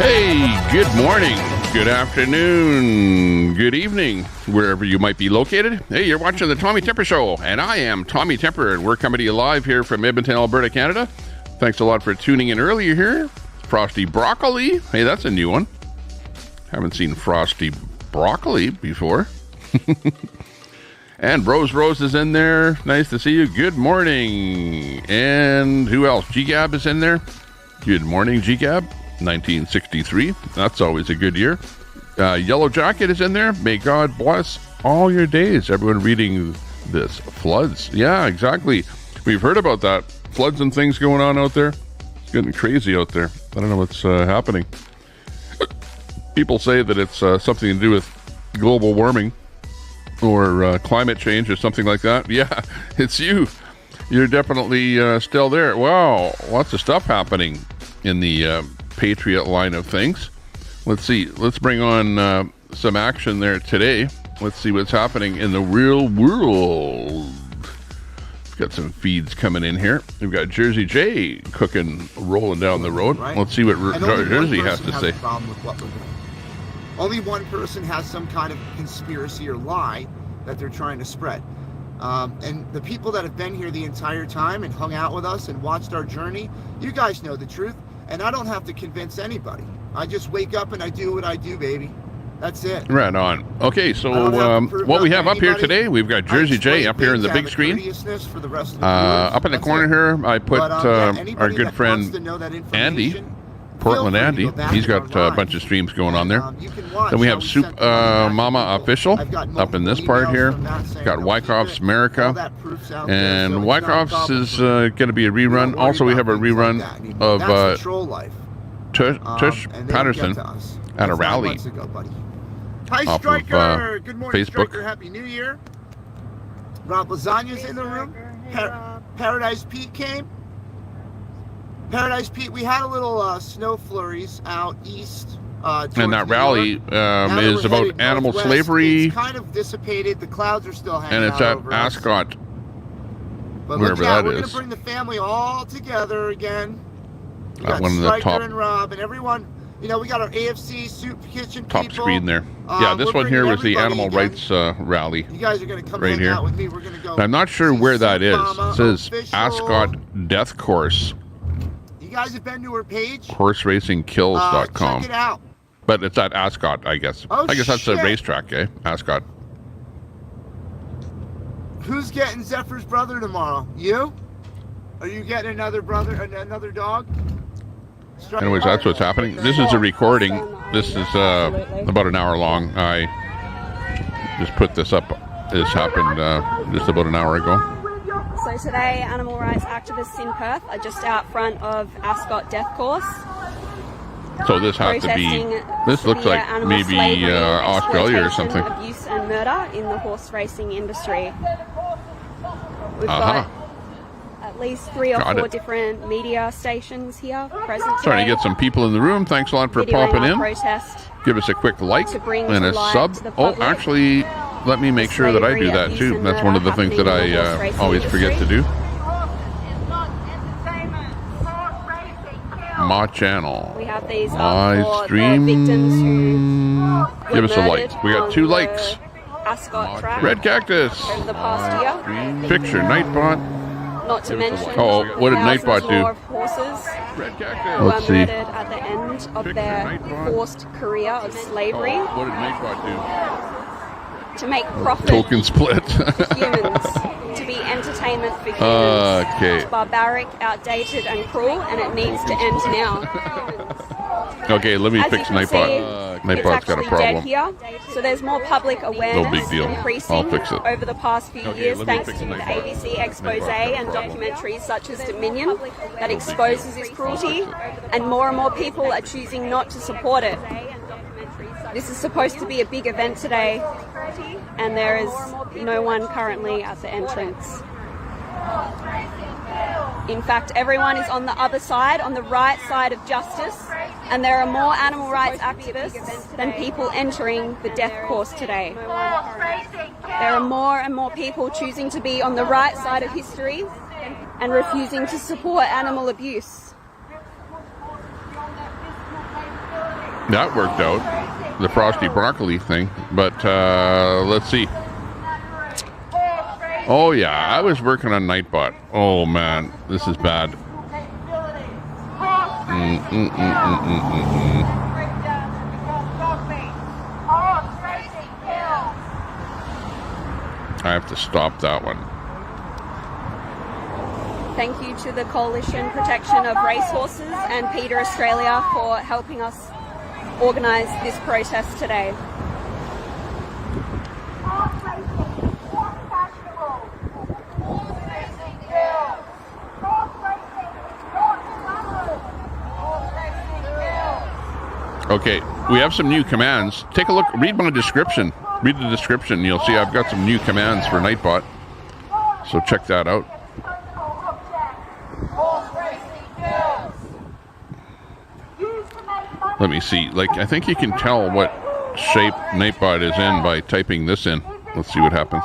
Hey, good morning, good afternoon, good evening, wherever you might be located. Hey, you're watching the Tommy Temper Show, and I am Tommy Temper, and we're coming to you live here from Edmonton, Alberta, Canada. Thanks a lot for tuning in earlier here. Frosty Broccoli. Hey, that's a new one. Haven't seen Frosty Broccoli before. And Rose is in there. Nice to see you. Good morning. And who else? G-Gab is in there. Good morning, G-Gab. 1963. That's always a good year. Yellow Jacket is in there. May God bless all your days. Everyone reading this. Floods. Yeah, exactly. We've heard about that. Floods and things going on out there. It's getting crazy out there. I don't know what's happening. People say that it's something to do with global warming or climate change or something like that. Yeah, it's you. You're definitely still there. Wow, lots of stuff happening in the Patriot line of things. Let's see. Let's bring on some action there today. Let's see what's happening in the real world. We've got some feeds coming in here. We've got Jersey J cooking, rolling down the road. Right. Let's see what Jersey has to say. Only one person has some kind of conspiracy or lie that they're trying to spread. And the people that have been here the entire time and hung out with us and watched our journey, you guys know the truth. And I don't have to convince anybody. I just wake up and I do what I do, baby. That's it. Right on. Okay, so what we have up here today, we've got Jersey J up here in the big screen. Up in the corner here, I put our good friend Andy, Portland Andy. He's got a bunch of streams going on there. Then we have Soup Mama Official up in this part here. Got Wyckoff's America. And Wyckoff's is going to be a rerun. Also, we have a rerun of Tush Patterson at a rally. Hi, Striker. Good morning, Facebook. Striker. Happy New Year. Rob Lasagna's in the room. Paradise Pete came. Paradise Pete, we had a little snow flurries out east. And that rally is about animal slavery. It's kind of dissipated. The clouds are still hanging out. And it's at Ascot, wherever that is. We're going to bring the family all together again. We got one of the Striker top and Rob and everyone. You know, we got our AFC Soup Kitchen top people. Screen there. Yeah, this one here was the animal rights rally. You guys are going to come right hang here. out with me. We're going to go. I'm not sure where that is. Mama It says Official. Ascot Death Course. You guys have been to her page? Horseracingkills.com. Check it out. But it's at Ascot, I guess. Oh, I guess that's a shit. racetrack, eh? Ascot. Who's getting Zephyr's brother tomorrow? You? Are you getting another brother, another dog? Anyways, that's what's happening. This is a recording. This is about an hour long. I just put this up. This happened just about an hour ago. So today, animal rights activists in Perth are just out front of Ascot Death Course. So this has to be, this looks like maybe Australia or something. Abuse and murder in the horse racing industry. We've got at least 3 or 4 different media stations here present today. Trying to get some people in the room. Thanks a lot for popping in. Give us a quick like and a sub. Oh, actually, let me make sure that I do that too. That's one of the things that I always forget to do. My channel. We have these my stream. The victims who give us a like. We got 2 likes. Ascot track. Red Cactus. Over the past year. Picture Nightbot. Not to mention what did Nightbot do? Of horses Red Cactus. who were murdered at the end of their forced career of slavery. What did Nightbot do? To make profit. Token split. Humans. To be entertainment for humans. Okay. It's barbaric, outdated, and cruel, and it needs to end now. Okay, let me fix Nightbot. Nightbot's got a problem. Dead here, so there's more public awareness no big deal. increasing I'll fix it. over the past few years thanks to the ABC expose and documentaries such as Dominion that exposes this cruelty, and more people are choosing not to support it. This is supposed to be a big event today, and there is no one currently at the entrance. In fact, everyone is on the other side, on the right side of justice, and there are more animal rights activists than people entering the death course today. There are more and more people choosing to be on the right side of history and refusing to support animal abuse. That worked out, the frosty broccoli thing. But let's see. Oh yeah, I was working on Nightbot. Oh man, this is bad. I have to stop that one. Thank you to the Coalition Protection of Racehorses and Peter Australia for helping us organise this protest today. Okay, we have some new commands. Take a look, read my description. Read the description, you'll see I've got some new commands for Nightbot. So check that out. Let me see, like, I think you can tell what shape Nightbot is in by typing this in. Let's see what happens.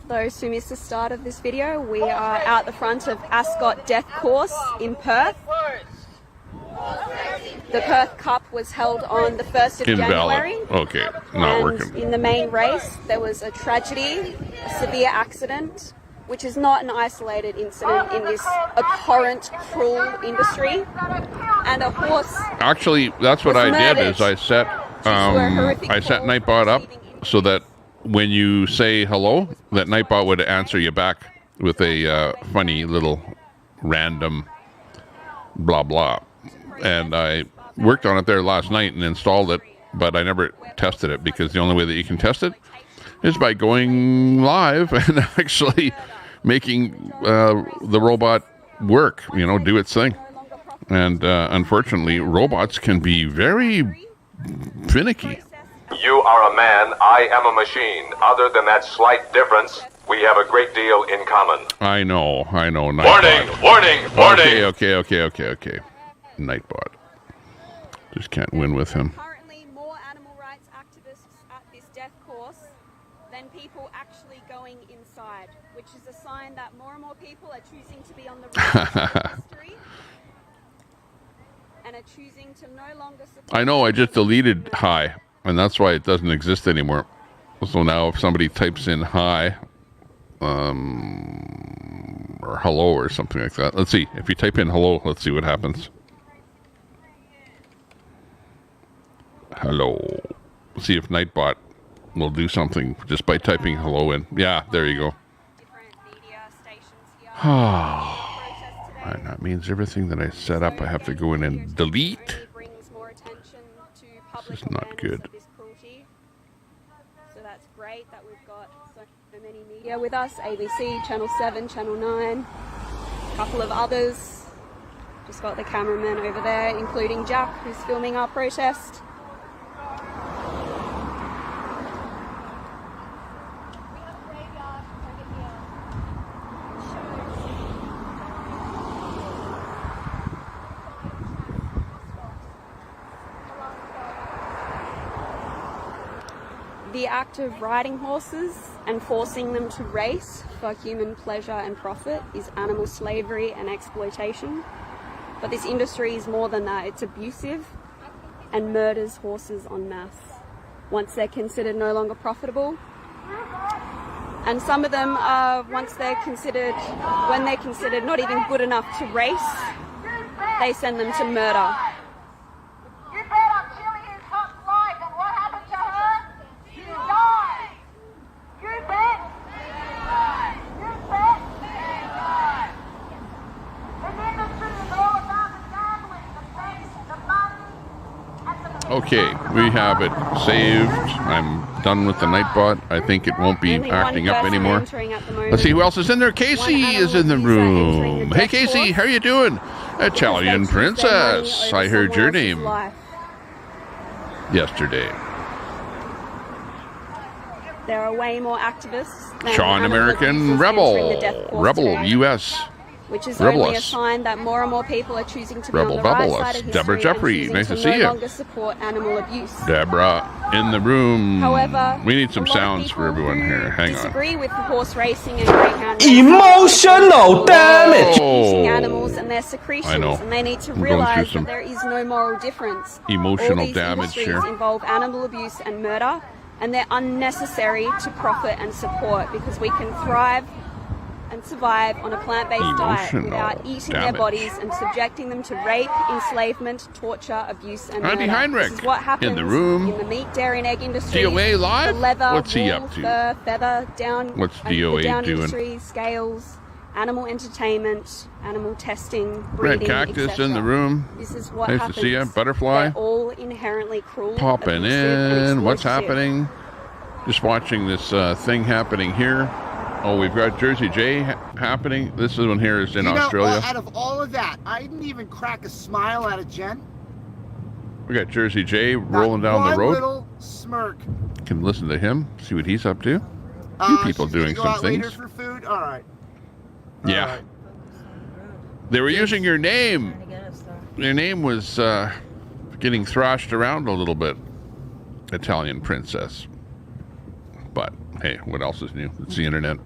Those who missed the start of this video, we are out the front of Ascot Death Course in Perth. The Perth Cup was held on the 1st of January. Okay, not and working. In the main race, there was a tragedy, a severe accident, which is not an isolated incident in this abhorrent, cruel industry. And a horse. Actually, that's what I did. Is I set Nightbot up so that when you say hello, that Nightbot would answer you back with a funny little random blah blah. And I worked on it there last night and installed it, but I never tested it because the only way that you can test it is by going live and actually making the robot work, you know, do its thing. And unfortunately, robots can be very finicky. You are a man, I am a machine. Other than that slight difference, we have a great deal in common. I know. Nightbot. Warning! Okay. Nightbot. Just can't win with him. Currently, more animal rights activists at this death course than people actually going inside, which is a sign that more and more people are choosing to be on the right industry and are choosing to no longer support. I know, I just deleted hi, and that's why it doesn't exist anymore. So now if somebody types in hi, or hello or something like that. Let's see. If you type in hello, let's see what happens. Hello. See if Nightbot will do something just by typing hello in. Yeah, there you go. And that means everything that I set up, I have to go in and delete. This is not good. So that's great that we've got so many media with us. ABC, Channel 7, Channel 9, a couple of others. Just got the cameraman over there, including Jack, who's filming our protest. The act of riding horses and forcing them to race for human pleasure and profit is animal slavery and exploitation. But this industry is more than that. It's abusive and murders horses en masse once they're considered no longer profitable. And some of them, when they're considered not even good enough to race, they send them to murder. Okay, we have it saved. I'm done with the Nightbot. I think it won't be acting up anymore. Let's see who else is in there. Casey is in the room. Hey Casey, how are you doing? Italian Princess. I heard your name yesterday. There are way more activists. Sean American Rebel. Rebel US. which is Rebel only a us. sign that more and more people are choosing to be Rebel on the right Bubble side us. of history Deborah Jeffrey, and choosing nice to to see no you. longer support animal abuse. Deborah in the room. However, we need some a lot of sounds for people everyone who here. Hang on. disagree with horse racing and greyhound racing Emotional damage. producing animals and their secretions, I know. and they need to We're going realize through some that there is no moral difference. emotional All these damage industries here. involve animal abuse and murder, and they're unnecessary to profit and support because we can thrive and survive on a plant-based diet Emotional without eating their damage. bodies and subjecting them to rape, enslavement, torture, abuse, and Andy murder. Heinrich This is what happens in the room. in the meat, dairy, and egg industry. D.O.A. live? The leather, What's he wool, up to? fur, feather, down. What's the D.O.A. down doing? industry, scales, animal entertainment, animal testing, Red breeding, Cactus etc. in the room. This is what Nice happens. to see you. Butterfly. They're all inherently cruel, Popping abusive, and in. What's exploitative. happening? Just watching this thing happening here. Oh, we've got Jersey J happening. This one here is in Australia. Out of all of that, I didn't even crack a smile at a Jen. We got Jersey J Not rolling down the one road. little smirk. Can listen to him, see what he's up to. You people she's doing gonna go some out later things. for food. All right. Yeah. All right. They were using your name. Your name was getting thrashed around a little bit. Italian princess. But hey, what else is new? It's the internet.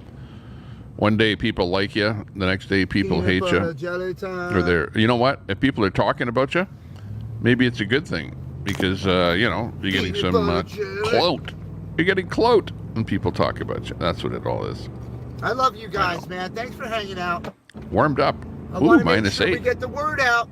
One day people like you, the next day people hate you. Or they're, you know what? If people are talking about you, maybe it's a good thing because you're getting some clout. You're getting clout when people talk about you. That's what it all is. I love you guys, man. Thanks for hanging out. Warmed up. I Ooh, want to make sure -8. we get the word out.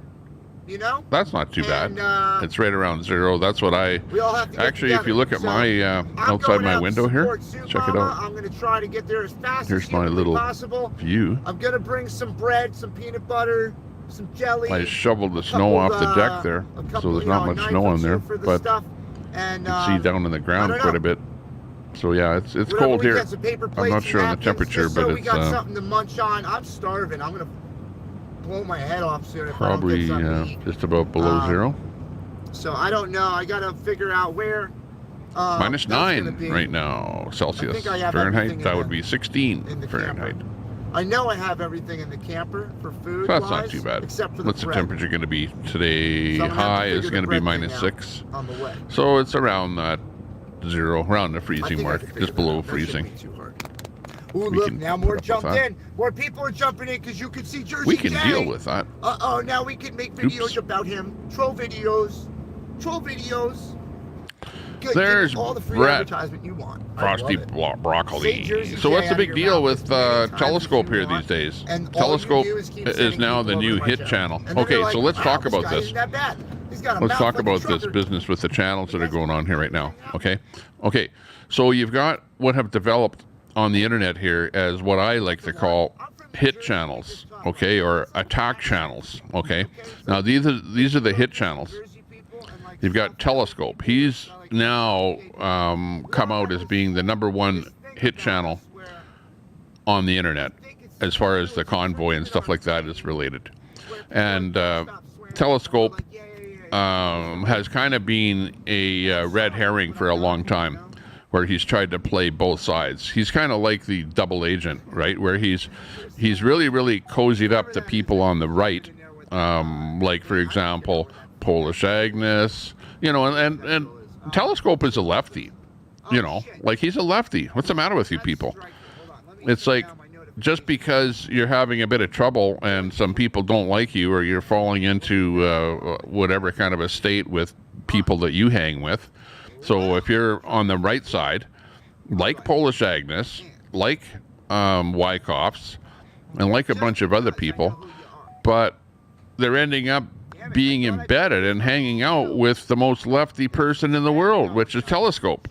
You know? That's not too And, bad. It's right around 0. That's what I. We all have to get Actually, if you together. look at So, my I'm outside going my out to window here, support Sue check it Mama. out. I'm going to try to get there as fast Here's as my humanly little possible. view. I'm going to bring some bread, some peanut butter, some jelly. I shoveled the snow off the deck there, so there's not much snow on there, but and, you can see down in the ground don't quite know. a bit. So yeah, it's whatever cold we here. get, some paper I'm plates not and sure on the napkins, temperature, just so but we it's got something to munch on. I'm starving. I'm going to blow my head off soon if probably I don't get something to eat. just about below 0. So I don't know. I got to figure out where. -9 that's gonna be. right now, Celsius. think I have Fahrenheit, everything that in would be 16 in the Fahrenheit. camper. I know I have everything in the camper for food. So that's not too bad. Except for What's the bread. temperature going to be today? So I'm gonna have to High is figure going to the be bread thing -6. out on the way. So it's around that 0, around the I freezing think I mark, can figure just that below out. That shouldn't freezing. be too hard. Ooh, We look, can now put more up with jumped that. in. More people are jumping in because you can see Jersey We can J. deal with that. Uh-oh, now we can make videos Oops. about him. Troll videos. Troll videos. Good, There's give me all the free Brett. advertisement you want. I Frosty love it. Say broccoli. Jersey So what's J the out big of your deal mouth with as many times as Telescope you here want, these days? and all you Telescope do is keep is sending now people the over new my hit channel. And then Okay, they're like, so let's wow, talk this about guy this. isn't that bad. He's got a Let's mouth talk like a about this trucker. business with the channels that are going on here right now. Okay. So you've got what have developed on the internet here as what I like to call hit channels, okay, or attack channels, okay. Now these are the hit channels. You've got Telescope. He's now come out as being the #1 hit channel on the internet as far as the Convoy and stuff like that is related. And Telescope has kind of been a red herring for a long time, where he's tried to play both sides. He's kind of like the double agent, right? Where he's really cozied up the people on the right, like for example Polish Agnes, and Telescope is a lefty, like he's a lefty. What's the matter with you people? It's like, just because you're having a bit of trouble and some people don't like you, or you're falling into whatever kind of a state with people that you hang with. So if you're on the right side, like Polish Agnes, like Wyckoffs, and like a bunch of other people, but they're ending up being embedded and hanging out with the most lefty person in the world, which is Telescope.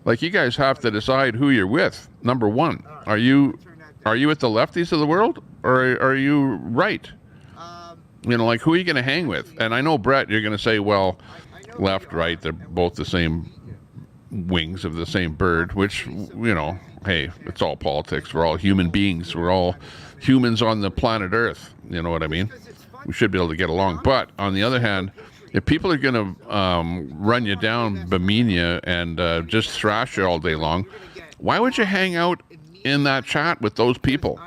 Like, you guys have to decide who you're with. Number one, are you with the lefties of the world, or are you right? Like, who are you going to hang with? And I know, Brett, you're going to say, well, left, right, they're both the same wings of the same bird, which, hey, it's all politics. We're all human beings. We're all humans on the planet Earth. You know what I mean? We should be able to get along. But on the other hand, if people are going to run you down, bemean you, and just thrash you all day long, why would you hang out in that chat with those people?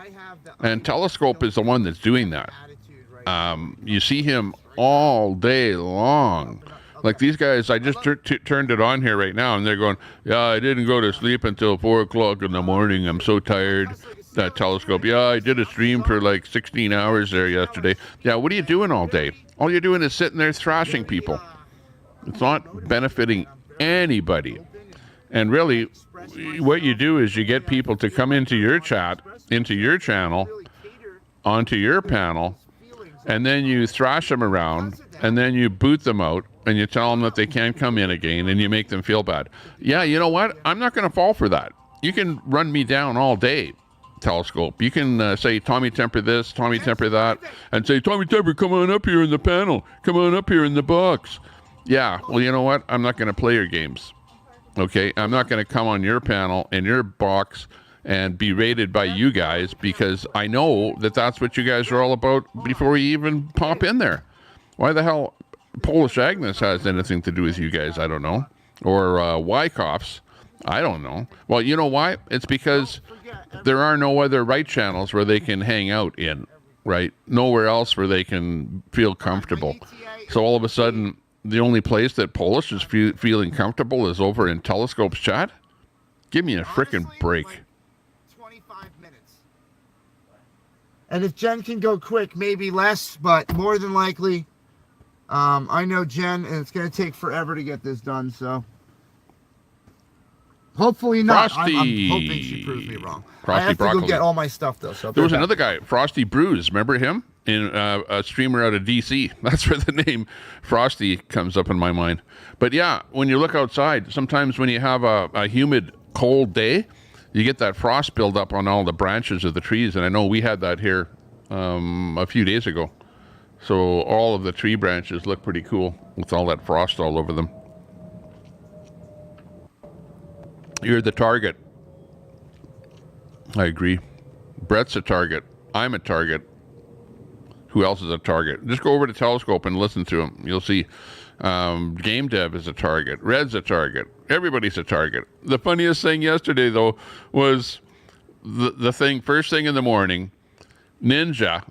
And Telescope is the one that's doing that. You see him all day long. Like these guys, I just turned it on here right now, and they're going, yeah, I didn't go to sleep until 4 o'clock in the morning. I'm so tired. That Telescope. Yeah, I did a stream for like 16 hours there yesterday. Yeah, what are you doing all day? All you're doing is sitting there thrashing people. It's not benefiting anybody. And really, what you do is you get people to come into your chat, into your channel, onto your panel, and then you thrash them around, and then you boot them out, and you tell them that they can't come in again, and you make them feel bad. Yeah, you know what? I'm not going to fall for that. You can run me down all day, Telescope. You can say, Tommy Temper this, Tommy Temper that, and say, Tommy Temper, come on up here in the panel. Come on up here in the box. Yeah, well, you know what? I'm not going to play your games. Okay? I'm not going to come on your panel, in your box, and be rated by you guys, because I know that that's what you guys are all about before you even pop in there. Why the hell Polish Agnes has anything to do with you guys, I don't know. Or Wyckoffs, I don't know. Well, you know why? It's because there are no other right channels where they can hang out in, right? Nowhere else where they can feel comfortable. So all of a sudden, the only place that Polish is feeling comfortable is over in Telescope's chat? Give me a frickin' break. And if Jen can go quick, maybe less, but more than likely, I know Jen, and it's going to take forever to get this done, so hopefully not. I'm hoping she proves me wrong. Frosty I have Broccoli. to go get all my stuff, though. So there was another guy, Frosty Brews. Remember him? A streamer out of D.C. That's where the name Frosty comes up in my mind. But yeah, when you look outside, sometimes when you have a humid, cold day, you get that frost build up on all the branches of the trees. And I know we had that here a few days ago. So all of the tree branches look pretty cool with all that frost all over them. You're the target. I agree. Brett's a target. I'm a target. Who else is a target? Just go over to Telescope and listen to him. You'll see Game Dev is a target. Red's a target. Everybody's a target. The funniest thing yesterday, though, was the thing, first thing in the morning, Ninja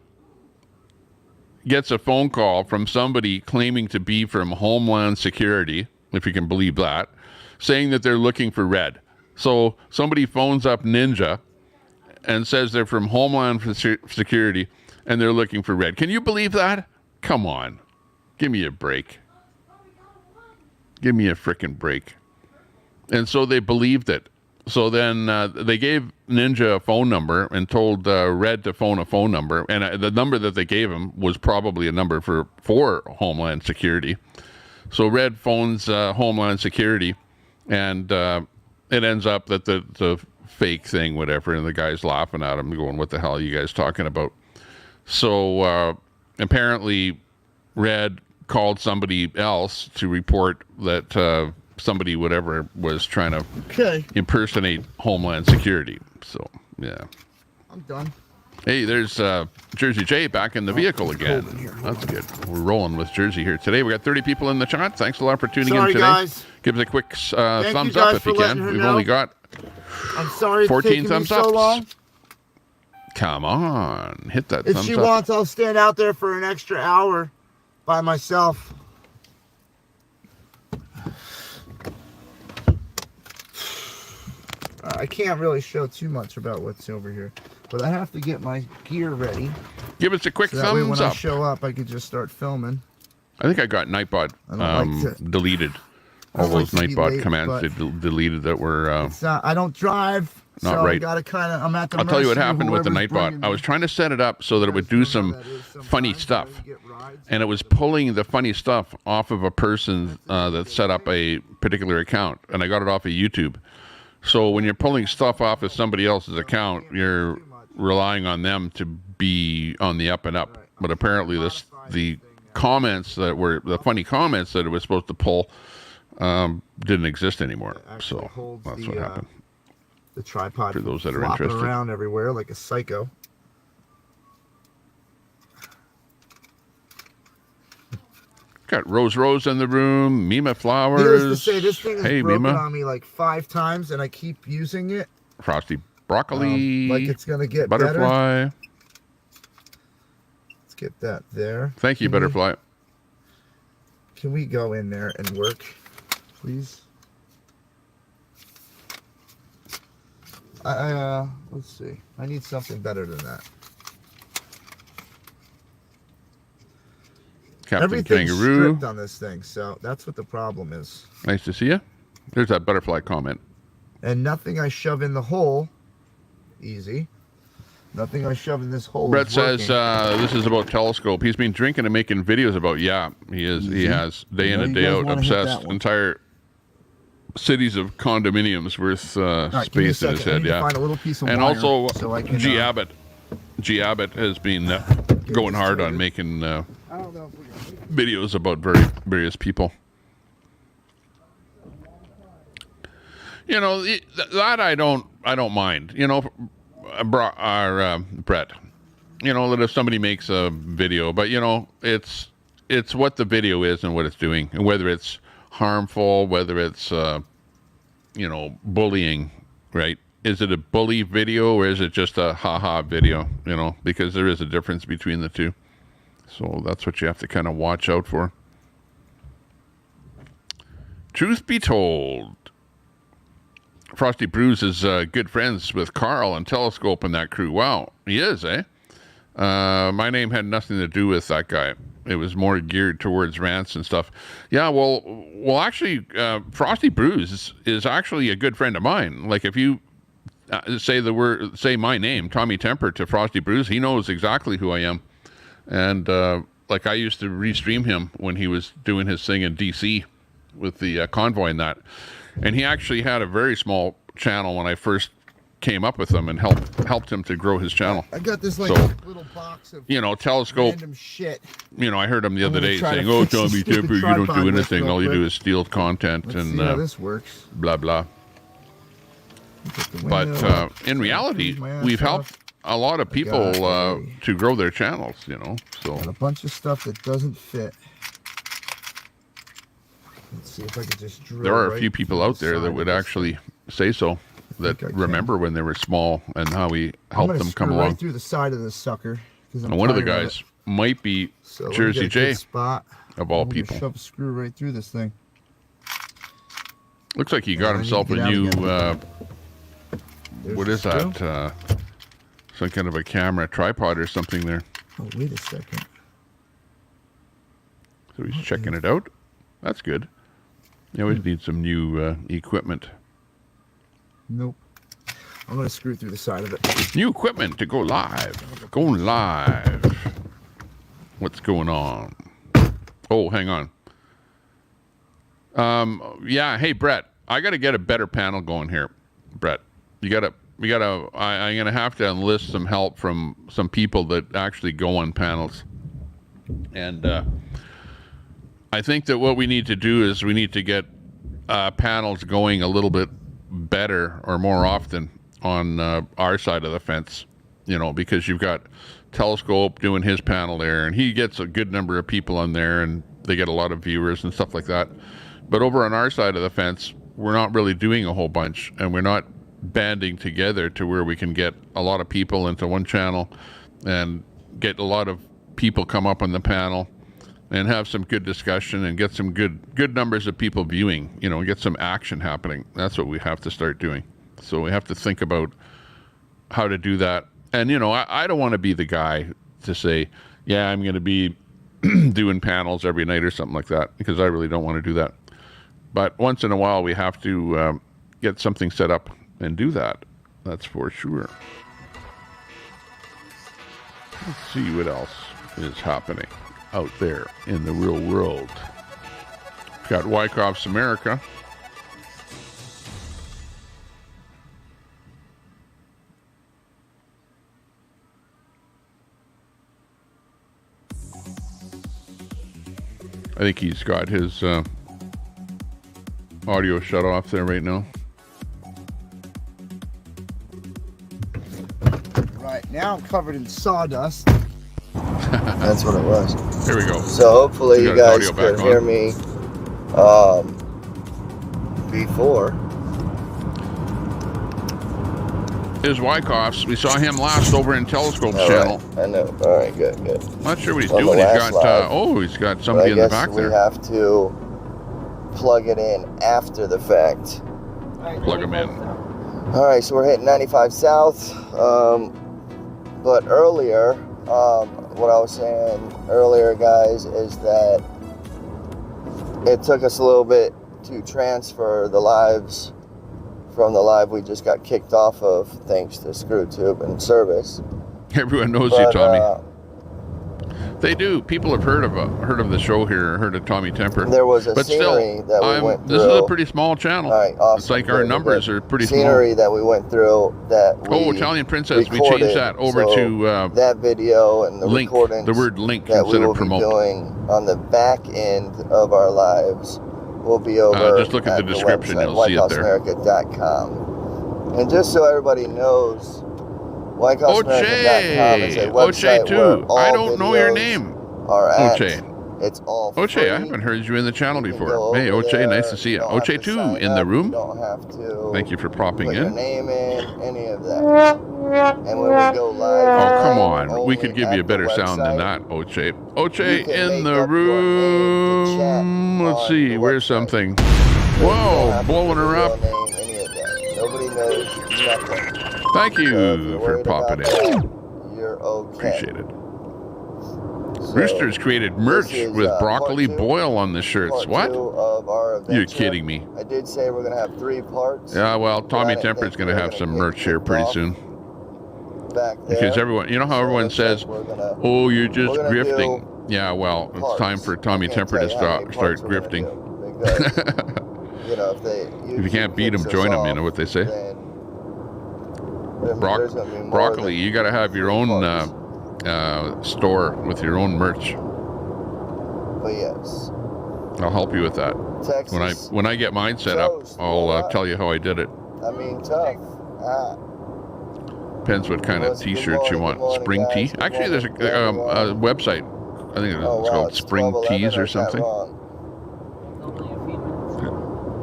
gets a phone call from somebody claiming to be from Homeland Security, if you can believe that, saying that they're looking for Red. So somebody phones up Ninja and says they're from Homeland Security and they're looking for Red. Can you believe that? Come on. Give me a break. Give me a frickin' break. And so they believed it. So then they gave Ninja a phone number and told Red to phone a phone number. And the number that they gave him was probably a number for Homeland Security. So Red phones Homeland Security, and it ends up that the fake thing, whatever, and the guy's laughing at him, going, what the hell are you guys talking about? So apparently Red called somebody else to report that somebody, whatever, was trying to impersonate Homeland Security. So, yeah. I'm done. Hey, there's Jersey J back in the vehicle again. That's good. We're rolling with Jersey here today. We got 30 people in the chat. Thanks a lot for tuning in today. Guys. Give us a quick thumbs up if you can. We've only got I'm sorry 14 thumbs so long. Come on. Hit that thumbs up. If she wants, I'll stand out there for an extra hour by myself. I can't really show too much about what's over here, but I have to get my gear ready. Give us a quick so that way thumbs when up. I show up, I could just start filming. I think I got Nightbot deleted. All those Nightbot commands they deleted that were I don't drive. Not so right. I gotta I'm at the I'll tell you what mercy of happened with the whoever's Nightbot. bringing I was trying to set it up so that it would do some funny stuff, and it was pulling the funny stuff off of a person that set up a particular account, and I got it off of YouTube. So when you're pulling stuff off of somebody else's account, you're relying on them to be on the up and up. But apparently the comments that were the funny comments that it was supposed to pull didn't exist anymore. So that's what happened. The tripod for those that are flopping interested around everywhere like a psycho. Got Rose in the room, Mima Flowers. Needless to say, this thing is broken Mima. on me like 5 times, and I keep using it. Frosty Broccoli. Like it's gonna get Butterfly. better. Let's get that there. Thank you, Butterfly. Can we go in there and work, please? Let's see. I need something better than that. Captain Everything's Kangaroo. stripped on this thing, so that's what the problem is. Nice to see you. There's that Butterfly comment. And nothing I shove in the hole, easy. Nothing I shove in this hole. Brett is says working. this is about Telescope. He's been drinking and making videos about. Yeah, he is. He has day in and day out. Obsessed. Entire cities of condominiums worth Right, space in his head. Yeah. Find a little piece of And wire also, so I can, G Abbott. G Abbott has been going hard on making I don't know if we're gonna... videos about various people. You know, that I don't mind. You know, Brett. You know, that if somebody makes a video, but you know, it's what the video is and what it's doing, and whether it's harmful, whether it's you know, bullying, right? Is it a bully video or is it just a haha video? You know, because there is a difference between the two. So that's what you have to kind of watch out for. Truth be told, Frosty Brews is good friends with Carl and Telescope and that crew. Wow, he is, eh? My name had nothing to do with that guy. It was more geared towards rants and stuff. Yeah, well, actually, Frosty Brews is actually a good friend of mine. Like if you say my name, Tommy Temper, to Frosty Brews, he knows exactly who I am. And like I used to restream him when he was doing his thing in DC with the Convoy and that. And he actually had a very small channel when I first came up with him and helped him to grow his channel. I got this like little box of, you know, Telescope random shit. You know, I heard him the other day saying, "Oh, Tommy Temper, you don't do anything. All you do is steal content." Let's and see how this works. Blah blah. But in reality, we've helped a lot of people to grow their channels. You know, so got a bunch of stuff that doesn't fit. Let's see if I can just drill. There are a few people out there that would actually say so. That remember when they were small and how we helped them come along. Right through the side of this sucker. And one of the guys might be Jersey J, of all people. Shove a screw right through this thing. Looks like he got himself a new. What is that? Some kind of a camera tripod or something there. Oh, wait a second. So he's checking it out. That's good. You always need some new equipment. Nope. I'm going to screw through the side of it. New equipment to go live. Going live. What's going on? Oh, hang on. Yeah, hey, Brett. I got to get a better panel going here. Brett, I'm going to have to enlist some help from some people that actually go on panels. And I think that what we need to do is we need to get panels going a little bit better or more often on our side of the fence, you know, because you've got Telescope doing his panel there and he gets a good number of people on there and they get a lot of viewers and stuff like that. But over on our side of the fence, we're not really doing a whole bunch and we're not banding together to where we can get a lot of people into one channel and get a lot of people come up on the panel and have some good discussion and get some good numbers of people viewing, you know, get some action happening. That's what we have to start doing. So we have to think about how to do that. And, you know, I don't want to be the guy to say, yeah, I'm going to be doing panels every night or something like that, because I really don't want to do that. But once in a while, we have to get something set up and do that. That's for sure. Let's see what else is happening out there in the real world. Got Wyckoff's America. I think he's got his audio shut off there right now. Right, now I'm covered in sawdust. That's what it was. Here we go. So hopefully you guys could hear me before. is Wyckoff's. We saw him last over in Telescope's All channel. right. I know. All right, good. Not sure what he's On the doing. He's last got live. he's got somebody in the back we there. have to plug it in after the fact. Plug him in. All right, so we're hitting 95 south. But earlier, what I was saying earlier, guys, is that it took us a little bit to transfer the lives from the live we just got kicked off of, thanks to ScrewTube and service. Everyone knows you, Tommy. They do. People have heard of the show here, heard of Tommy Temper. There was a but scenery still, that we went through. This is a pretty small channel. All right, awesome. It's like our numbers are pretty scenery small. that we went through that we Italian Princess. recorded. We changed that over to that video and the link. recordings. The word link that instead we will of promote. be doing on the back end of our lives will be over. Just look at the description. You'll see it there. WYSIWYG.com. And just so everybody knows, WYSIWYG.com is a website Oche too. where all I don't know your videos name. are at. Oche. It's all free. Oche, I haven't heard you in the channel You can before. go Hey, over Oche, there. nice to see you. don't have Oche to too sign in the up. room. You don't have to Thank you for popping put your in. name in, any of that. And when we go live, Oh, come on. We only could give you a at better the sound than website, that, Oche. you Oche can in make the up your name, the chat room. Let's on see. the Where's website. something? So you don't Whoa, have to blowing put your her up. real name, any of that. Nobody knows nothing. Thank So if you you're for worried popping about in. that, you're okay. Appreciate it. So, Rooster's created merch this is, with part broccoli two. boil on the shirts. Part What? 2 of our You're adventure. kidding me. I did say we're going to have 3 parts. Yeah, well, Tommy I didn't Temper's think going we to were have gonna some get merch here kicked pretty off soon. Back there. Because everyone, you know how So everyone it looks says, like we're gonna- oh, you're just we're gonna grifting. do Yeah, well, it's parts. time for Tommy I can't Temper to tell you how many start parts we're gonna grifting. do because, you know, If you can't beat them, join them, you know what they say? Then there's gonna be more Broccoli, than you got to have your own parts. store with your own merch. But yes, I'll help you with that. Texas. When I get mine set up, Toast, I'll what? tell you how I did it. I mean, tough. Depends what kind of Well, good T-shirts you morning, want. good Spring morning, tea. guys. Good Actually, there's a morning, website. I think it's Oh, wow, called it's Spring 12:11, Tees I or got something. wrong.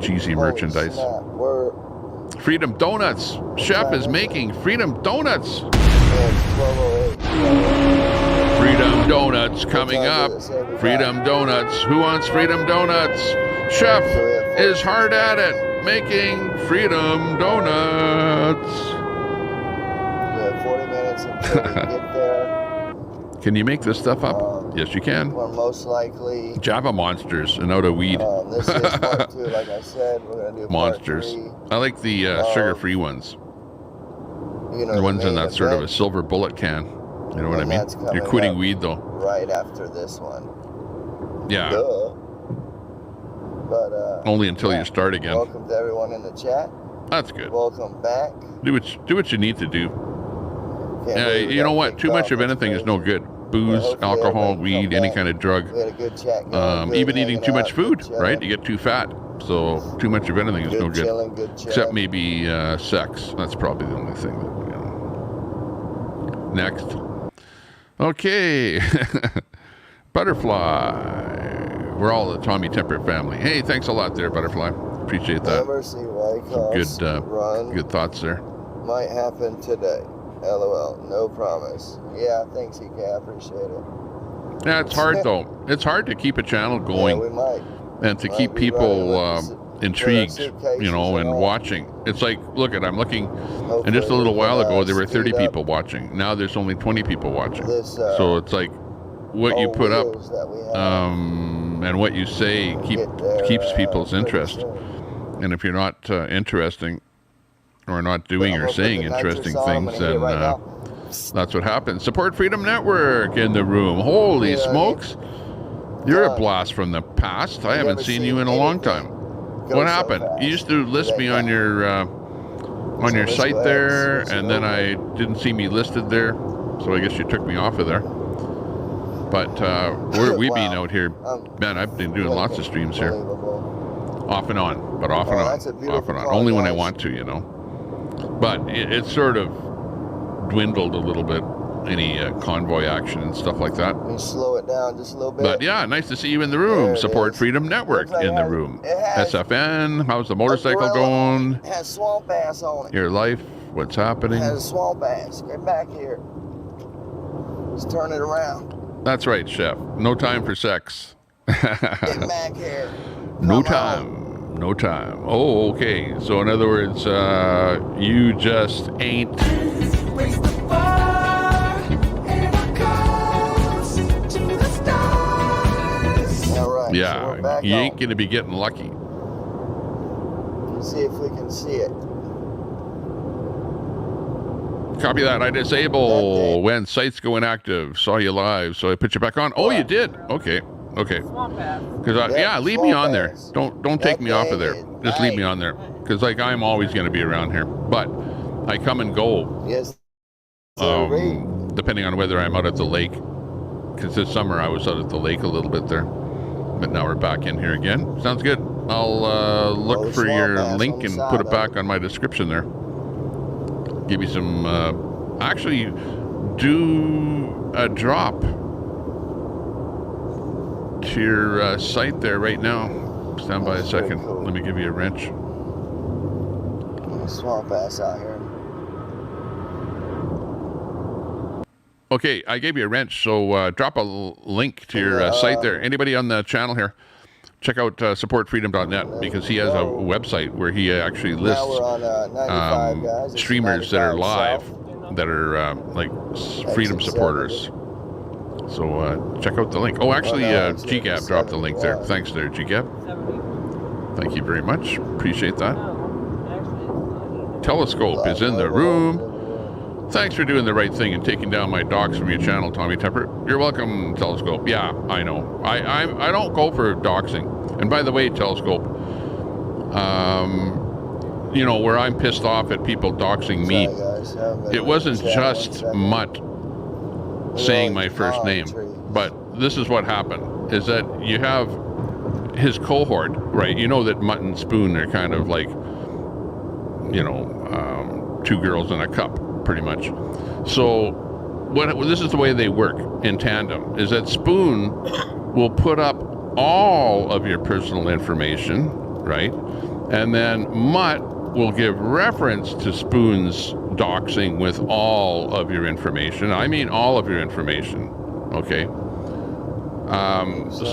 Cheesy Holy merchandise. snap, we're Freedom Donuts. Chef is making Freedom Donuts. it's 12:08. Freedom Donuts coming What up. time is it? 7:05. Freedom Donuts. Who wants Freedom Donuts? Chef is hard at it making Freedom Donuts. We have 40 minutes until we get there. Can you make this stuff up? Yes, you can. We're most likely. Java monsters and out of weed. This is part 2, like I said. We're going to do Monsters. part 3. I like the sugar-free ones. You know, The ones in main that sort of a event, silver bullet can. You know what I And mean? that's coming You're quitting up. weed though. right after this one. Yeah. Duh. But, Only until yeah. you start again. Welcome to everyone in the chat. That's good. Welcome back. Do what you need to do. Can't believe we You know got what? kicked Too much off. of That's anything is crazy. no good. Booze, hopefully alcohol, everybody weed, come any back. kind of drug. We had a good chat going. good Even eating hanging too much out, food, good right? chilling. You get too fat. So too much of anything is Good no good. chilling, good chilling. Except maybe sex. That's probably the only thing that, you know. Next. Okay. Butterfly. We're all the Tommy Temper family. Hey, thanks a lot there, Butterfly. Appreciate that. Never see Wyckoff's run. Good thoughts there. Might happen today. LOL. No promise. Yeah, thanks, EK. I appreciate it. Yeah, it's hard though. It's hard to keep a channel going. Yeah, we might. And to Might keep be people running with intrigued, suitcases you know, and and all. watching. It's like, look at, I'm looking, and Hopefully just a little we while can, ago there were 30 speed up people watching. Now there's only 20 people watching. This, So it's like what you old put up wheels that we have. and what you say Get there, keeps people's pretty interest. soon. And if you're not interesting or not doing I'm or gonna put saying the nitrous interesting on, I'm things, gonna hit it then right now. that's what happens. Support Freedom Network in the room. Holy Yeah, smokes. You're a done. blast from the past. I haven't Never seen you seen in a long anything time. go What so happened? fast. You used to list me on your let's site go ahead there, and switch and it then over. I didn't see me listed there, so I guess you took me off of there. But where we been Wow. out here, man, I've been doing lots of streams here, Unbelievable. off and on, but off and Oh, on, that's a off beautiful and on. car, Only when I guys. want to, you know. But it's sort of dwindled a little bit, any convoy action and stuff like that. Let me slow it down just a little bit. But yeah, nice to see you in the room. There it Support is. Freedom Network Looks like in the it has- room. it has SFN, how's the motorcycle Umbrella going? It has swamp ass on it. Your life What's happening? Has a swamp bass. Get back here. Let's turn it around. That's right, Chef. No time for sex. Get back here. No Come time. on. No time. Oh, okay. So in other words, you just ain't. All right. Yeah, So we're back you ain't on. gonna be getting lucky. Let's see if we can see it. Copy that. I disable when sites go inactive. Saw you live, so I put you back on. Oh, you did. Okay. Because Yeah, leave me on there. bass. Don't take me off of there. Just leave me on there. Because like I'm always gonna be around here, but I come and go. Yes. Sir, Depending on whether I'm out at the lake. Because this summer I was out at the lake a little bit there, but now we're back in here again. Sounds good. I'll look for your link and put it back on my description there. Give you some. Actually, do a drop to your site there right now. Stand by a second. Cool. Let me give you a wrench. Swamp bass out here. Okay, I gave you a wrench, so drop a link to your site there. Anybody on the channel here, check out supportfreedom.net because he has a website where he actually lists Now we're on 95, guys. It's streamers that are 95 live south. that are like freedom supporters. So check out the link. Oh, actually, GGAB dropped the link there. Thanks there, GGAB. Thank you very much. Appreciate that. Telescope is in the room. Thanks for doing the right thing and taking down my docs from your channel, Tommy Tepper. You're welcome, Telescope. Yeah, I know. I don't go for doxing. And by the way, Telescope, you know, where I'm pissed off at people doxing me, it wasn't just Mutt saying my first name, but this is what happened, is that you have his cohort, right? You know that Mutt and Spoon are kind of like, you know, two girls in a cup, pretty much. So this is the way they work in tandem, is that Spoon will put up all of your personal information, right? And then Mutt will give reference to Spoon's doxing with all of your information. I mean all of your information, okay?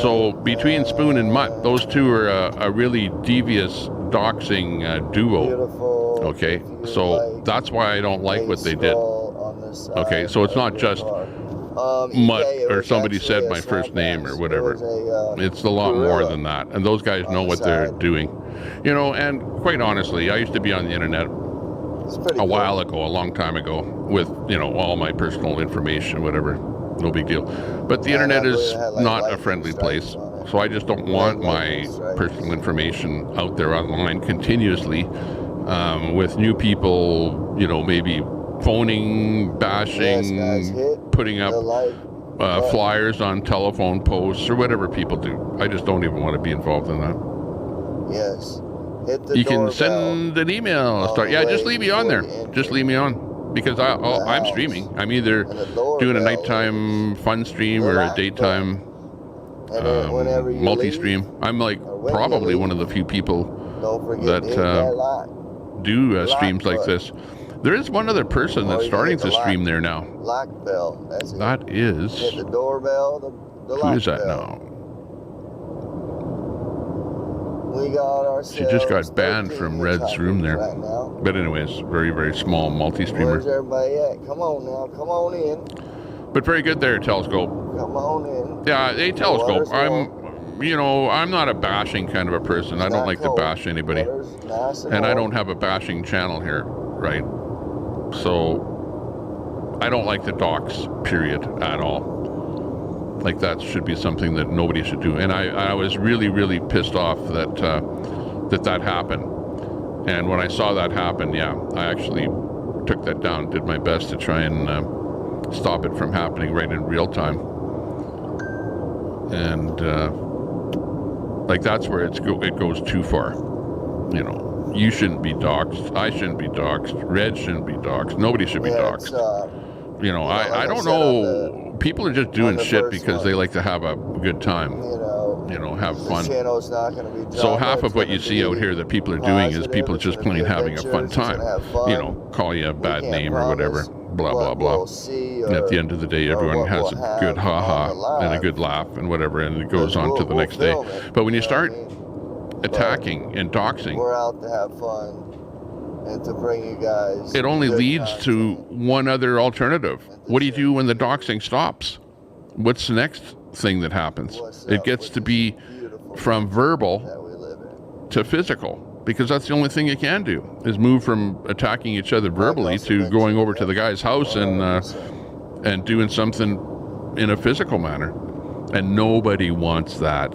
So between Spoon and Mutt, those two are a really devious doxing duo. Beautiful. Okay, so that's why I don't like what they did. Okay, so it's not just Mutt or somebody said my first name or whatever. It's a lot more than that, and those guys know what they're doing. You know, and quite honestly, I used to be on the internet a while ago, a long time ago, with, you know, all my personal information, whatever. No big deal. But the internet is not a friendly place, so I just don't want my personal information out there online continuously. With new people, you know, maybe phoning, bashing, putting up flyers on telephone posts or whatever people do. I just don't even want to be involved in that. Yes. Hit the You can doorbell. send an email. Yeah, just leave me on there. Just leave me on. Because I'm streaming. I'm either doing a nighttime fun stream or a daytime multi-stream. I'm like probably one of the few people that do streams like this. There is one other person that's starting to stream there now. Lock bell. That's it. That is... Hit the doorbell. The Who lock is that bell. now? We got ourselves She just got banned from Red's room there. right now. But anyways, very, very small multi-streamer. Where's everybody at? Come on now. Come on in. But very good there, Telescope. Come on in. Yeah, hey, Telescope. I'm not a bashing kind of a person. I don't like to bash anybody. And I don't have a bashing channel here, right? So I don't like the docs, period, at all. Like that should be something that nobody should do. And I was really, really pissed off that that happened. And when I saw that happen, yeah, I actually took that down, did my best to try and stop it from happening right in real time. And like that's where it goes too far. You know, you shouldn't be doxxed. I shouldn't be doxxed. Red shouldn't be doxxed. Nobody should be doxxed. You know, I don't know. People are just doing shit because they like to have a good time. You know, have fun. The channel's not going to be So half of what you see out here that people are doing is people just plain having a fun time. Call you a bad name or whatever, blah, blah, blah. And at the end of the day, everyone has a good ha-ha and a good laugh and whatever, and it goes on to the next day. But when you start attacking and doxing, we're out to have fun and to bring you guys, it only leads to one other alternative. What do you do when the doxing stops? What's the next thing that happens? It gets to be from verbal to physical, because that's the only thing you can do, is move from attacking each other verbally to going over to the guy's house and doing something in a physical manner. And nobody wants that.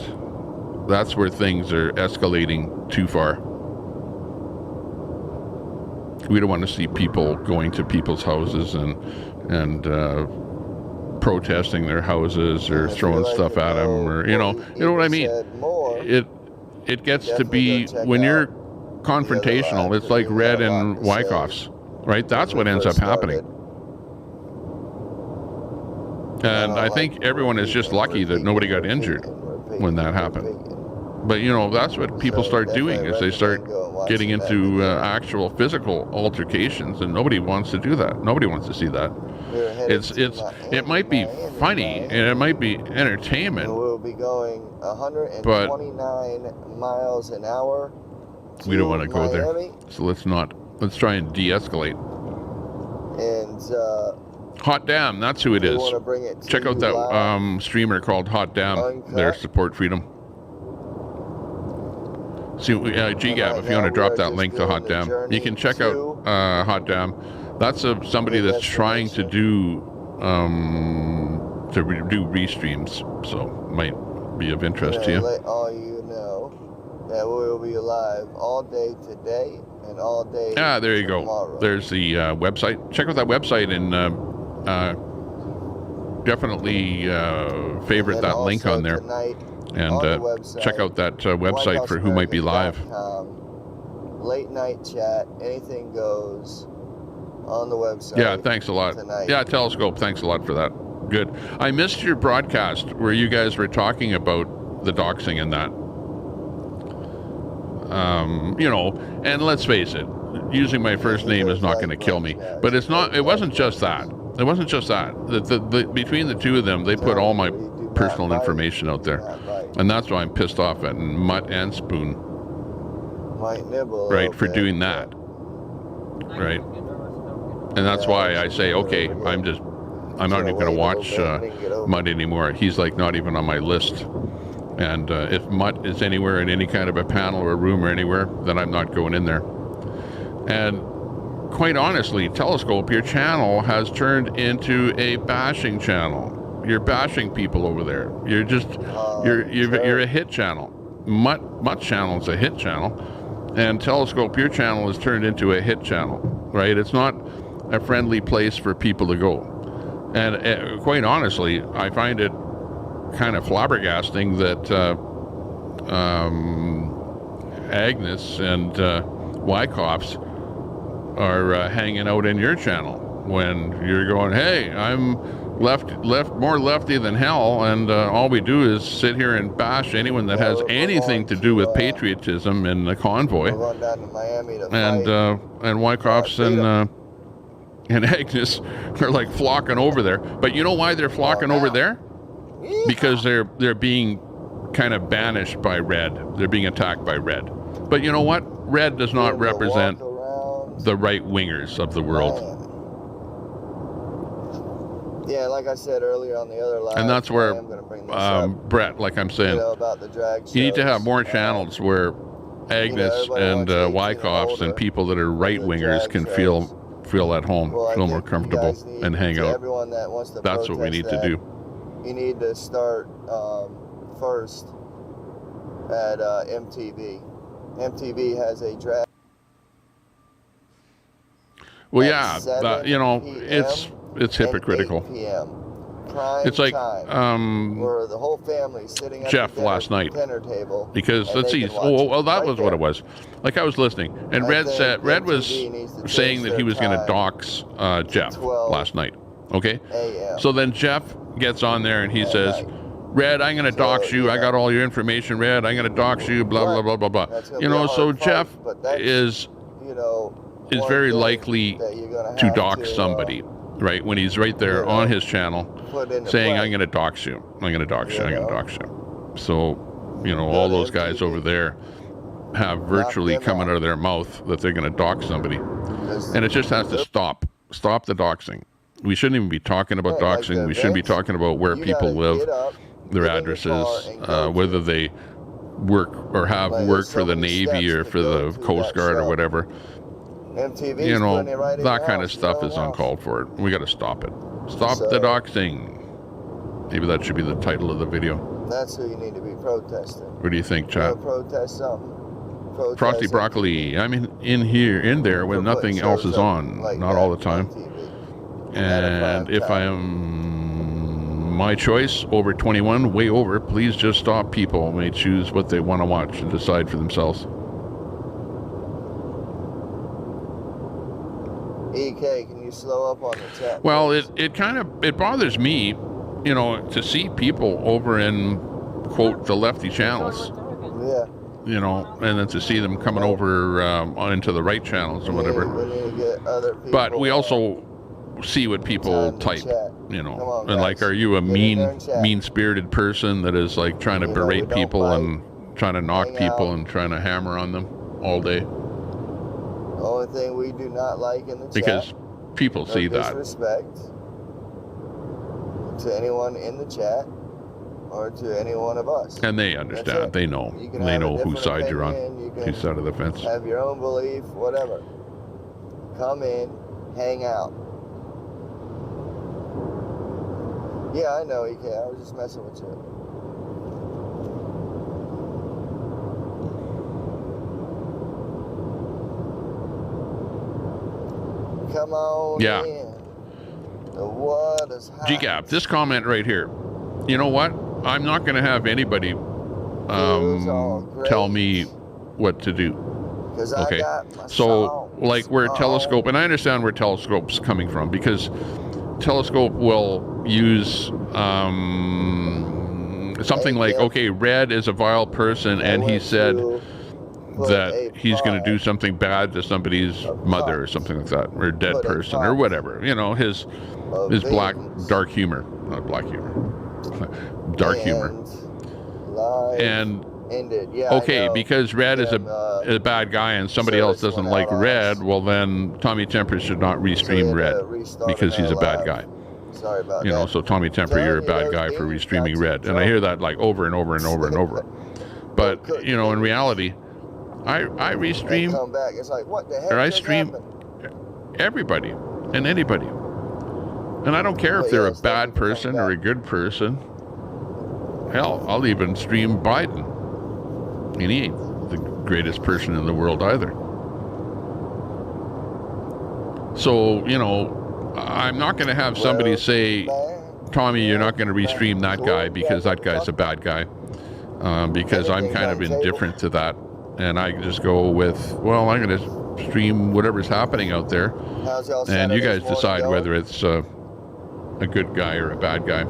That's where things are escalating too far. We don't want to see people going to people's houses and protesting their houses or throwing stuff at them, or you know what I mean. It gets to be, when you're confrontational, it's like Red and Wyckoff's, right? That's what ends up happening. And I think everyone is just lucky that nobody got injured when that happened. But that's what people start doing, is they start getting into actual physical altercations, and nobody wants to do that. Nobody wants to see that. It might be funny and it might be entertainment. We'll be going 129 miles an hour. We don't want to go there. So let's try and de-escalate. And Hot Damn, that's who it is. Check out that streamer called Hot Damn. Their support freedom. See, GGAB, if you want to drop that link to Hot Damn, you can check out Hot Damn. That's somebody that's trying to do restreams, so might be of interest to you. Let all you know that we will be alive all day today and all day there you tomorrow. Go. There's the website. Check out that website and definitely favorite that link on there. And check out that website for who might be live. Late night chat, anything goes on the website. Yeah, thanks a lot. Tonight. Yeah, Telescope, thanks a lot for that. Good. I missed your broadcast where you guys were talking about the doxing and that. And let's face it, using my first name is not going to kill me. But it wasn't just that. It wasn't just that. Between the two of them, they put all my personal information out there. And that's why I'm pissed off at Mutt and Spoon. Might nibble. Right, for doing that. Right. And that's why I say, okay, I'm not even going to watch Mutt anymore. He's like not even on my list. And if Mutt is anywhere in any kind of a panel or a room or anywhere, then I'm not going in there. And quite honestly, Telescope, your channel has turned into a bashing channel. You're bashing people over there. You're just you're a hit channel. Mutt's channel is a hit channel, and Telescope, your channel has turned into a hit channel. Right? It's not a friendly place for people to go. And quite honestly, I find it kind of flabbergasting that Agnes and Wyckoffs are hanging out in your channel when you're going, hey, I'm more lefty than hell, and all we do is sit here and bash anyone that has anything to do with patriotism and the convoy. And Wyckoffs and Agnes are like flocking over there. But you know why they're flocking over there? Because they're being kind of banished by Red. They're being attacked by Red. But you know what? Red does not represent the right-wingers of the world. Yeah, like I said earlier on the other live, and that's where Brett, like I'm saying, about the drag you need to have more channels where Agnes and Wyckoffs and people that are right-wingers can feel at home, feel more comfortable, and hang out. That's what we need to do. You need to start first at MTV. MTV has a drag. Well, yeah, it's hypocritical. It's like where the whole family sitting at Jeff the last night, table, because let's see. Well, that was what it was. Like I was listening, and Red was saying that he was going to dox Jeff last night. Okay, so then Jeff gets on there and he says, Red, I'm going to dox you. I got all your information, Red. I'm going to dox you, blah, blah, blah, blah, blah. You know, so Jeff is very likely to dox somebody, right? When he's right there on his channel saying, I'm going to dox you. I'm going to dox you. I'm going to dox you. So, you know, all those guys over there have virtually coming out of their mouth that they're going to dox somebody. And it just has to stop. Stop the doxing. We shouldn't even be talking about doxing. We shouldn't be talking about where people live, their addresses, whether they work or have worked for the Navy or for the Coast Guard or whatever. You know, that kind of stuff is uncalled for. We got to stop it. Stop the doxing. Maybe that should be the title of the video. That's who you need to be protesting. What do you think, chat? Protest something. Frosty Broccoli. I'm in there when nothing else is on. Not all the time. And if I am my choice, over 21, way over, please just stop. People may choose what they want to watch and decide for themselves. EK, can you slow up on the chat? Well, it bothers me, you know, to see people over in, quote, the lefty channels. Yeah. You know, and then to see them coming over into the right channels or whatever. But we also see what people type, you know, and like, are you a mean-spirited person that is like trying to berate people and trying to knock people and trying to hammer on them all day? The only thing we do not like in the chat, because people see that. Disrespect to anyone in the chat or to any one of us. And they understand. They know. They know whose side you're on. Whose side of the fence. Have your own belief, whatever. Come in, hang out. Yeah, I know, EK. I was just messing with you. Come on in. The water's hot. GCAP, this comment right here. You know what? I'm not going to have anybody tell me what to do. Okay. So, like, where Telescope, and I understand where Telescope's coming from, because Telescope will use something like, okay, Red is a vile person, and he said that he's going to do something bad to somebody's mother or something like that, or a dead person or whatever. You know, his dark humor, not black humor, dark humor. And okay, because Red is a bad guy and somebody else doesn't like Red, well then Tommy Temper should not restream Red because he's a bad guy. Sorry about you know, so Tommy Temper, you're a bad guy for restreaming Red. And I hear that like over and over and over and over. But, you know, in reality, I restream, it's like, what the heck, or I stream everybody and anybody. And I don't care if they're a bad person or a good person. Hell, I'll even stream Biden. And he ain't the greatest person in the world either. So, you know, I'm not going to have somebody say, Tommy, you're not going to restream that guy because that guy's a bad guy. Because I'm kind of indifferent to that. And I just go with, well, I'm going to stream whatever's happening out there. And you guys decide whether it's a good guy or a bad guy.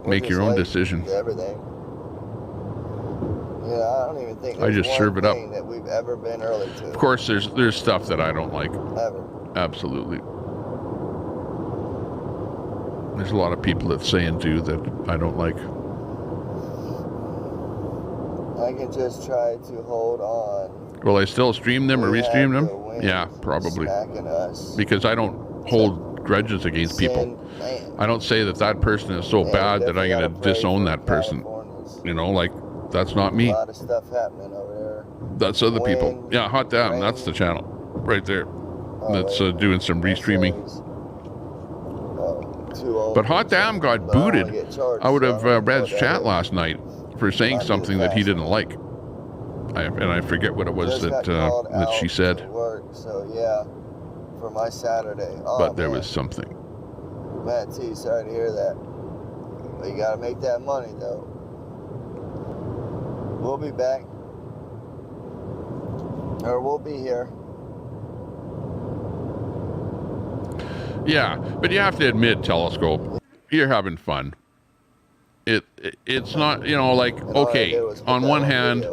Make your own decision. Everything. Yeah, I don't even think I just serve it up. That we've ever been early to. Of course, there's stuff that I don't like. Ever. Absolutely. There's a lot of people that say and do that I don't like. I can just try to hold on. Will I still stream them or restream them? Yeah, probably. Because I don't hold grudges against people. I don't say that person is so bad that I'm going to disown that person. You know, like, that's not me. A lot of stuff happening over there. That's other people. Yeah, Hot Damn, that's the channel right there. That's doing some restreaming. But Hot Damn got booted out of Brad's chat last night for saying something that he didn't like. And I forget what it was that she said. So yeah, for my Saturday. But there was something. Matt T, sorry to hear that. But you gotta make that money though. We'll be back. Or we'll be here. Yeah, but you have to admit, Telescope, you're having fun. it's not, you know, like, okay, on one hand,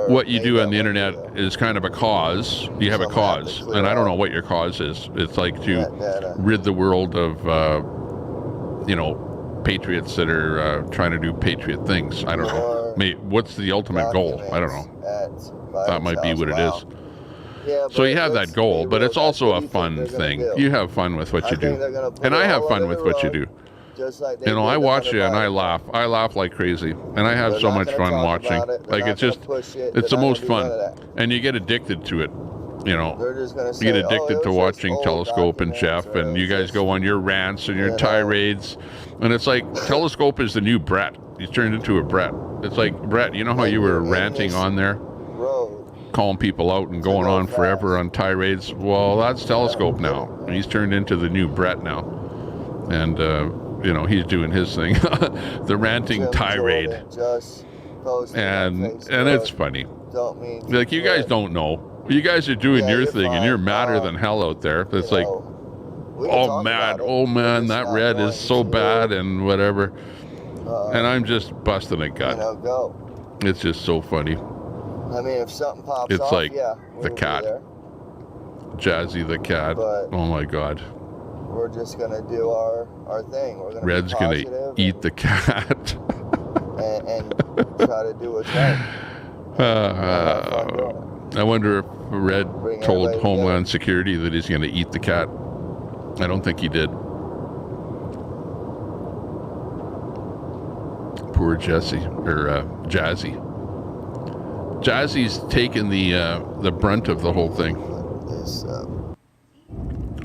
what you do on the internet is kind of a cause. You have a cause, and I don't know what your cause is. It's like to rid the world of, you know, patriots that are trying to do patriot things. I don't know. What's the ultimate goal? I don't know. That might be what it is. So you have that goal, but it's also a fun thing. You have fun with what you do, and I have fun with what you do. You know, I watch you and I laugh. I laugh like crazy, and I have so much fun watching. Like, it's just, it's the most fun, and you get addicted to it. You know, you get addicted to watching Telescope and Jeff, and you guys go on your rants and your tirades, and it's like Telescope is the new Brett. He's turned into a Brett. It's like, Brett, you know how you were ranting on there, calling people out and going on forever on tirades? Well, that's Telescope now. He's turned into the new Brett now, and you know, he's doing his thing, the ranting tirade, and it's funny. Like, you guys don't know. You guys are doing your thing, and you're madder than hell out there. It's like, oh man, that red is so bad and whatever. And I'm just busting a gut. It's just so funny. I mean, if something pops it's off, like the cat, Jazzy the cat. Oh my God. We're just gonna do our thing. We're gonna Red's gonna eat the cat. and try to do what's right. I wonder if Red told Homeland Security that he's going to eat the cat. I don't think he did. Poor Jesse, or Jazzy. Jazzy's taken the brunt of the whole thing.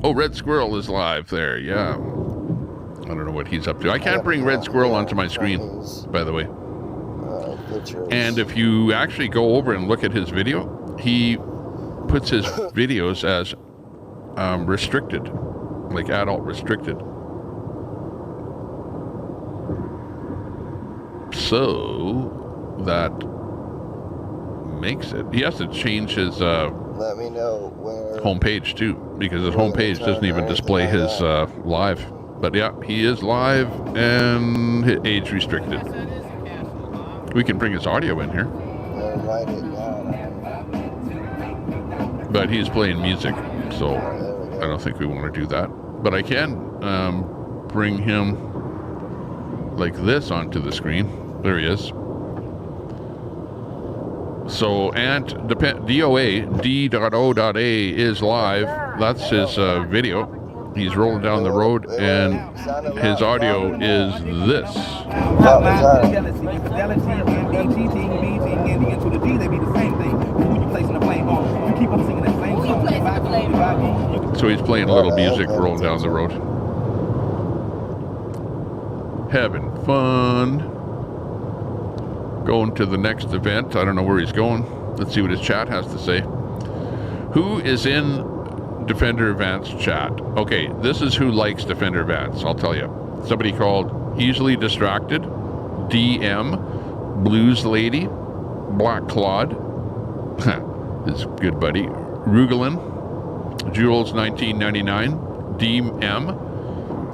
Oh, Red Squirrel is live there, yeah. I don't know what he's up to. I can't bring Red Squirrel onto my screen, by the way. And if you actually go over and look at his video, he puts his videos as restricted, like adult restricted. So that makes it. He has to change his let me know where homepage too, because his homepage doesn't even display his live. But yeah, he is live and age restricted. We can bring his audio in here. Write it down. But he's playing music, so I don't think we want to do that. But I can bring him like this onto the screen. There he is. So D.O.A, D.O.A is live. That's his video. He's rolling down the road, and his audio is this. So he's playing a little music rolling down the road. Having fun. Going to the next event. I don't know where he's going. Let's see what his chat has to say. Who is in Defender Vance chat? Okay, this is who likes Defender Vance, I'll tell you. Somebody called Easily Distracted, DM, Blues Lady, Black Claude, his good buddy, Rugelin, Jules 1999, DM,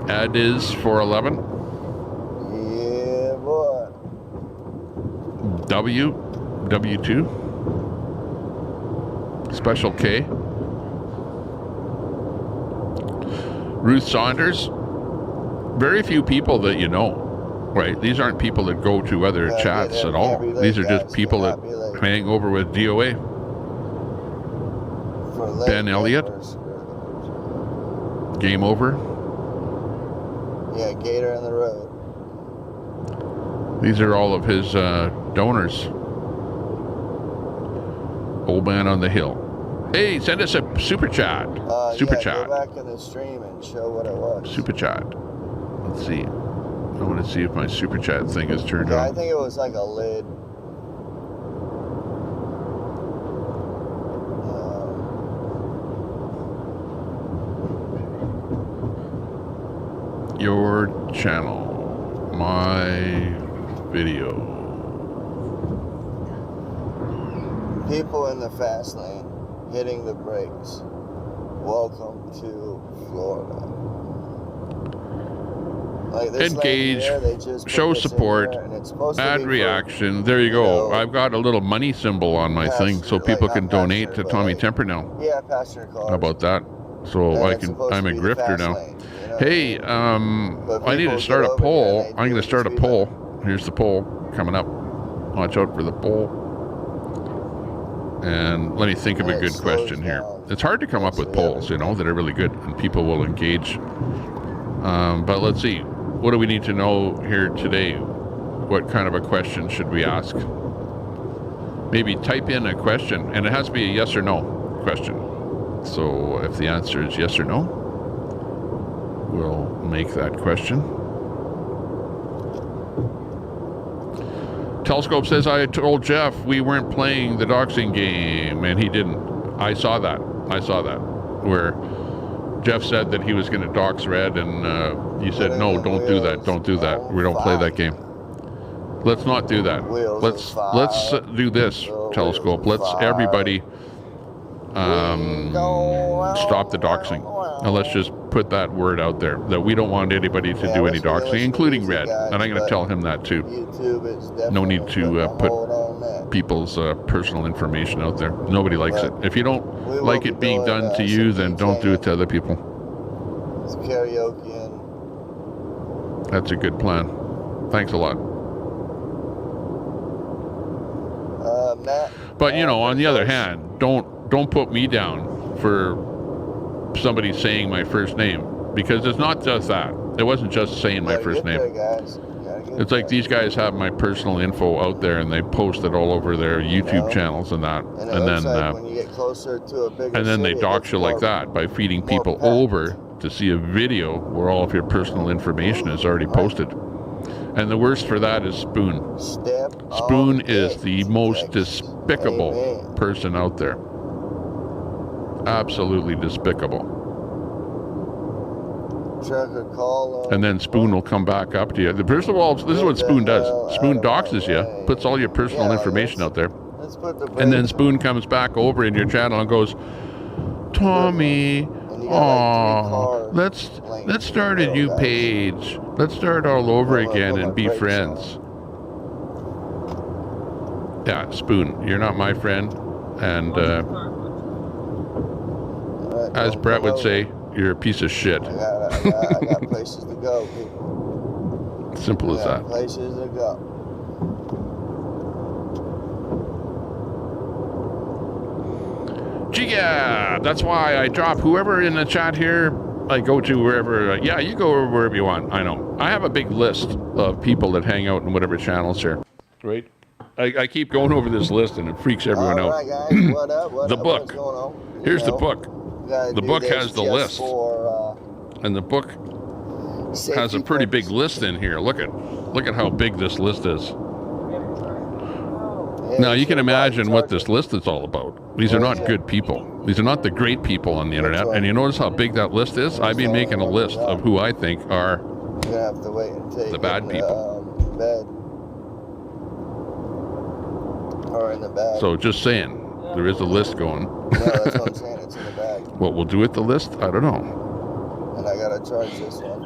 Adiz 411, yeah, boy. W2, Special K, Ruth Saunders. Very few people that you know, right? These aren't people that go to other chats at all. These are just people that hang over with D.O.A. Ben Elliott. Game Over. Yeah, Gator in the Road. These are all of his donors. Old Man on the Hill. Hey, send us a super chat. Super chat. Go back in the stream and show what it was. Super chat. Let's see. I want to see if my super chat thing is turned on. I think it was like a lid. Your channel. My video. People in the fast lane hitting the brakes. Welcome to Florida. Like this engage, here, they just put show this in support, there, and it's supposed to add be for, reaction. There you go. know, I've got a little money symbol on my thing so like, people not can donate passenger, to but Tommy like, Temper now. Yeah, passenger cars. How about that? So And I it's can. supposed I'm to a be the grifter fast now. lane, you know? Hey, But I need people to start get a over there poll. and they I'm do going to the start a speed poll. limit. Here's the poll coming up. Watch out for the poll. And let me think of And a it good slows question here. down It's hard to come up with mostly polls, you know, that are really good and people will engage. But let's see. What do we need to know here today? What kind of a question should we ask? Maybe type in a question, and it has to be a yes or no question. So if the answer is yes or no, we'll make that question. Telescope says, I told Jeff we weren't playing the doxing game, and he didn't. I saw that. Where Jeff said that he was going to dox Red, and you said, no, don't do that. Don't do that. We don't play that game. Let's not do that. Let's do this, Telescope. Let's everybody stop the doxing. And let's just put that word out there, that we don't want anybody to do any doxing, including Red. And I'm going to tell him that too. No need to put people's personal information out there. Nobody likes it. If you don't like it being done to you, then don't do it to other people. It's karaoke and That's a good plan. Thanks a lot. Matt. But you know, on the other hand, don't put me down for somebody saying my first name, because it's not just that. It wasn't just saying my first name. It's like these guys have my personal info out there and they post it all over their YouTube channels and that, and then when you get closer to a bigger and then they city, dox you like that by feeding people over to see a video where all of your personal information is already posted. And the worst for that is Spoon. Spoon is the most despicable person out there. Absolutely despicable. And then Spoon will come back up to you. First of all, this is what Spoon does. Spoon doxes you, puts all your personal information out there, and then Spoon comes back over in your channel and goes, Tommy, let's start a new page. Let's start all over again and be friends. Yeah, Spoon, you're not my friend, and as Brett would say, you're a piece of shit. I got places to go, people. Simple as that. Places to go. Yeah, that's why I drop whoever in the chat here. I go to wherever. Yeah, you go wherever you want. I know. I have a big list of people that hang out in whatever channels here. Right? I keep going over this list and it freaks everyone out. Right, guys. What up? The book. Here's the book. The book has the list. And the book has a pretty big list in here. Look at how big this list is. Now you can imagine what this list is all about. These are not good people. These are not the great people on the internet. And you notice how big that list is? I've been making a list of who I think are the bad people. Or in the bag. So just saying, there is a list going. No, that's what I'm saying. It's in the bag. What we'll do with the list, I don't know. And I gotta charge this one.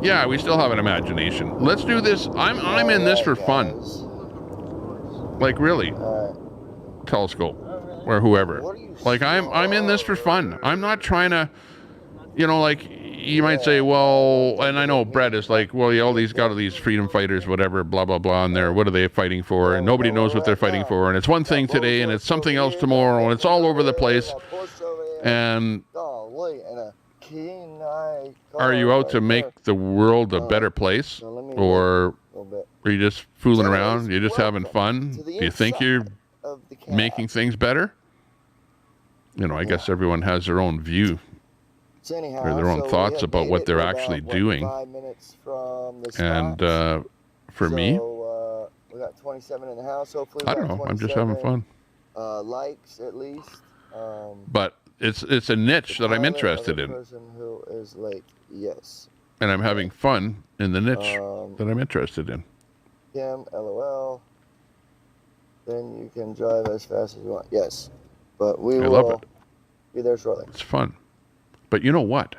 Yeah, we still have an imagination. Let's do this. I'm in this for fun. Like really. Telescope or whoever. Like I'm in this for fun. I'm not trying to, you know, like you might say, well, and I know Brett is like, well, all these got all these freedom fighters, whatever, blah blah blah, and there. What are they fighting for? And nobody knows what they're fighting for. And it's one thing today, and it's something else tomorrow, and it's all over the place. And are you out to make the world a better place, or are you just fooling around? You're just having fun? Do you think you're making things better? You know, I guess everyone has their own view or their own thoughts about what they're actually doing. And for me, we got 27 in the house. Hopefully, I don't know. I'm just having fun. Likes at least. But it's a niche that I'm interested in. Who is late. Yes. And I'm having fun in the niche that I'm interested in. Kim, LOL. Then you can drive as fast as you want. Yes. But we will love it. Be there shortly. It's fun. But you know what?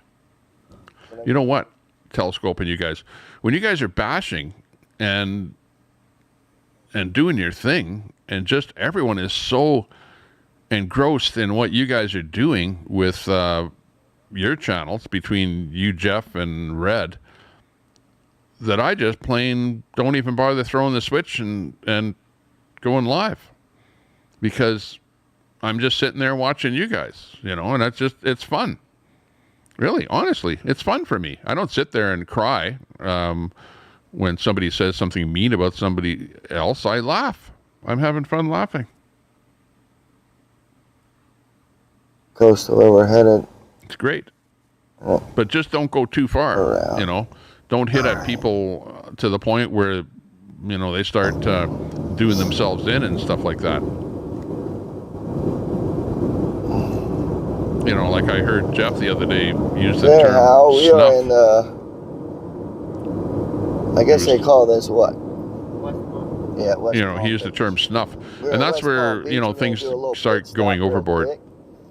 You know what? Telescope and you guys, when you guys are bashing and doing your thing, and just everyone is so engrossed in what you guys are doing with your channels, between you, Jeff, and Red, that I just plain don't even bother throwing the switch and going live, because I'm just sitting there watching you guys, and it's fun. Really, honestly, it's fun for me. I don't sit there and cry when somebody says something mean about somebody else. I laugh. I'm having fun laughing. Close to where we're headed. It's great. But just don't go too far, around. Don't hit at people to the point where, they start doing themselves in and stuff like that. Like I heard Jeff the other day use the term we snuff. are in I guess they call this what? He used the term snuff. And that's where, things start going overboard.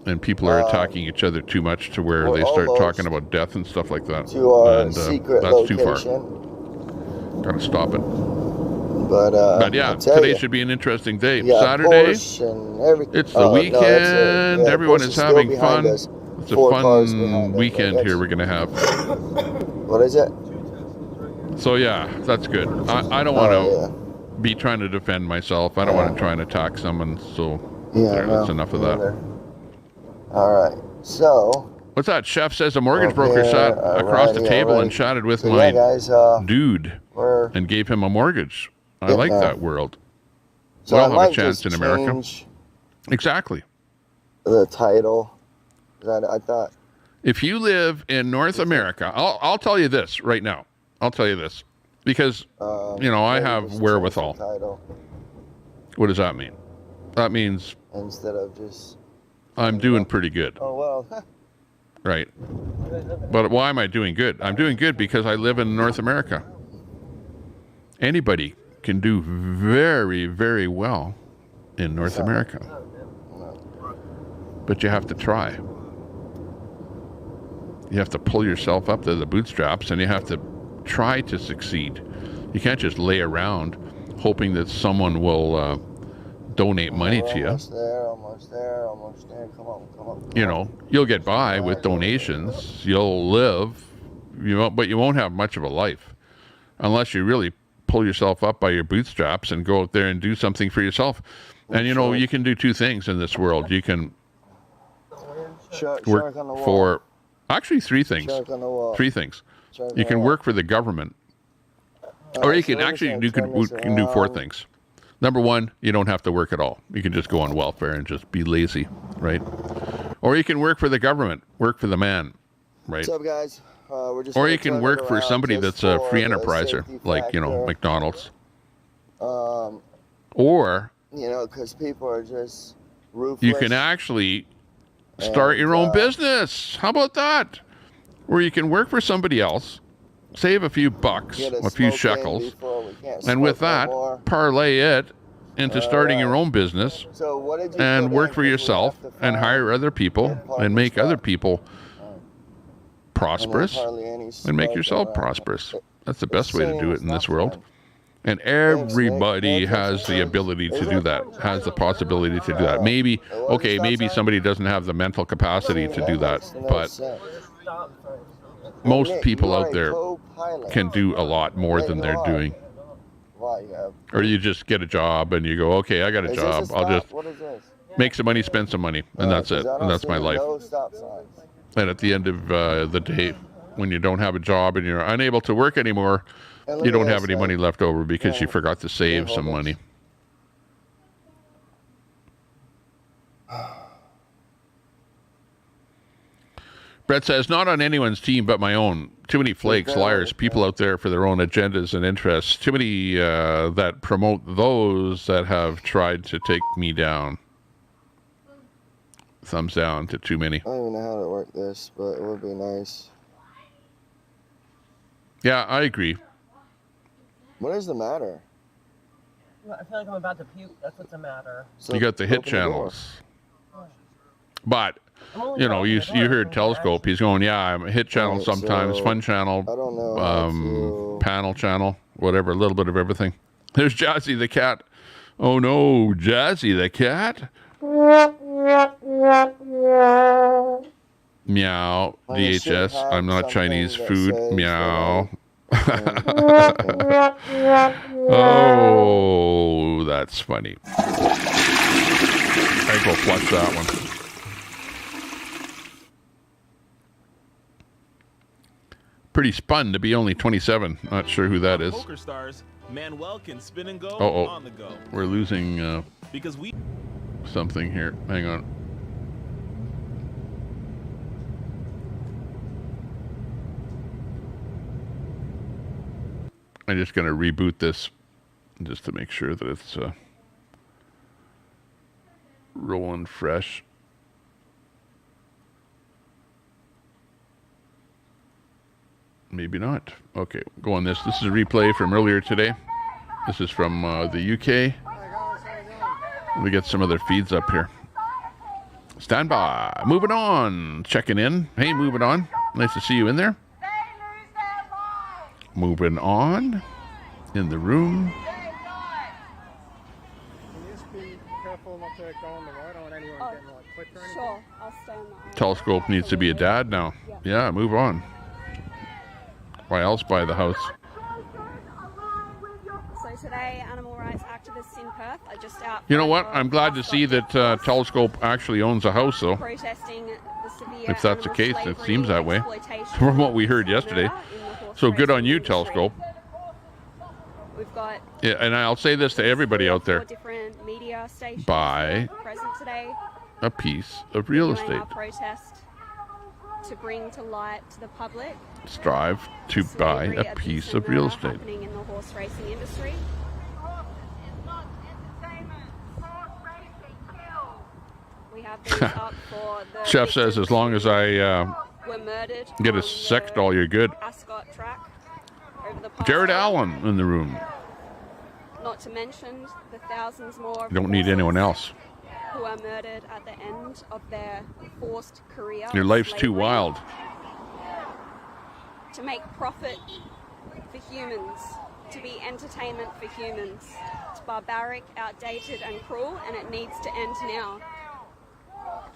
And people are attacking each other too much to where they start talking about death and stuff like that. To our and secret that's location. too far. Gotta stop it. But yeah, today should be an interesting day. Saturday, it's the weekend. Everyone is having fun. It's a fun weekend here we're going to have. What is it? So, yeah, that's good. I don't want to be trying to defend myself. I don't want to try and attack someone. So, that's enough of that. All right. So. What's that? Chef says a mortgage broker sat across the table and chatted with my dude and gave him a mortgage. I like that world. So we'll have a chance in America. Exactly. The title. I thought. If you live in North America, I'll tell you this right now. I'll tell you this. Because, I have wherewithal. What does that mean? That means... Instead of just... I'm doing pretty good. Oh, well. Right. But why am I doing good? I'm doing good because I live in North America. Anybody can do very, very well in North America. But you have to try. You have to pull yourself up to the bootstraps, and you have to try to succeed. You can't just lay around hoping that someone will donate money to you. Almost there. Come on. You'll get by with donations. You'll live, but you won't have much of a life unless you really pull yourself up by your bootstraps and go out there and do something for yourself. And you can do two things in this world. You can work for actually three things. You can work for the government, or you can you can do four things. Number one, you don't have to work at all. You can just go on welfare and just be lazy, right? Or you can work for the government, work for the man, right? What's up, guys? Or you can work for somebody that's a free enterpriser, like, McDonald's. Or, because people are just ruthless. You can actually start your own business. How about that? Where you can work for somebody else, save a few bucks, a few shekels, and with that, parlay it into starting your own business and work for yourself and hire other people and make other people prosperous and make yourself prosperous. That's the best way to do it in this world. And everybody has the ability to do that, has the possibility to do that. Maybe somebody doesn't have the mental capacity to do that, but most people out there can do a lot more than they're doing. Or you just get a job and you go, okay, I got a job. I'll just make some money, spend some money, and that's it. And that's my life. And at the end of the day, when you don't have a job and you're unable to work anymore, you don't have any money left over because you forgot to save some money. Brett says, not on anyone's team but my own. Too many flakes, liars, people out there for their own agendas and interests. Too many that promote those that have tried to take me down. Thumbs down to too many. I don't even know how to work this, but it would be nice. Yeah, I agree. What is the matter? I feel like I'm about to puke. That's what's the matter. So you got the hit channels. But you know, you heard Telescope. He's going, yeah, I'm a hit channel Alright, sometimes, so, fun channel, I don't know how to... panel channel, whatever, a little bit of everything. There's Jazzy the cat. Oh no, Jazzy the cat. Meow. Well, you should DHS. have I'm not something Chinese that food. says Meow. that Oh, that's funny. I go flush that one. Pretty spun to be only 27. Not sure who that is. Poker stars, Manuel can spin and go Uh-oh. on the go. We're losing Because we something here. Hang on. I'm just going to reboot this just to make sure that it's rolling fresh. Maybe not. Okay, go on this. This is a replay from earlier today. This is from the UK. Let me get some of their feeds up here. Stand by. Moving on. Checking in. Hey, moving on. Nice to see you in there. Moving on. In the room. Can you just be careful not to go on the road? I don't want anyone getting like clipped or anything. Sure, I'll stay on the island. Telescope needs to be a dad now. Yeah, move on. Why else buy the house? So today, animal rights activists in Perth are just out. You know what? I'm glad to see that Telescope actually owns a house, though. Protesting the severe If that's the animal case, it slavery seems that way. exploitation From what we heard and yesterday. murder in the horse So good on racing you, industry. Telescope. We've got Yeah, and I'll say this to everybody out 4 there. different media stations Buy present today. a piece of real doing estate. Our protest to bring to light to the public Strive to buy slavery, a abuse, piece and of real murder estate. happening in the horse racing industry. We have these up for the Chef says as long as I were murdered get on a sex doll, you're good. the Ascot track over the past Jared year. Allen in the room. Not to mention the thousands more. You don't need anyone else. Who are murdered at the end of their forced career. Your of life's too slavery. wild. To make profit for humans, to be entertainment for humans. It's barbaric, outdated, and cruel, and it needs to end now.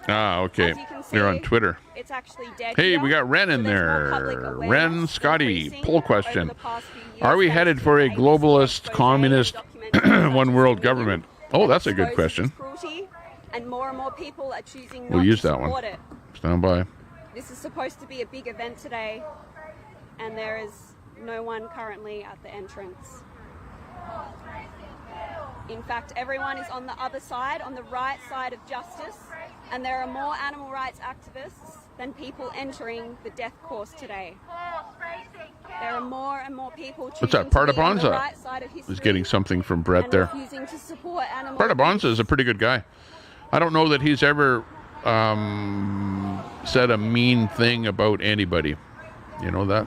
Ah, okay. As you can see, You're on Twitter. It's actually dead. Hey, here, we got Ren in so there's more public there. awareness Ren, Scotty, increasing poll over question. the past few years Are we thanks headed to for a ABC globalist, expose communist, documentaries such as one world Dominion government? Oh, that that's a good exposes question. cruelty, and more people are choosing not We'll use to that one. support it. Stand by. This is supposed to be a big event today, and there is no one currently at the entrance. In fact, everyone is on the other side, on the right side of justice, and there are more animal rights activists than people entering the death course today. There are more and more people choosing What's that? to be on the Partabonza right side of history is getting something from Brett and there. refusing to support animal Partabonza is a pretty good guy. I don't know that he's ever said a mean thing about anybody. You know that?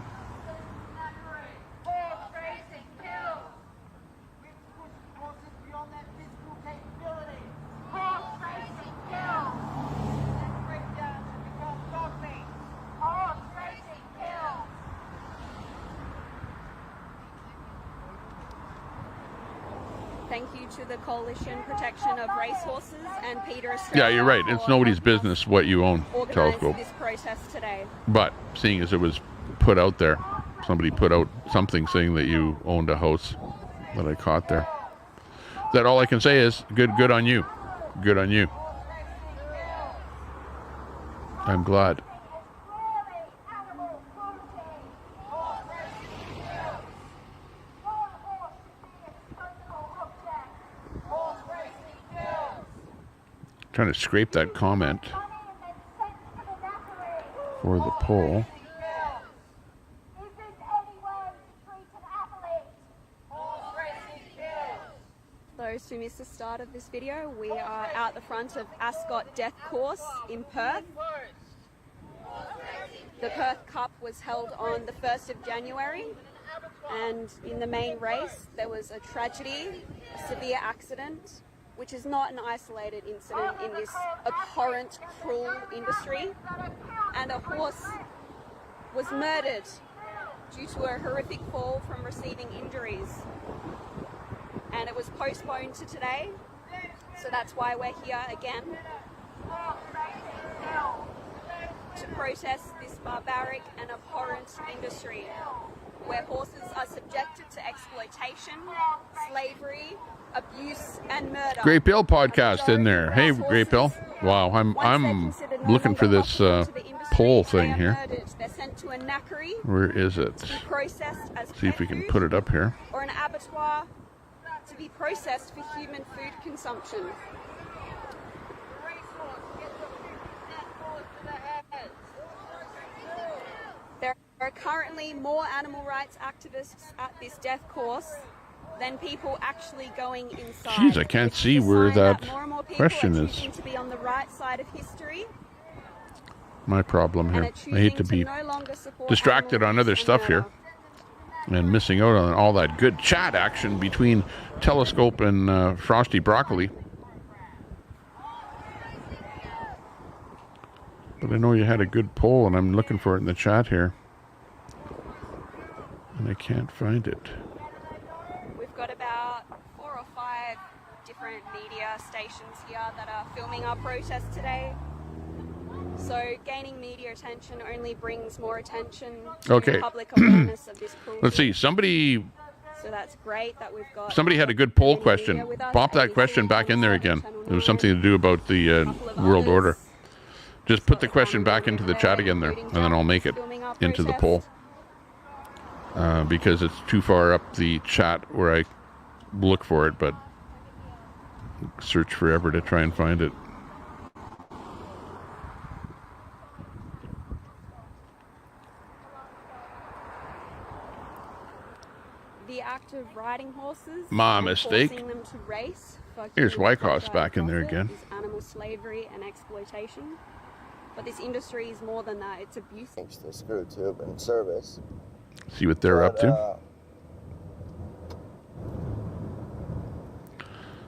Thank you to the Coalition Protection of Racehorses and Peter Yeah, Australia you're right. It's for nobody's helping us business what you own, organise Telescope. this protest today. But seeing as it was put out there, somebody put out something saying that you owned a house that I caught there. That all I can say is good on you. Good on you. I'm glad. Trying to scrape that comment for the poll. Those who missed the start of this video, we are out the front of Ascot Death Course in Perth. The Perth Cup was held on the 1st of January, and in the main race there was a tragedy, a severe accident, which is not an isolated incident in this abhorrent, cruel industry. And a horse was murdered due to a horrific fall from receiving injuries. And it was postponed to today, so that's why we're here again, to protest this barbaric and abhorrent industry where horses are subjected to exploitation, slavery, abuse, and murder. Great Bill podcast in there. Hey, Great Bill. Wow, I'm looking for this poll thing here. They're sent to a knackery. Where is it? To be processed as See if we can put it up here. Or an abattoir to be processed for human food consumption. There are currently more animal rights activists at this death course than people actually going inside. Jeez, I can't see where that question is. To be on the right side of history. My problem here. I hate to be distracted on other stuff here and missing out on all that good chat action between Telescope and Frosty Broccoli. But I know you had a good poll, and I'm looking for it in the chat here. And I can't find it. We've got about 4 or 5 different media stations here that are filming our protest today. So gaining media attention only brings more attention to public awareness of this cruelty. Let's see. Somebody... So that's great that we've got... Somebody had a good poll question. Pop that question back in there again. It was something to do about the world order. Just put the question back into the chat again there, and then I'll make it into the poll. Because it's too far up the chat where I look for it, but search forever to try and find it. The act of riding horses, my mistake. Forcing them to race for Here's Wyckoff's back in there again. Is animal slavery and exploitation. But this industry is more than that. It's abuse. Thanks to Screw Tube and service. See what they're up to.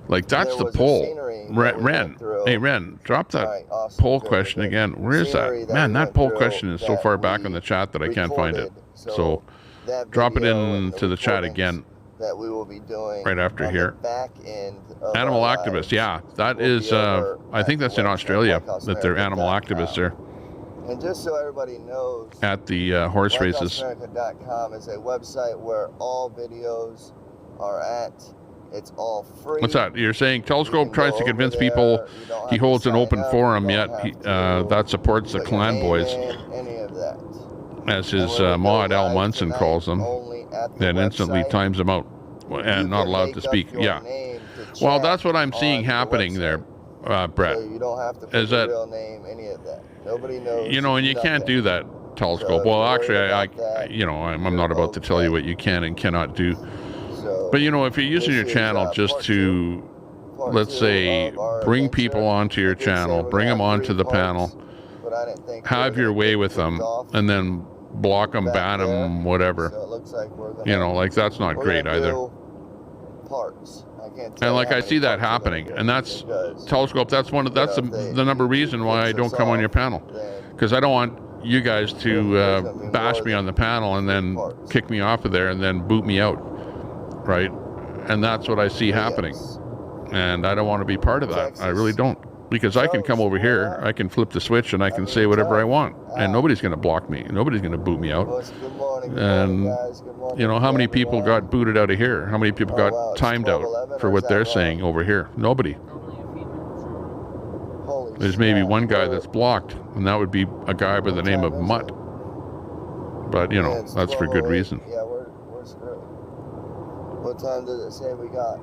Like, that's the poll. Ren. Hey, Ren, drop that poll question again. Where is that? Man, that poll question is so far back on the chat that I can't find it. So, drop it into the chat again. That we will be doing right after here. Back end animal activists, yeah. That is, I think that's in Australia, that they're animal activists there. And just so everybody knows, at the horse races. WYSIWYG.com is a website where all videos are at. It's all free. What's that? You're saying Telescope tries to convince people he holds an open forum, yet that supports the Clan Boys, as his mod Al Munson calls them, then instantly times them out and not allowed to speak. Yeah. Well, that's what I'm seeing happening there, Brett. You don't have to put your real name, any of that. Nobody knows. You know, and you can't do that, Telescope. Well, actually, I'm not about to tell you what you can and cannot do. But, you know, if you're using your channel just to, let's say, bring people onto your channel, bring them onto the panel, have your way with them, and then block them, ban them, whatever. You know, like, that's not great either. And like, I see that happening, and that's Telescope. That's the number reason why I don't come on your panel, because I don't want you guys to bash me on the panel and then kick me off of there and then boot me out, right? And that's what I see happening, and I don't want to be part of that. I really don't, because I can come over here, I can flip the switch, and I can say whatever I want, and nobody's going to block me, nobody's going to boot me out. And you know, how many people got booted out of here? How many people got timed out for what they're saying over here? Nobody. There's maybe one guy that's blocked, and that would be a guy by the name of Mutt. But, you know, that's for good reason. Yeah, we're screwed. What time does it say we got?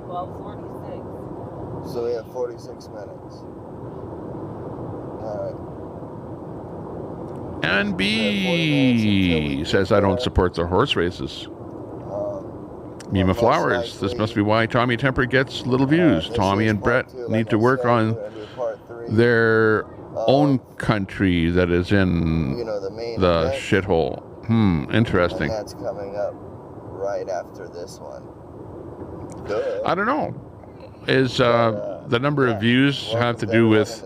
12:46. So we have 46 minutes. All right. And B says, I don't support the horse races. Mima Flowers, this must be why Tommy Temper gets little views. Tommy and Brett need to work on their own country that is in the shithole. Interesting. And that's coming up right after this one. I don't know. is the number of views have to do with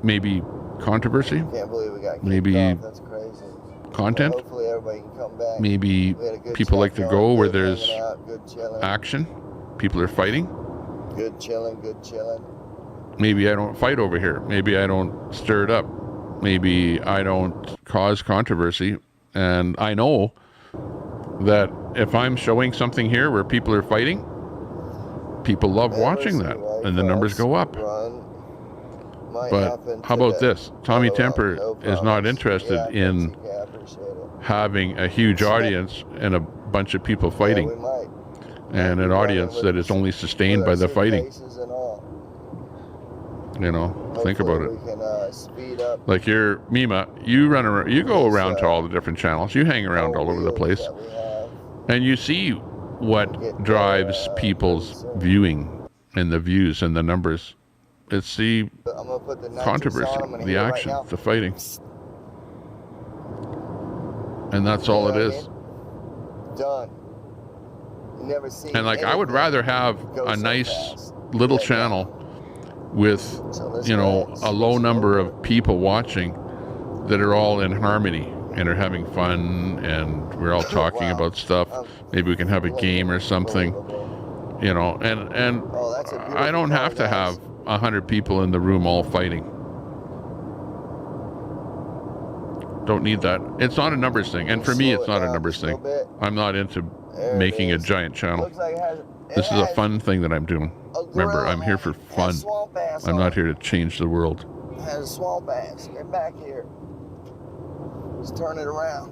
maybe controversy? Can't believe we got kicked maybe off. That's crazy. Content? Hopefully everybody can come back. Maybe We had a good people chat like to going, go where good there's hanging out, good chilling. action. People are fighting. Good chilling, good chilling. Maybe I don't fight over here. Maybe I don't stir it up. Maybe I don't cause controversy. And I know that if I'm showing something here where people are fighting, people love watching that, and the numbers go up. But how about this? Tommy Temper is not interested in having a huge audience and a bunch of people fighting, and an audience that is only sustained by the fighting. You know, think about it. Like you're Mima, you run around, you go around to all the different channels, you hang around all over the place, and you see what drives people's viewing and the views and the numbers. It's the controversy, the action, the fighting. And that's all it is. Done. You never see. And like, I would rather have a nice little channel with, you know, a low number of people watching that are all in harmony and are having fun, and we're all talking about stuff. Maybe we can have a game or something, you know, and I don't have to have 100 people in the room all fighting. Don't need that. It's not a numbers thing, and for me it's not a numbers thing. I'm not into making a giant channel. This is a fun thing that I'm doing. Remember, I'm here for fun. I'm not here to change the world. Has a swamp ass. Get back here. Let's turn it around.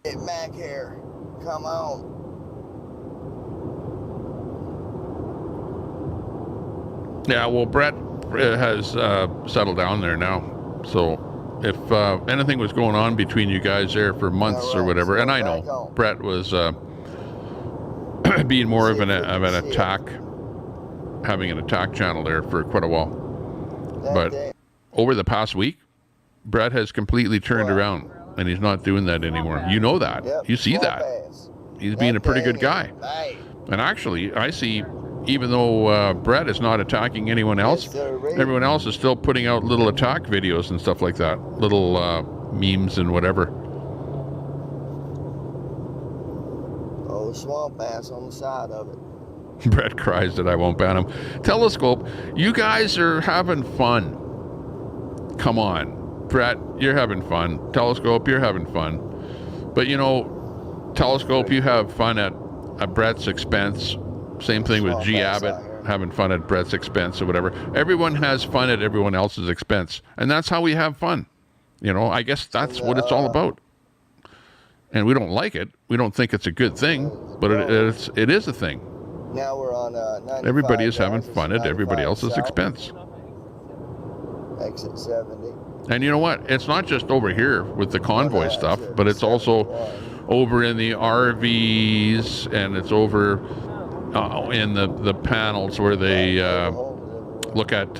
Get back here. Come on. Yeah, well, Brett has settled down there now. So if anything was going on between you guys there for months or whatever, and I know Brett was being more of an attack, having an attack channel there for quite a while. But over the past week, Brett has completely turned around, and he's not doing that anymore. You know that. You see that. He's being a pretty good guy. And actually, I see, even though Brett is not attacking anyone else, everyone else is still putting out little attack videos and stuff like that. Little memes and whatever. Oh, swamp ass on the side of it. Brett cries that I won't ban him. Telescope, you guys are having fun. Come on. Brett, you're having fun. Telescope, you're having fun. But you know, Telescope, you have fun at Brett's expense. Same thing with G. Abbott, having fun at Brett's expense or whatever. Everyone has fun at everyone else's expense. And that's how we have fun. You know, I guess that's what it's all about. And we don't like it. We don't think it's a good thing, but it is a thing. Now we're on 95. Everybody is having fun at everybody else's expense. Exit 70. And you know what? It's not just over here with the convoy stuff, but it's also over in the RVs, and it's over in the panels where they look at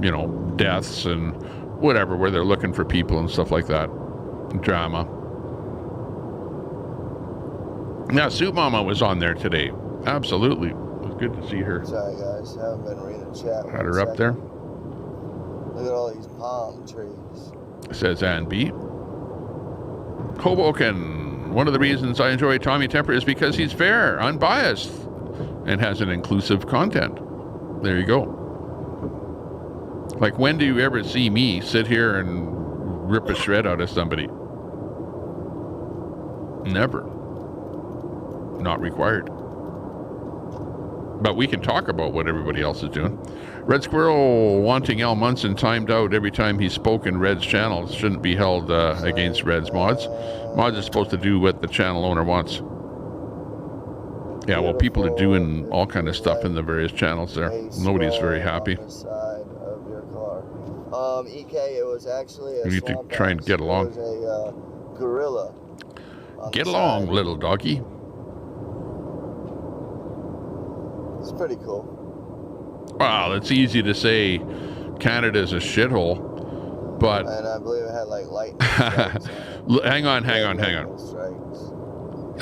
you know, deaths and whatever, where they're looking for people and stuff like that. Drama. Yeah, Soup Mama was on there today. Absolutely. It was good to see her. Sorry guys, haven't been reading the chat. Had her up there. Look at all these palm trees. Says Ann B. Hoboken. One of the reasons I enjoy Tommy Temper is because he's fair, unbiased, and has an inclusive content. There you go. Like, when do you ever see me sit here and rip a shred out of somebody? Never. Not required. But we can talk about what everybody else is doing. Red Squirrel wanting Al Munson timed out every time he spoke in Red's channel shouldn't be held against Red's mods. Mods are supposed to do what the channel owner wants. Yeah, well, people are doing all kind of stuff in the various channels there. Nobody's very happy. EK, it was actually a You need to try and get along. It was a gorilla. Get along, little doggy. It's pretty cool. Well, it's easy to say Canada's a shithole, but and I believe it had like light. Hang on.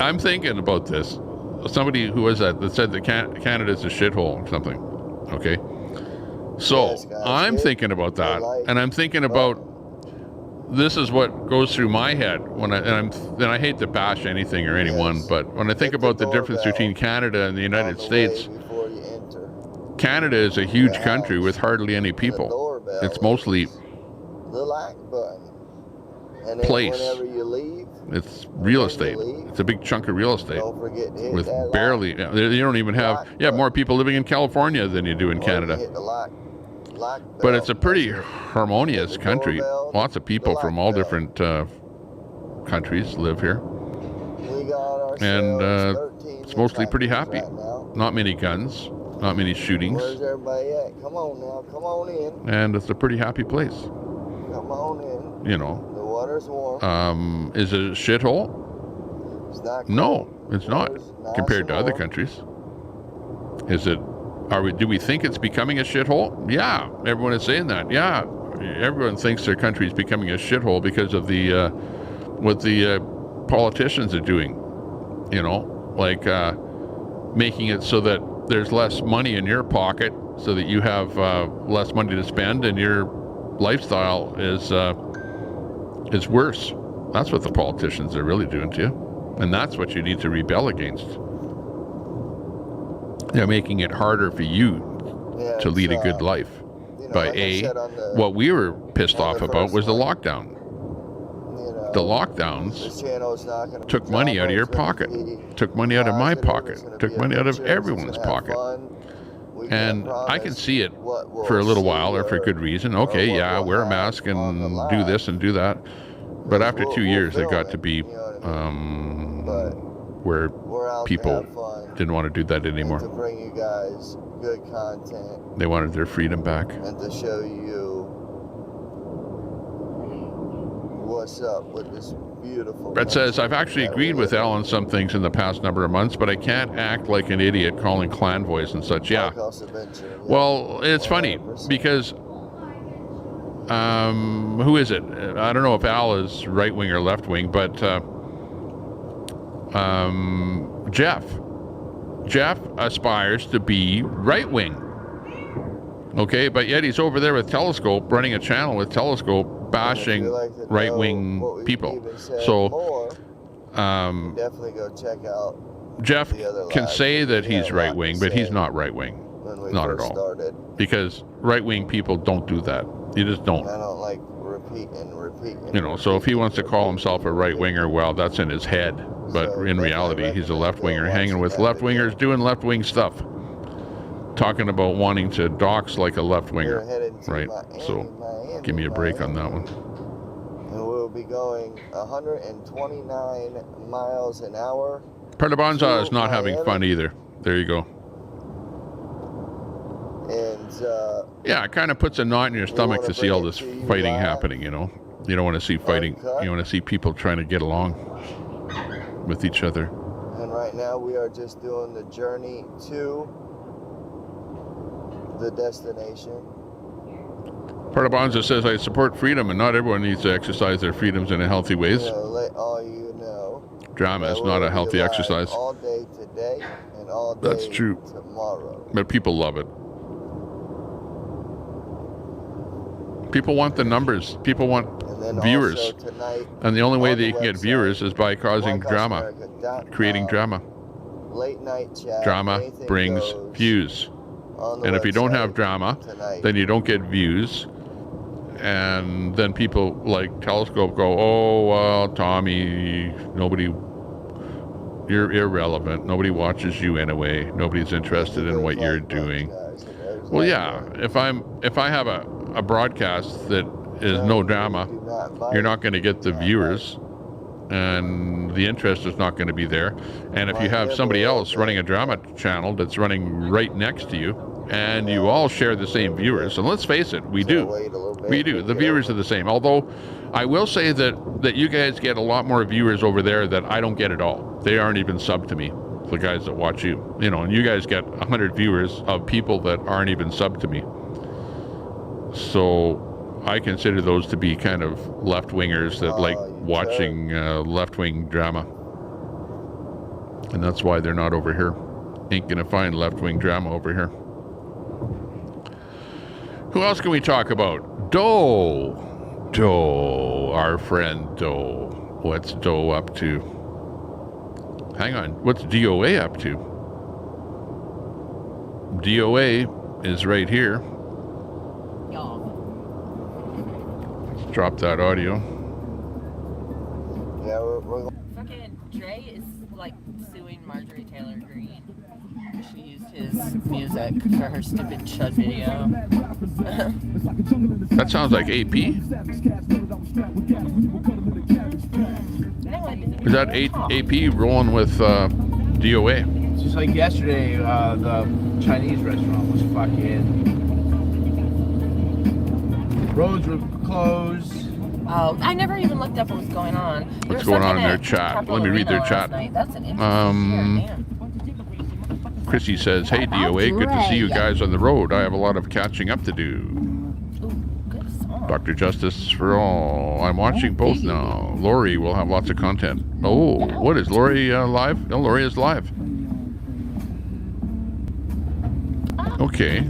I'm thinking about this. Somebody who was that said that Canada's a shithole or something. Okay. So Yes, guys, I'm thinking about that, and I'm thinking about this is what goes through my head when I hate to bash anything or anyone, but when I think about the difference between Canada and the United States, Canada is a huge country with hardly any people. It's mostly the like button. And then place. whenever you leave, it's real estate. It's a big chunk of real estate don't forget to hit with that barely. You don't even have. You have more people living in California than you do in Canada. Hit the like But it's a pretty harmonious country. Lots of people from all different countries live here, and it's mostly pretty happy. Not many guns, not many shootings, Where's everybody at? Come on now, come on in. and it's a pretty happy place. Come on in. You know. The water's warm. Is it a shithole? It's not cold. No, it's not Nice compared to and other warm. countries. Is it? Do we think it's becoming a shithole? Yeah, everyone is saying that. Yeah, everyone thinks their country is becoming a shithole because of the what the politicians are doing. You know, like making it so that there's less money in your pocket, so that you have less money to spend, and your lifestyle is worse. That's what the politicians are really doing to you, and that's what you need to rebel against. They're making it harder for you to lead a good life. By what we were pissed off about was the lockdown. The lockdowns took money out of your pocket, took money out of my pocket, took money out of everyone's pocket. And I can see it for a little while, or for good reason. Okay, yeah, wear a mask and do this and do that. But after 2 years, it got to be where people didn't want to do that anymore. To bring you guys good content. They wanted their freedom back. And to show you what's up with this beautiful. Brett says, I've actually agreed with Al on some things in the past number of months, but I can't act like an idiot calling convoys and such. Yeah. Well, it's funny because who is it? I don't know if Al is right wing or left wing, but Jeff aspires to be right wing. Okay, but yet he's over there with Telescope, running a channel with Telescope, bashing right wing people. So definitely go check out. Jeff can say that he's right wing, but he's not right wing. Not at all. Because right wing people don't do that. You just don't. I don't like repeat. You know, so if he wants to call himself a right winger, well, that's in his head. But in reality, he's a left winger, hanging with left wingers, doing left wing stuff, talking about wanting to dox like a left winger, right? So, give me a break on that one. And we'll be going 129 miles an hour. Partabonza is not having fun either. There you go. And yeah, it kind of puts a knot in your stomach to see all this fighting happening, you know. You don't want to see fighting. You want to see people trying to get along with each other. And right now we are just doing the journey to the destination. Partabonza says, I support freedom, and not everyone needs to exercise their freedoms in a healthy ways. Let all you know. Drama is not a healthy exercise. All day today and all day That's true. Tomorrow. But people love it. People want the numbers. People want viewers. And the only way that you can get viewers is by causing drama, creating drama. Late night chat. Drama brings views. And if you don't have drama, then you don't get views. And then people like Telescope go, oh, well, Tommy, you're irrelevant. Nobody watches you anyway. Nobody's interested in what you're doing. Well, yeah, if I have a broadcast that is no drama, you're not going to get the viewers, and the interest is not going to be there. And if you have somebody else running a drama channel that's running right next to you, and you all share the same viewers, and let's face it, we do. The viewers are the same. Although I will say that you guys get a lot more viewers over there that I don't get at all. They aren't even subbed to me, the guys that watch you. You know, and you guys get 100 viewers of people that aren't even subbed to me. So I consider those to be kind of left-wingers that like watching left-wing drama. And that's why they're not over here. Ain't gonna find left-wing drama over here. Who else can we talk about? Do-O, our friend Do-O. What's Do-O up to? Hang on, what's D.O.A. up to? D.O.A. is right here. Let's drop that audio. Yeah, we're Fucking Dre is like suing Marjorie Taylor Greene. She used his music for her stupid chud video. That sounds like AP. Is that AP rolling with D.O.A.? Just like yesterday, the Chinese restaurant was fucking. Roads were closed. Oh, I never even looked up what was going on. What's going on in their chat? Let me read their chat. That's an interesting Chrissy says, "Hey D.O.A, good to see you guys on the road. I have a lot of catching up to do." Dr. Justice for all. I'm watching both now. Lori will have lots of content. Oh, what is Lori live? No, Lori is live. Okay.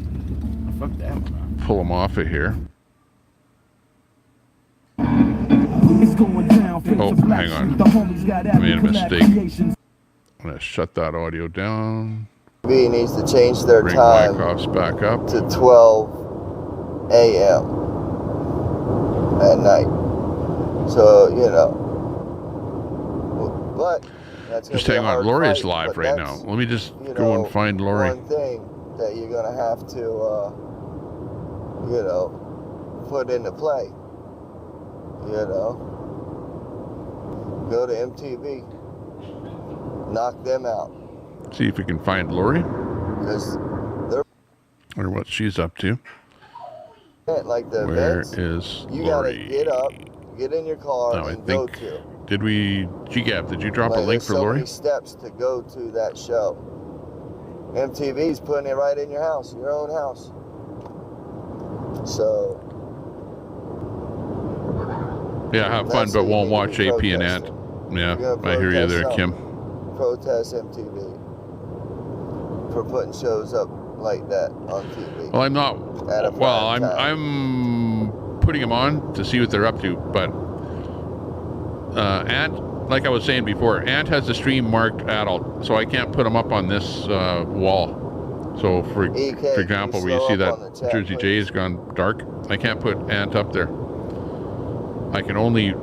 Fuck that. Pull him off of here. Oh, hang on. I made a mistake. I'm going to shut that audio down. B needs to change their Bring time Blackhawks back up to 12 a.m. at night. So, you know. But that's just hang on. Lori's live right now. Let me just go and find Lori. One thing that you're going to have to, you know, put into play. You know. Go to MTV. Knock them out. See if we can find Lori. Because they're... Or what she's up to. Like the Where events, is you Lori? gotta get up, get in your car, No, I and go think... to. Did we... GGAB, did you drop a Like, link for there's so Lori? many steps to go to that show. MTV's putting it right in your house, your own house. So... Yeah, have fun, but won't watch AP and Ant. Yeah, I hear you there, Kim. Protest MTV for putting shows up like that on TV. Well, I'm not. Well, I'm putting them on to see what they're up to. But Ant, like I was saying before, Ant has the stream marked adult, so I can't put them up on this wall. So, for example, where you see that Jersey J has gone dark, I can't put Ant up there. I can only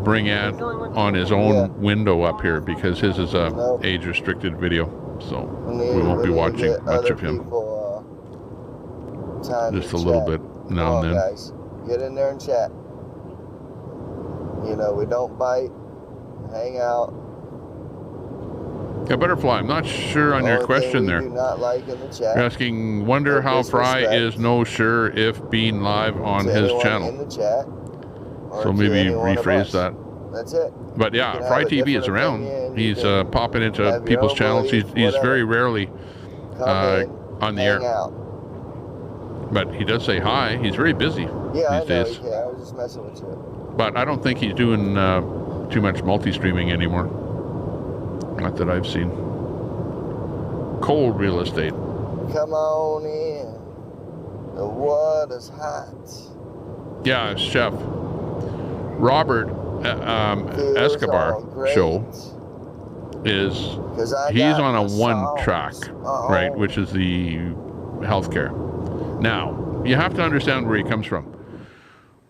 bring Ant on his own window up here because his is a age-restricted video, so we won't be watching much of him. Just a little bit now and then. Guys, get in there and chat. You know, we don't bite, hang out. Yeah, Butterfly, I'm not sure on your question there. You're asking, wonder how Fry is no sure if being live on his channel. In the chat, so maybe rephrase that. That's it. But yeah, Fry TV is around. He's popping into people's channels. He's very rarely on the air. But he does say hi. He's very busy these days. Yeah, I was just messing with you. But I don't think he's doing too much multi-streaming anymore. Not that I've seen. Cold real estate. Come on in. The water's hot. Yeah, Chef. Robert Escobar show is he's on a one track, right, which is the healthcare. Now, you have to understand where he comes from.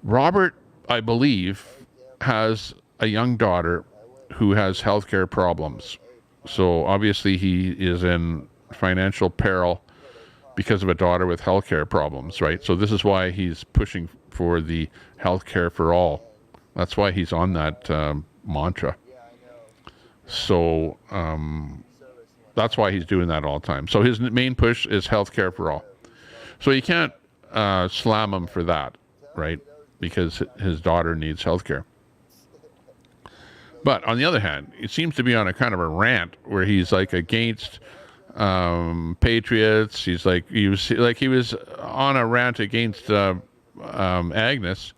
Robert, I believe, has a young daughter who has healthcare problems. So obviously he is in financial peril because of a daughter with healthcare problems, right? So this is why he's pushing for the healthcare for all. That's why he's on that mantra. So that's why he's doing that all the time. So his main push is healthcare for all. So you can't slam him for that, right? Because his daughter needs healthcare. But on the other hand, it seems to be on a kind of a rant where he's like against Patriots. He was on a rant against Agnes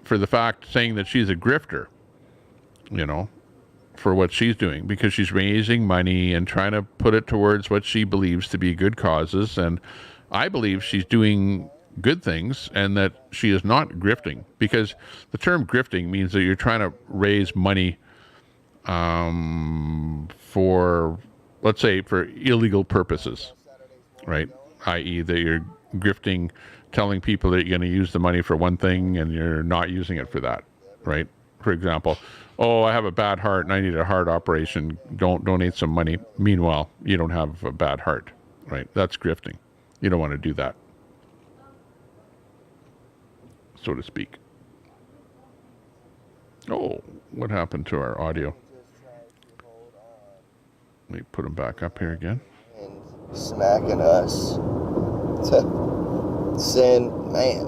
for the fact saying that she's a grifter, you know, for what she's doing, because she's raising money and trying to put it towards what she believes to be good causes. And I believe she's doing good things and that she is not grifting, because the term grifting means that you're trying to raise money for, let's say, for illegal purposes, right? I.e. that you're grifting, telling people that you're going to use the money for one thing and you're not using it for that, right? For example, oh, I have a bad heart and I need a heart operation. Don't donate some money. Meanwhile, you don't have a bad heart, right? That's grifting. You don't want to do that, so to speak. Oh, what happened to our audio? Let me put them back up here again. And smacking us. Sin, man.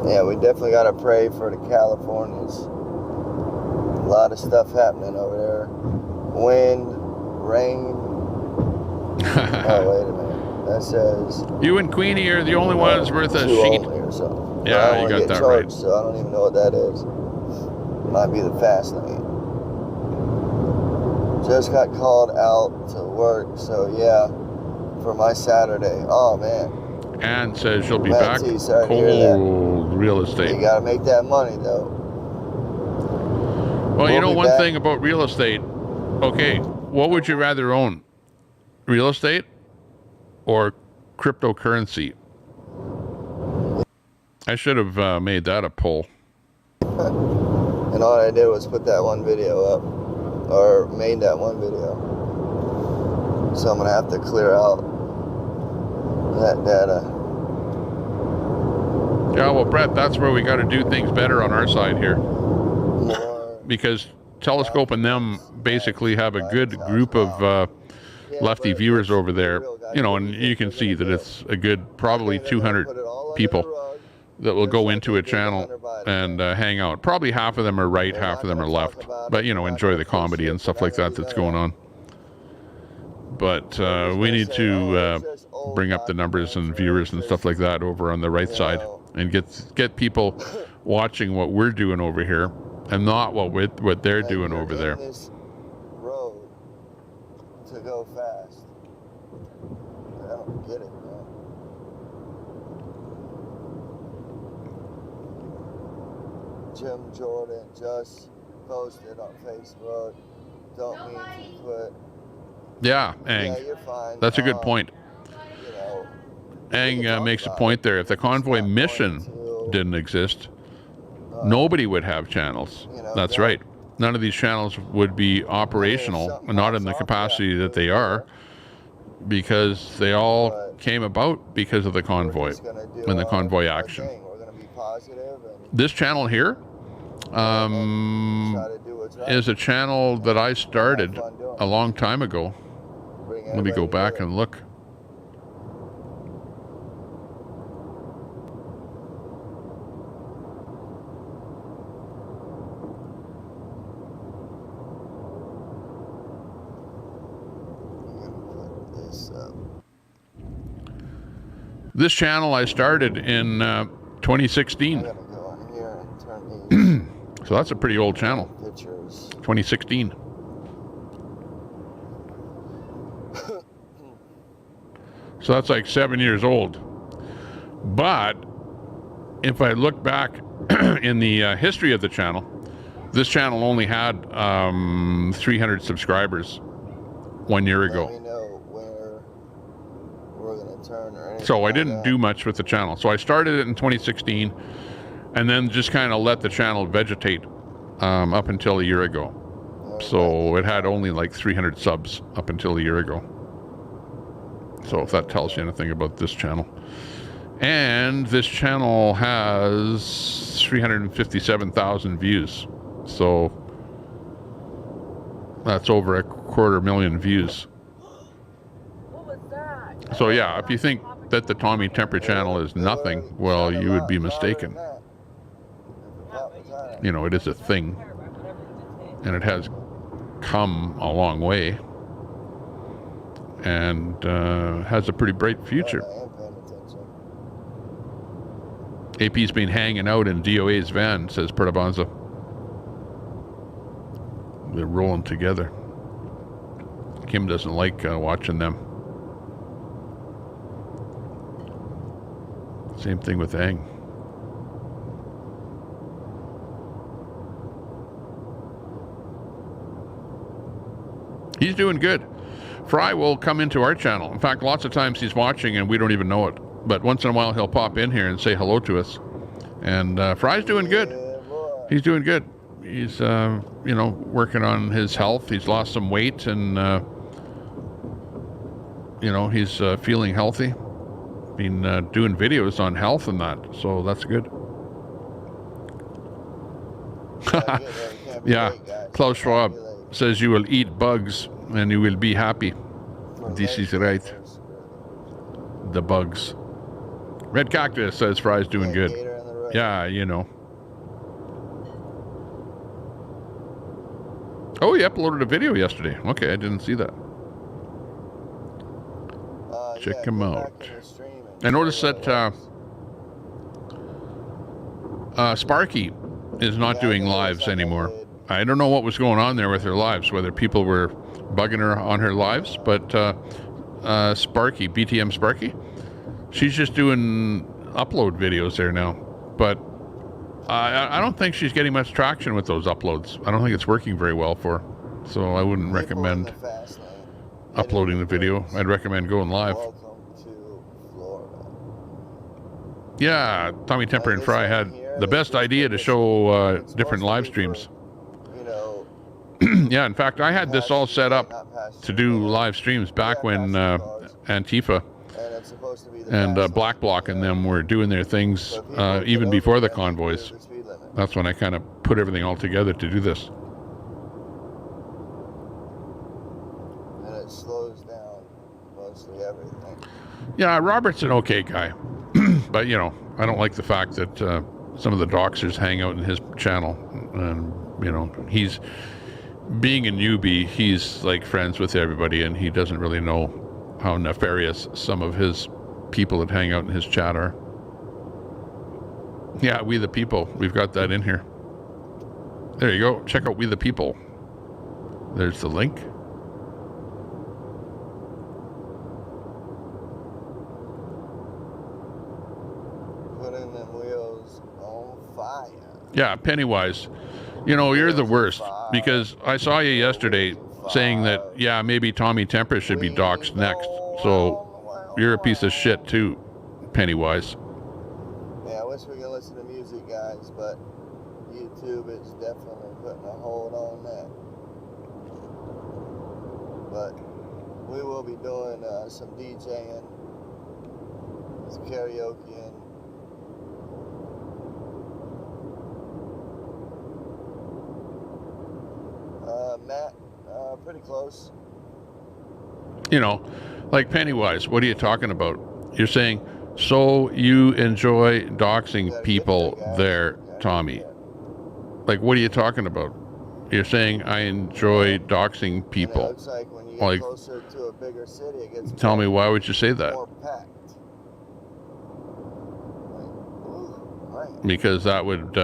Yeah, we definitely got to pray for the Californians. A lot of stuff happening over there. Wind, rain. Oh, wait a minute. That says... You and Queenie are the only ones worth a sheet. Or something. Yeah, you got that right. So I don't even know what that is. Might be the fast lane. Just got called out to work, so yeah, for my Saturday. Oh, man. Ann says she'll be back. Cold real estate. You gotta make that money, though. Well, you know one thing about real estate. Okay, what would you rather own? Real estate or cryptocurrency? I should have made that a poll. And all I did was put that one video up, or made that one video. So I'm gonna have to clear out that data. Yeah, well, Brett, that's where we got to do things better on our side here. Because Telescope and them basically have a good group of lefty viewers over there. You know, and you can see that it's a good probably 200 people that will go into a channel and hang out. Probably half of them are right, half of them are left. But, you know, enjoy the comedy and stuff like that that's going on. But we need to bring up the numbers and viewers and stuff like that over on the right side, and get people watching what we're doing over here and not what they're doing over there. Road to go fast. I don't get it, man. Jim Jordan just posted on Facebook. Don't mean to put. Yeah, Ang. Yeah, you're fine. That's a good point. You know, Ang makes a point there. If the Convoy mission didn't exist, nobody would have channels. That's right. None of these channels would be operational, not in the capacity that they are, because they all came about because of the Convoy and the Convoy action. This channel here is a channel that I started a long time ago. Let me go back and look. This channel I started in 2016. So that's a pretty old channel. 2016. So that's like 7 years old. But if I look back in the history of the channel, this channel only had 300 subscribers 1 year ago. So I didn't do much with the channel. So I started it in 2016 and then just kind of let the channel vegetate up until a year ago. So it had only like 300 subs up until a year ago. So if that tells you anything about this channel. And this channel has 357,000 views. So that's over 250,000 views. So yeah, if you think that the Tommy Temper channel is nothing, well, you would be mistaken. You know, it is a thing. And it has come a long way. And has a pretty bright future. AP's been hanging out in D.O.A's van, says Pertabanza. They're rolling together. Kim doesn't like watching them. Same thing with Ang. He's doing good. Fry will come into our channel. In fact, lots of times he's watching and we don't even know it. But once in a while he'll pop in here and say hello to us. And Fry's doing good. He's doing good. He's, you know, working on his health. He's lost some weight and, you know, he's feeling healthy. Been doing videos on health and that. So that's good. Yeah. Klaus Schwab says you will eat bugs and you will be happy. This is right. The bugs. Red Cactus says Fry's doing good. Yeah, you know. Oh, he uploaded a video yesterday. Okay, I didn't see that. Check him out. I noticed that Sparky is not doing lives anymore. I don't know what was going on there with her lives, whether people were bugging her on her lives, but Sparky, BTM Sparky, she's just doing upload videos there now. But I don't think she's getting much traction with those uploads. I don't think it's working very well for her. So I wouldn't recommend uploading the video. I'd recommend going live. Yeah, Tommy Temper and Fry had the best idea to show different live streams. Yeah, in fact, I had this all set up to do live streams back when Antifa and Black Bloc and them were doing their things even before the convoys. That's when I kind of put everything all together to do this. And it slows down mostly everything. Yeah, Robert's an okay guy. But, you know, I don't like the fact that some of the doxers hang out in his channel. And, you know, he's... Being a newbie, he's like friends with everybody and he doesn't really know how nefarious some of his people that hang out in his chat are. Yeah, We the People. We've got that in here. There you go. Check out We the People. There's the link. Putting them wheels on fire. Yeah, Pennywise. You know, you're the worst, because I saw you yesterday saying that, yeah, maybe Tommy Temper should be doxxed next. So you're a piece of shit too, Pennywise. Yeah, I wish we could listen to music, guys, but YouTube is definitely putting a hold on that. But we will be doing some DJing, some karaoke, and Matt, pretty close. You know, like Pennywise, what are you talking about? You're saying, so you enjoy doxing people there, Tommy. Like, what are you talking about? You're saying I enjoy doxing people. It looks like when you get closer to a bigger city, it gets tell me, why would you say that? more packed. Because that would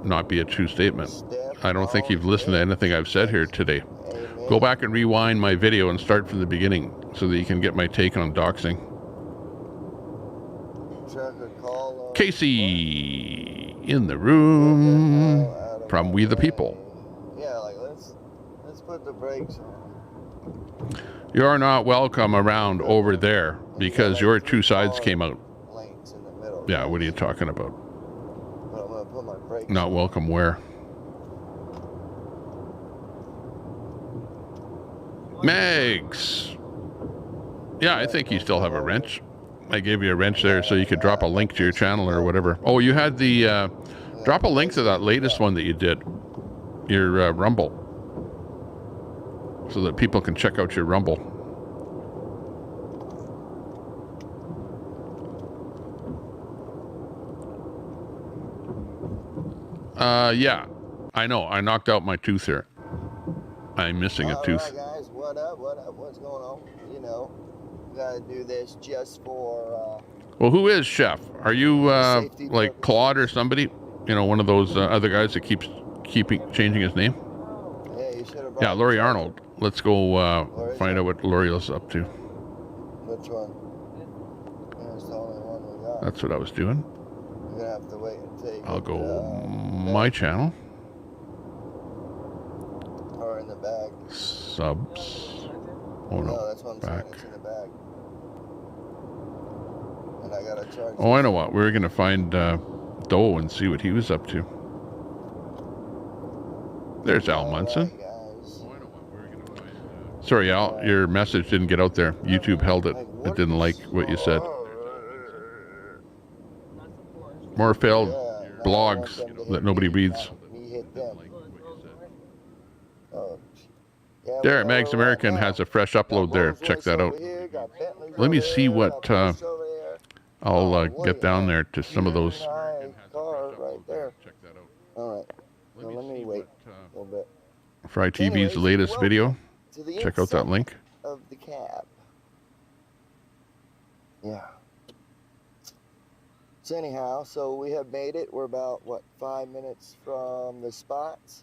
not be a true statement. I don't think you've listened to anything I've said here today. Go back and rewind my video and start from the beginning so that you can get my take on doxing. Casey in the room from We the People. Yeah, like let's put the brakes on. You are not welcome around over there because your two sides came out. Yeah, what are you talking about? But I'm gonna put my brakes not welcome where? Megs. Yeah, I think you still have a wrench. I gave you a wrench there so you could drop a link to your channel or whatever. Oh, you had the drop a link to that latest one that you did, your Rumble, so that people can check out your Rumble. Yeah, I know. I knocked out my tooth here. I'm missing a tooth. All right, guys, what up? What's going on? You know, gotta do this just for Well, who is Chef? Are you like Claude or somebody? You know, one of those other guys that keeps changing his name? Yeah, Laurie Arnold. Let's go find out what L'Oreal's up to. Which one? That's the only one we got. That's what I was doing. You're gonna have to wait until I'll go my channel. Or in the bag. Subs. Oh no, that's what I'm back. saying. It's in the bag. And I gotta charge. Oh, I know what. We're gonna find D.O.A and see what he was up to. There's Al Munson. Sorry, Al, your message didn't get out there. YouTube held it. It didn't like what you said. More failed blogs that nobody reads. There, Mags American has a fresh upload there. Check that out. Let me see what I'll get down there to some of those. Right there. All right. So let me wait a little bit. Fry TV's latest video. Check out that link. Of the cab. Yeah. So anyhow, so we have made it. We're about, what, 5 minutes from the spots.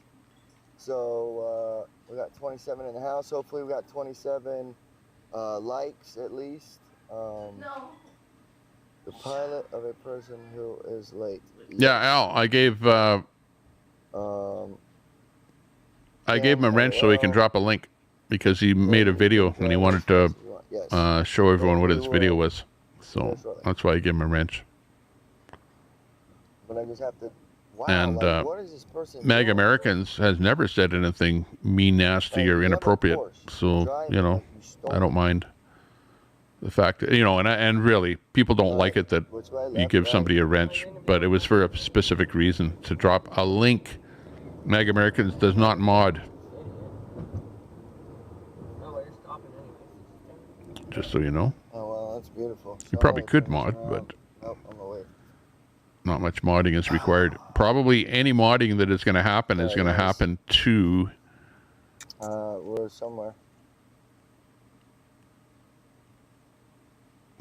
So we got 27 in the house. Hopefully we got 27 likes at least. No. The pilot of a person who is late. Yeah, Al, I gave him a wrench so he can drop a link because he made a video and he wanted to show everyone what his video was. So that's why I gave him a wrench. But I just have to. Wow, and like, what is this person Mag doing? Americans has never said anything mean, nasty, or inappropriate. So, you know, I don't mind the fact that, you know, and really, people don't like it that you give somebody a wrench, but it was for a specific reason, to drop a link. Mag Americans does not mod. Just so you know. Oh, well, that's beautiful. You probably could mod, but not much modding is required. Probably any modding that is going to happen is going to happen to... we're somewhere.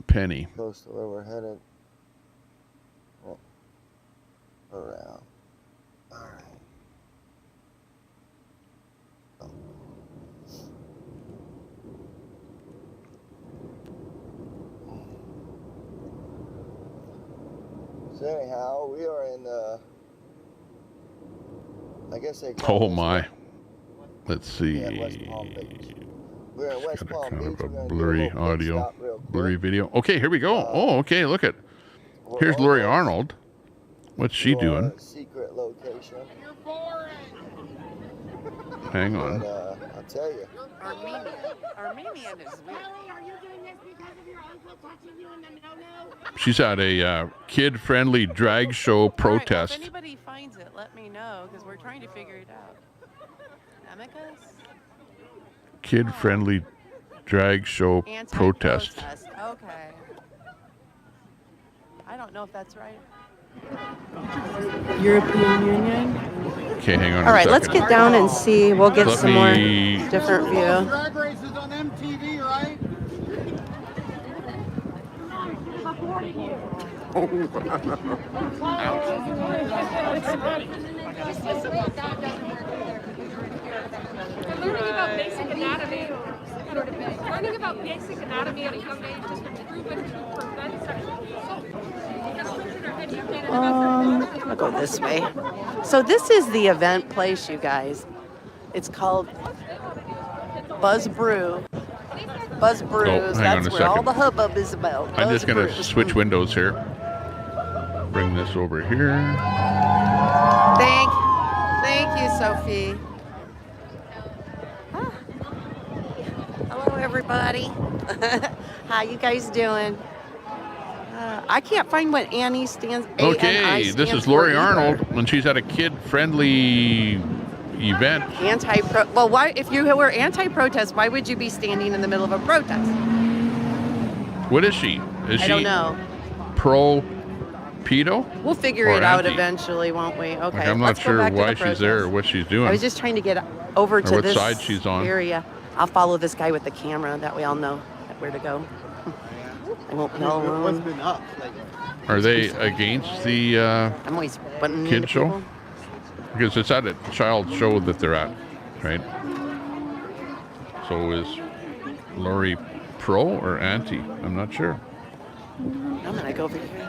Penny. Close to where we're headed. Oh. Around. All right. Oh. So anyhow, we are in I guess they call Oh my. Let's see. West Palm Beach. We're in West Palm Kind Beach. of a blurry audio, blurry video. Okay, here we go. Oh, okay, look at. Here's We're Laurie almost Arnold. What's she to doing? our secret location. Hang on. But, I'll tell you. Armenian is weird. She's at a kid-friendly drag show protest. All right, well, if anybody finds it, let me know, because we're trying to figure it out. Amicus? Kid-friendly drag show protest. Okay. I don't know if that's right. European Union? Okay, hang on. All right, let's get down and see. We'll get some more me- different view. Drag races on MTV, right? Learning about basic anatomy, learning about basic anatomy at a young age has been proven to prevent sexual assault. I'll go this way. So this is the event place, you guys. It's called Buzz Brew. Buzz Brews. hang on That's a where all second. the hubbub is about. I'm Buzz just going to Brews. switch windows here. Bring this over here. Thank you, Sophie. Ah. Hello, everybody. How you guys doing? I can't find what Annie stands. Okay, ANI this stands is Laurie for either. Arnold when she's at a kid-friendly event. Anti-pro. Well, why? If you were anti-protest, why would you be standing in the middle of a protest? What is she? Is I she don't know. pro-pedo? We'll figure Or it out anti? evenally, won't we? Okay. Like, I'm not let's go sure back to why the she's there or protest. what she's doing. I was just trying to get over Or to what this side she's on. area. I'll follow this guy with the camera. That way I'll know where to go. I won't tell them. What's been up? Like, Are they against the I'm always butting kid show? Because it's at a child show that they're at, right? So is Lori pro or anti? I'm not sure. I'm gonna go over here.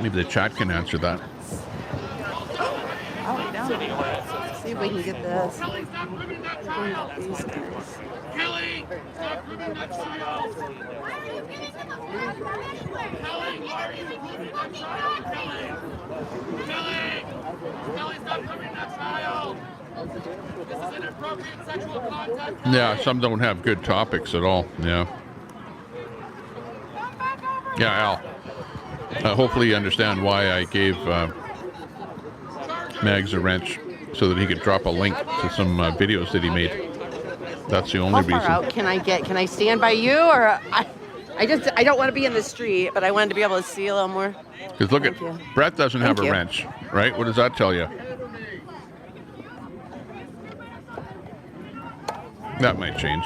Maybe the chat can answer that. Oh, down. Let's see if we can get this. These guys. Yeah, some don't have good topics at all. Yeah. Yeah, Al. Hopefully you understand why I gave Mags a wrench so that he could drop a link to some videos that he made. That's the only reason. How far out can I get? Can I stand by you, or I don't want to be in the street, but I wanted to be able to see a little more. Because look at Brett doesn't have a wrench, right? What does that tell you? That might change.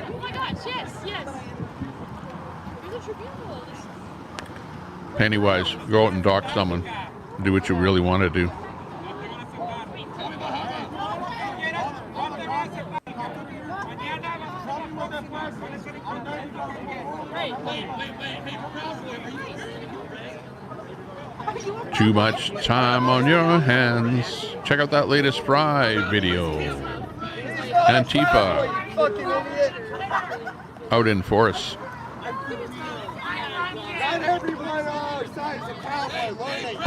Oh my gosh, yes. Pennywise, go out and dock someone. Do what you really want to do. Too much time on your hands. Check out that latest Fry video. Antifa out in force.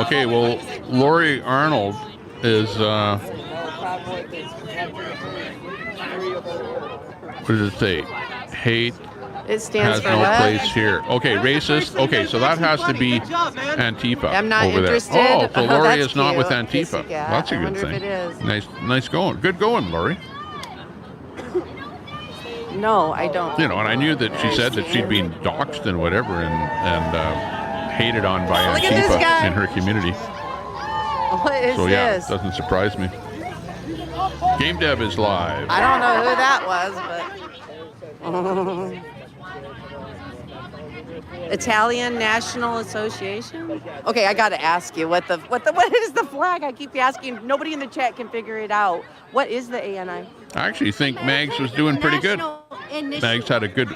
Okay, well, Lori Arnold is, what does it say? Hate it stands has for no what? place here. Okay, racist. Okay, so that has to be Antifa. I'm not over interested. There. Oh, so Lori that's is not with cute. Antifa. Yeah, That's a I good wonder thing. if it is. Nice going. Good going, Lori. No, I don't. You know, and I knew that she said that she'd been doxxed and whatever, and hated on by Look at this Antifa guy. in her community. What is So yeah, this? it doesn't surprise me. Game Dev is live. I don't know who that was, but Italian National Association. Okay, I got to ask you what is the flag? I keep asking. Nobody in the chat can figure it out. What is the ANI? I actually think Mags was doing pretty good. Mags has a good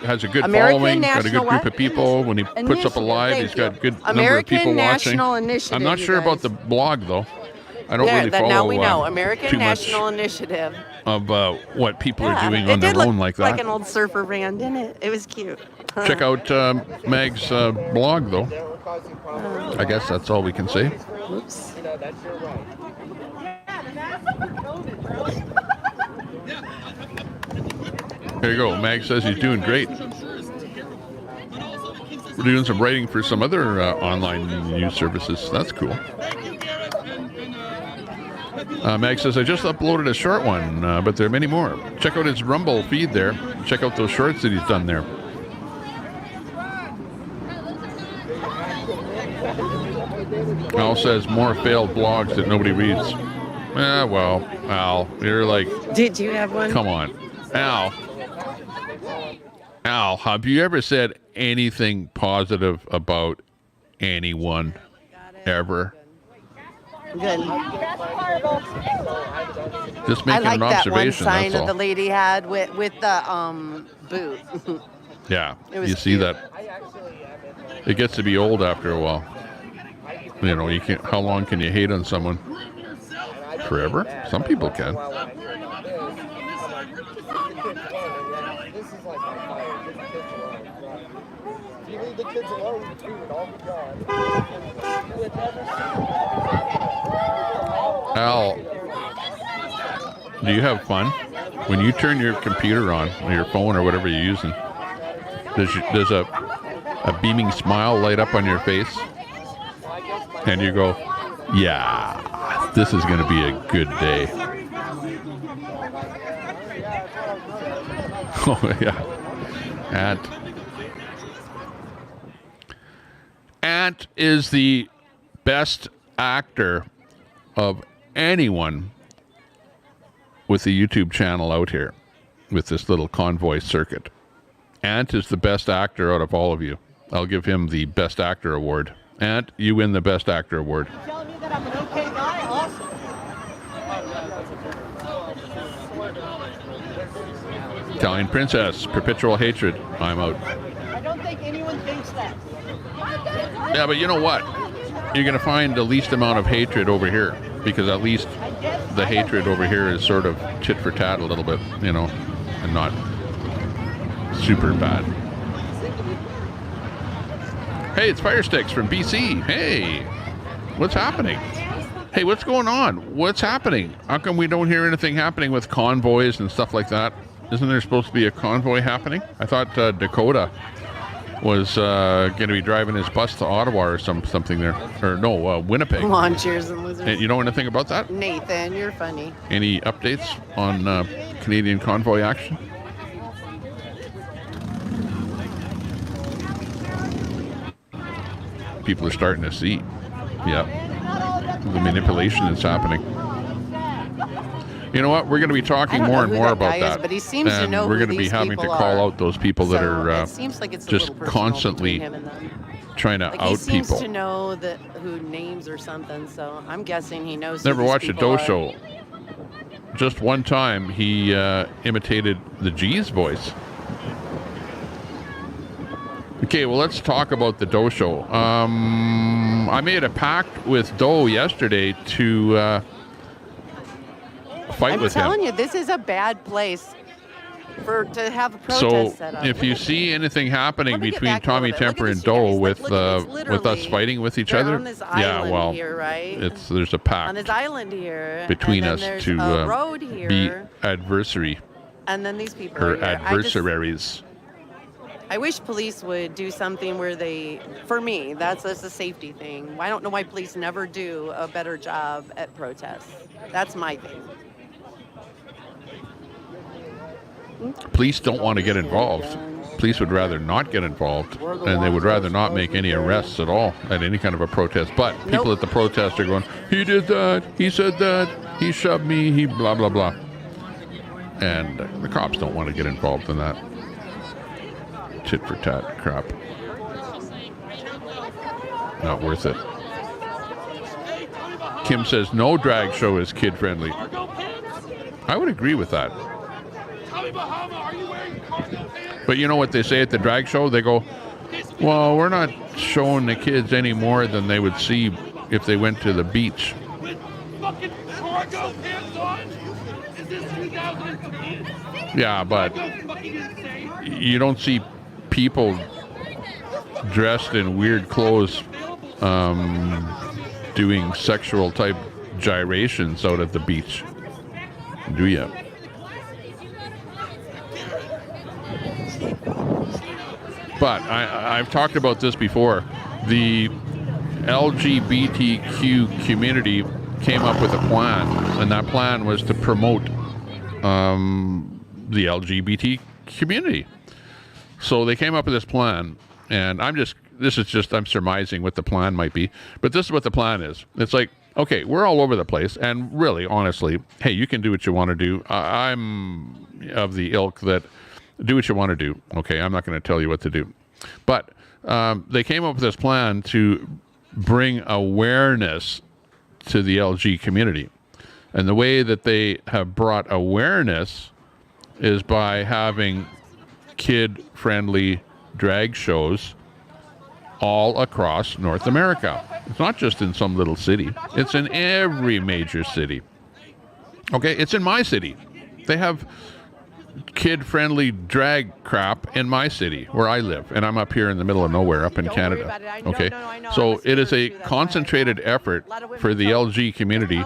American following, got a good National group what? of people. When he puts up a live, Thank he's got a you. good number of American people National watching. Initiative, I'm not you sure about guys. the blog though. I don't There, really that follow now we know. American too National much Initiative. of what people are doing it on their did look own like that. like an old surfer band, didn't it? It was cute. Check out Mag's blog though. I guess that's all we can say. Oops. There you go. Mag says he's doing great. We're doing some writing for some other online news services. That's cool. Mag says, I just uploaded a short one, but there are many more. Check out his Rumble feed there. Check out those shorts that he's done there. Al says, more failed blogs that nobody reads. Well, Al, you're like... Did you have one? Come on. Al, have you ever said anything positive about anyone ever? Good. Just I making like an that one observation, sign that's that all. the lady had with the boot. Yeah, It was you see cute. that. It gets to be old after a while. You know, you can't. How long can you hate on someone? Forever? Some people can. Al, do you have fun when you turn your computer on or your phone or whatever you're using? Does a beaming smile light up on your face, and you go, "Yeah, this is going to be a good day." Oh yeah, Ant is the best actor of anyone with the YouTube channel out here with this little convoy circuit. Ant is the best actor out of all of you. I'll give him the best actor award. Ant, you win the best actor award. You're telling me that I'm an okay guy? Awesome. Italian Princess, perpetual hatred. I'm out. I don't think anyone thinks that. Yeah, but you know what? You're going to find the least amount of hatred over here, because at least the hatred over here is sort of tit for tat a little bit, you know, and not super bad. Hey, it's Firesticks from BC. Hey, what's happening? Hey, what's going on? What's happening? How come we don't hear anything happening with convoys and stuff like that? Isn't there supposed to be a convoy happening? I thought Dakota was going to be driving his bus to Ottawa or something there. Or no, Winnipeg. Come on, cheers and losers. And you know anything about that? Nathan, you're funny. Any updates on Canadian convoy action? People are starting to see. Yeah. The manipulation that's happening. You know what? We're going to be talking more and more about that. But he seems to know we're who going to be these having to people call are. out those people that So are it seems like it's a just little personal constantly between him and them. trying to Like out he seems people. to know that who names or something, so I'm guessing he knows. Never who these watched a people Do are. show. Just one time he imitated the G's voice. Okay, well, let's talk about the Do show. I made a pact with Do yesterday to fight with him. I'm telling you, this is a bad place to have a protest So set up. if you see anything happening Let me get between back a little Tommy bit. Look Temper at and this, you guys. Do Like, with look at this, us fighting with each they're other, on this yeah, island well, here, right? there's a pact On this island here, between and us then there's to a road here, be adversary and then these people or are here. adversaries. I wish police would do something where they, for me, that's a safety thing. I don't know why police never do a better job at protests. That's my thing. Police don't want to get involved. Police would rather not get involved, and they would rather not make any arrests at all at any kind of a protest. But people at the protest are going, he did that, he said that, he shoved me, he blah, blah, blah. And the cops don't want to get involved in that tit for tat crap. Not worth it. Kim says no drag show is kid friendly. I would agree with that. But you know what they say at the drag show? They go, well, we're not showing the kids any more than they would see if they went to the beach. Yeah, but you don't see people dressed in weird clothes doing sexual type gyrations out at the beach, do you? But I've talked about this before. The LGBTQ community came up with a plan, and that plan was to promote the LGBT community. So they came up with this plan, and I'm surmising what the plan might be, but this is what the plan is. It's like, okay, we're all over the place, and really, honestly, hey, you can do what you want to do. I'm of the ilk that do what you want to do. Okay, I'm not going to tell you what to do. But they came up with this plan to bring awareness to the LG community. And the way that they have brought awareness is by having kid-friendly drag shows all across North America. It's not just in some little city. It's in every major city. Okay, it's in my city. They have kid-friendly drag crap in my city where I live, and I'm up here in the middle of nowhere up in Canada. Okay, so it is a concentrated effort for the LG community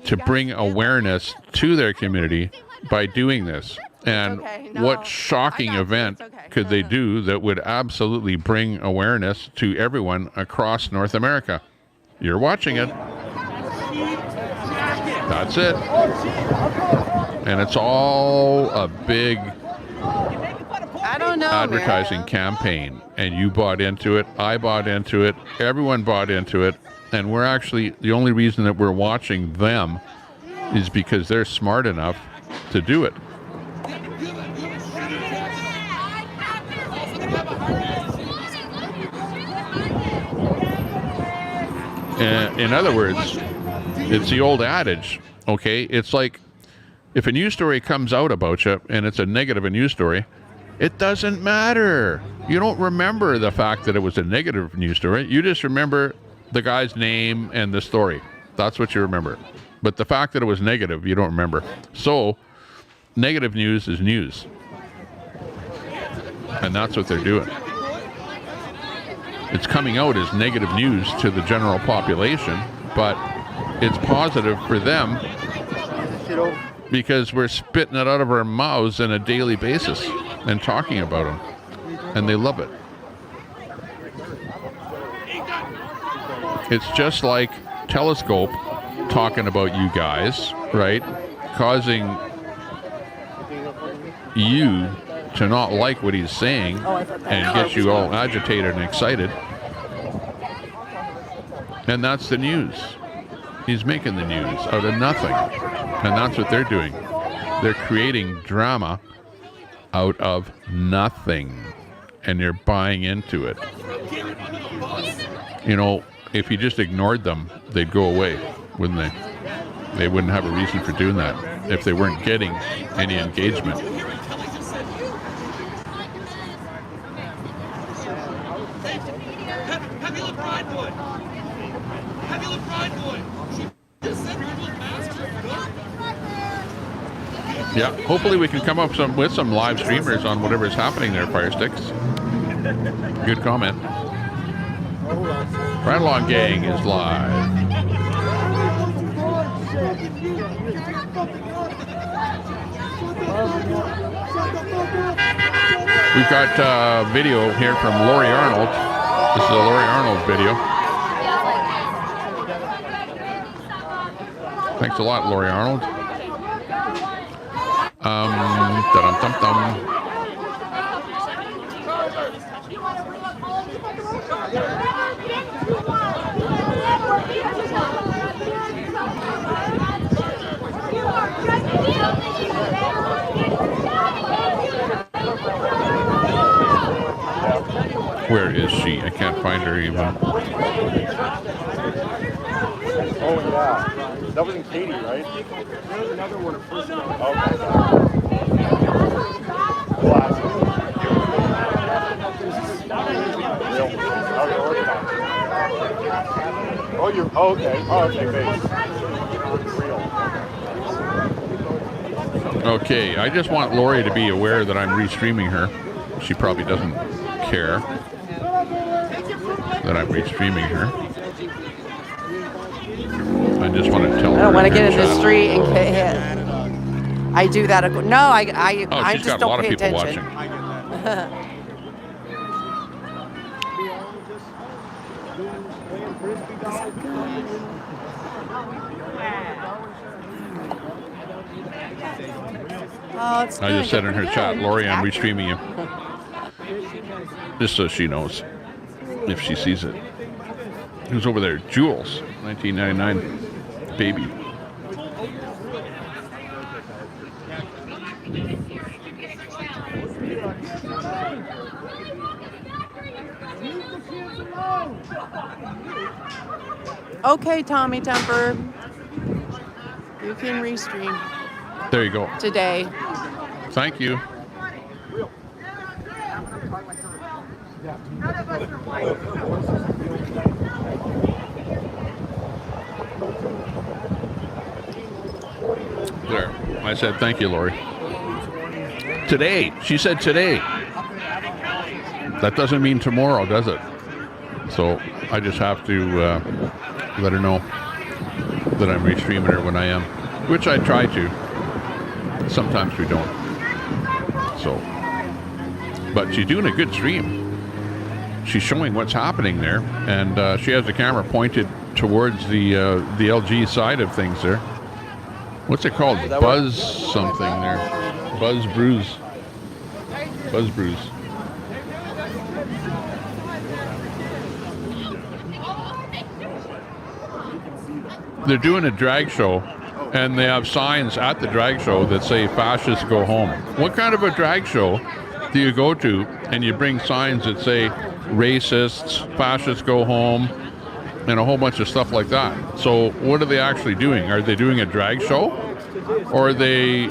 to bring awareness to their community by doing this. And what shocking event could they do that would absolutely bring awareness to everyone across North America? You're watching it. That's it. And it's all a big don't know, advertising campaign, and you bought into it, I bought into it, everyone bought into it, and we're actually, the only reason that we're watching them is because they're smart enough to do it. In other words, it's the old adage, okay? It's like if a news story comes out about you and it's a negative news story, it doesn't matter. You don't remember the fact that it was a negative news story. You just remember the guy's name and the story. That's what you remember. But the fact that it was negative, you don't remember. So, negative news is news. And that's what they're doing. It's coming out as negative news to the general population, but it's positive for them because we're spitting it out of our mouths on a daily basis and talking about them, and they love it. It's just like Telescope talking about you guys, right? Causing you to not like what he's saying and get you all agitated and excited. And that's the news. He's making the news out of nothing. And that's what they're doing. They're creating drama out of nothing. And you're buying into it. You know, if you just ignored them, they'd go away, wouldn't they? They wouldn't have a reason for doing that if they weren't getting any engagement. Yeah, hopefully we can come up with some live streamers on whatever's happening there, Firesticks. Good comment. Right Along Gang is live. We've got video here from Lori Arnold. This is a Lori Arnold video. Thanks a lot, Lori Arnold. Dum-dum-dum-dum. Where is she? I can't find her even. Oh, yeah. That was in Katie, right? There was another one at first. Oh, okay. Oh, okay, base. Okay, I just want Lori to be aware that I'm restreaming her. She probably doesn't care that I'm restreaming her. I just want to tell her. I don't want to get in the street and get hit. I do that. No, I just don't pay attention. I just said in her chat, Lori, I'm restreaming you. Just so she knows if she sees it. Who's over there? Jules, 1999 baby. Okay, Tommy Temper. You can restream. There you go. Today. Thank you. There. I said thank you, Lori. Today. She said today. That doesn't mean tomorrow, does it? So I just have to let her know that I'm restreaming her when I am, which I try to. Sometimes we don't. So, but she's doing a good stream. She's showing what's happening there, and she has the camera pointed towards the LG side of things there. What's it called? Buzz something there. Buzz Brews. Buzz Brews. They're doing a drag show, and they have signs at the drag show that say fascists go home. What kind of a drag show do you go to and you bring signs that say racists, fascists go home, and a whole bunch of stuff like that? So what are they actually doing? Are they doing a drag show? Or are they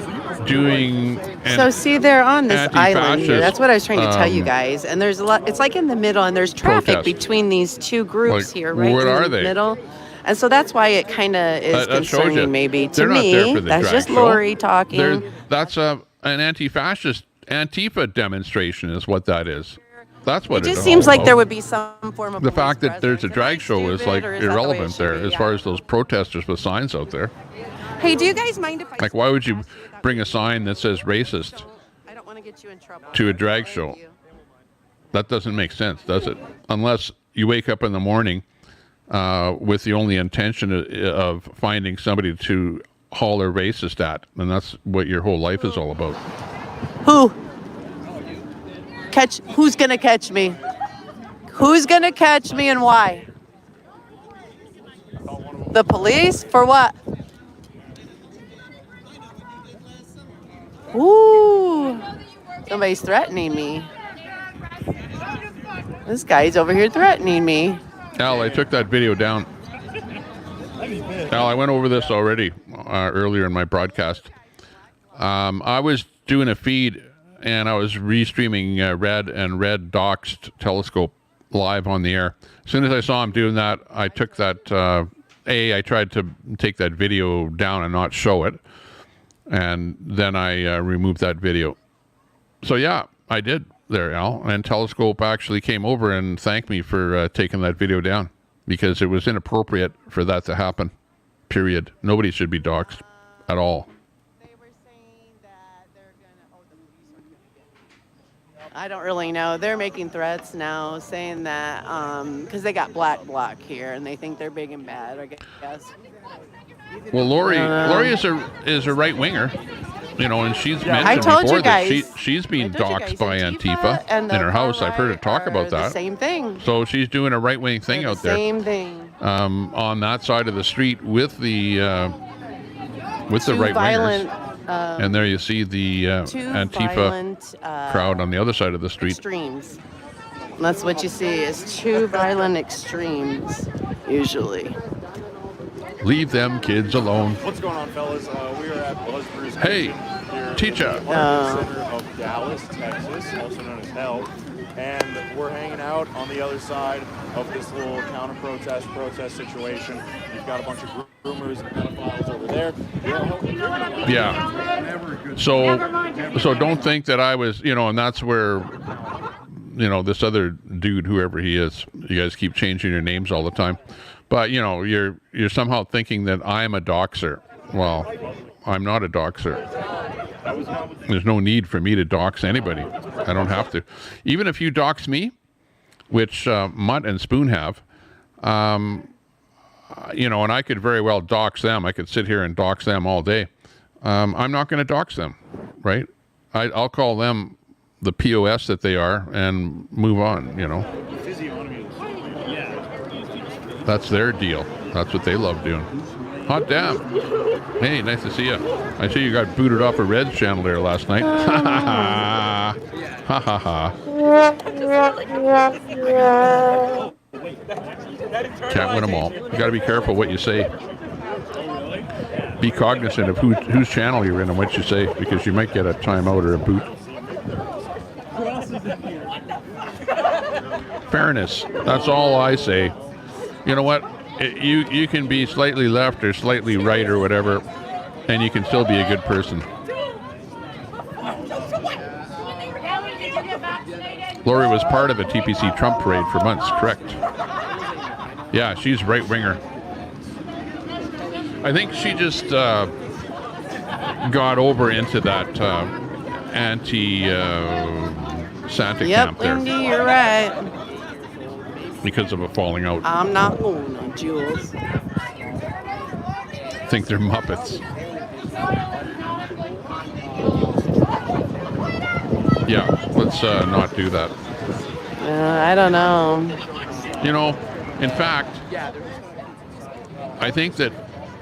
doing so see, they're on this island here. That's what I was trying to tell you guys. And there's a lot. It's like in the middle, and there's traffic between these two groups here, right what in are the they? middle. And so that's why it kind of is concerning, maybe to They're me. not there for the That's drag just show. Lori talking. That's an anti-fascist Antifa demonstration, is what that is. That's what it just seems like there would be some form of the fact that there's a drag show is like irrelevant there, as far as those protesters with signs out there. Hey, do you guys mind if I... Like, why would you bring a sign that says racist I don't want to get you in trouble. to a drag show? That doesn't make sense, does it? Unless you wake up in the morning with the only intention of finding somebody to holler racist at, and that's what your whole life is all about. Who? Who's going to catch me? Who's going to catch me and why? The police? For what? Ooh, somebody's threatening me. This guy's over here threatening me. Al, I took that video down. Al, I went over this already earlier in my broadcast. I was doing a feed, and I was restreaming Red and Red Doxed Telescope live on the air. As soon as I saw him doing that, I took that, I tried to take that video down and not show it. And then I removed that video. So yeah, I did there, Al. And Telescope actually came over and thanked me for taking that video down, because it was inappropriate for that to happen. Period. Nobody should be doxxed at all. I don't really know. They're making threats now, saying that because they got black bloc here and they think they're big and bad, I guess. Well, Lori is a right winger, you know, and she's mentioned before that she's being doxxed by Antifa in her house. I've heard her talk about that. Same thing. So she's doing a right wing thing out there. Same thing. On that side of the street with the right wingers. And there you see the Antifa crowd on the other side of the street. Extremes. That's what you see is two violent extremes, usually. Leave them kids alone. What's going on, fellas? We are at Buzzbrews. Hey, teacher. In the center of Dallas, Texas, also known as Hell. And we're hanging out on the other side of this little protest situation. You've got a bunch of groomers and pedophiles over there. Yeah. So don't think that I was, you know, and that's where, you know, this other dude, whoever he is, you guys keep changing your names all the time. But, you know, you're somehow thinking that I'm a doxer. Well, I'm not a doxer. There's no need for me to dox anybody. I don't have to. Even if you dox me, which Mutt and Spoon have, you know, and I could very well dox them. I could sit here and dox them all day. I'm not going to dox them, right? I'll call them the POS that they are and move on, you know. That's their deal. That's what they love doing. Hot damn. Hey, nice to see you. I see you got booted off a Reds channel there last night. Ha ha ha. Ha ha ha. Can't win them all. You got to be careful what you say. Be cognizant of whose channel you're in and what you say, because you might get a timeout or a boot. Fairness. That's all I say. You know what? You can be slightly left or slightly right or whatever, and you can still be a good person. Lori was part of a TPC Trump parade for months, correct? Yeah, she's right-winger. I think she just got over into that anti-Santa camp there. Yep, Lindy, you're right. Because of a falling out. I'm not going, Jules. Think they're Muppets. Yeah, let's not do that. I don't know. You know, in fact, I think that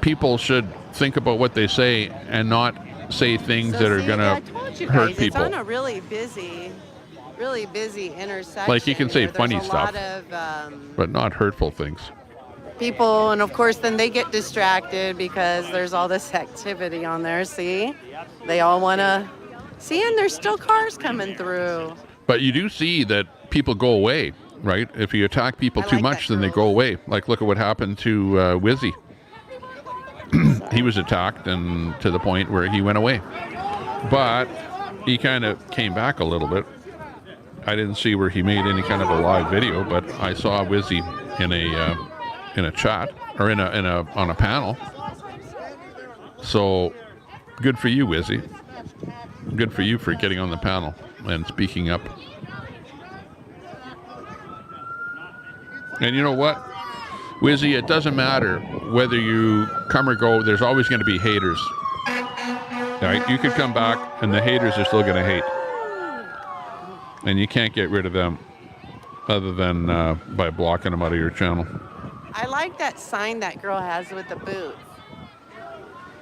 people should think about what they say and not say things that are going to hurt people. It's on a really busy intersection. Like you can say funny stuff, a lot of, but not hurtful things. people, and of course then they get distracted because there's all this activity on there. See, they all want to see, and there's still cars coming through. But you do see that people go away, right? If you attack people too much, then they go away. Like, look at what happened to Wizzy. He was attacked, and to the point where he went away. But he kind of came back a little bit. I didn't see where he made any kind of a live video, but I saw Wizzy in a chat, or on a panel. So good for you, Wizzy. Good for you for getting on the panel and speaking up. And you know what, Wizzy, it doesn't matter whether you come or go, there's always going to be haters. Right? You could come back and the haters are still going to hate. And you can't get rid of them other than by blocking them out of your channel. I like that sign that girl has with the boot.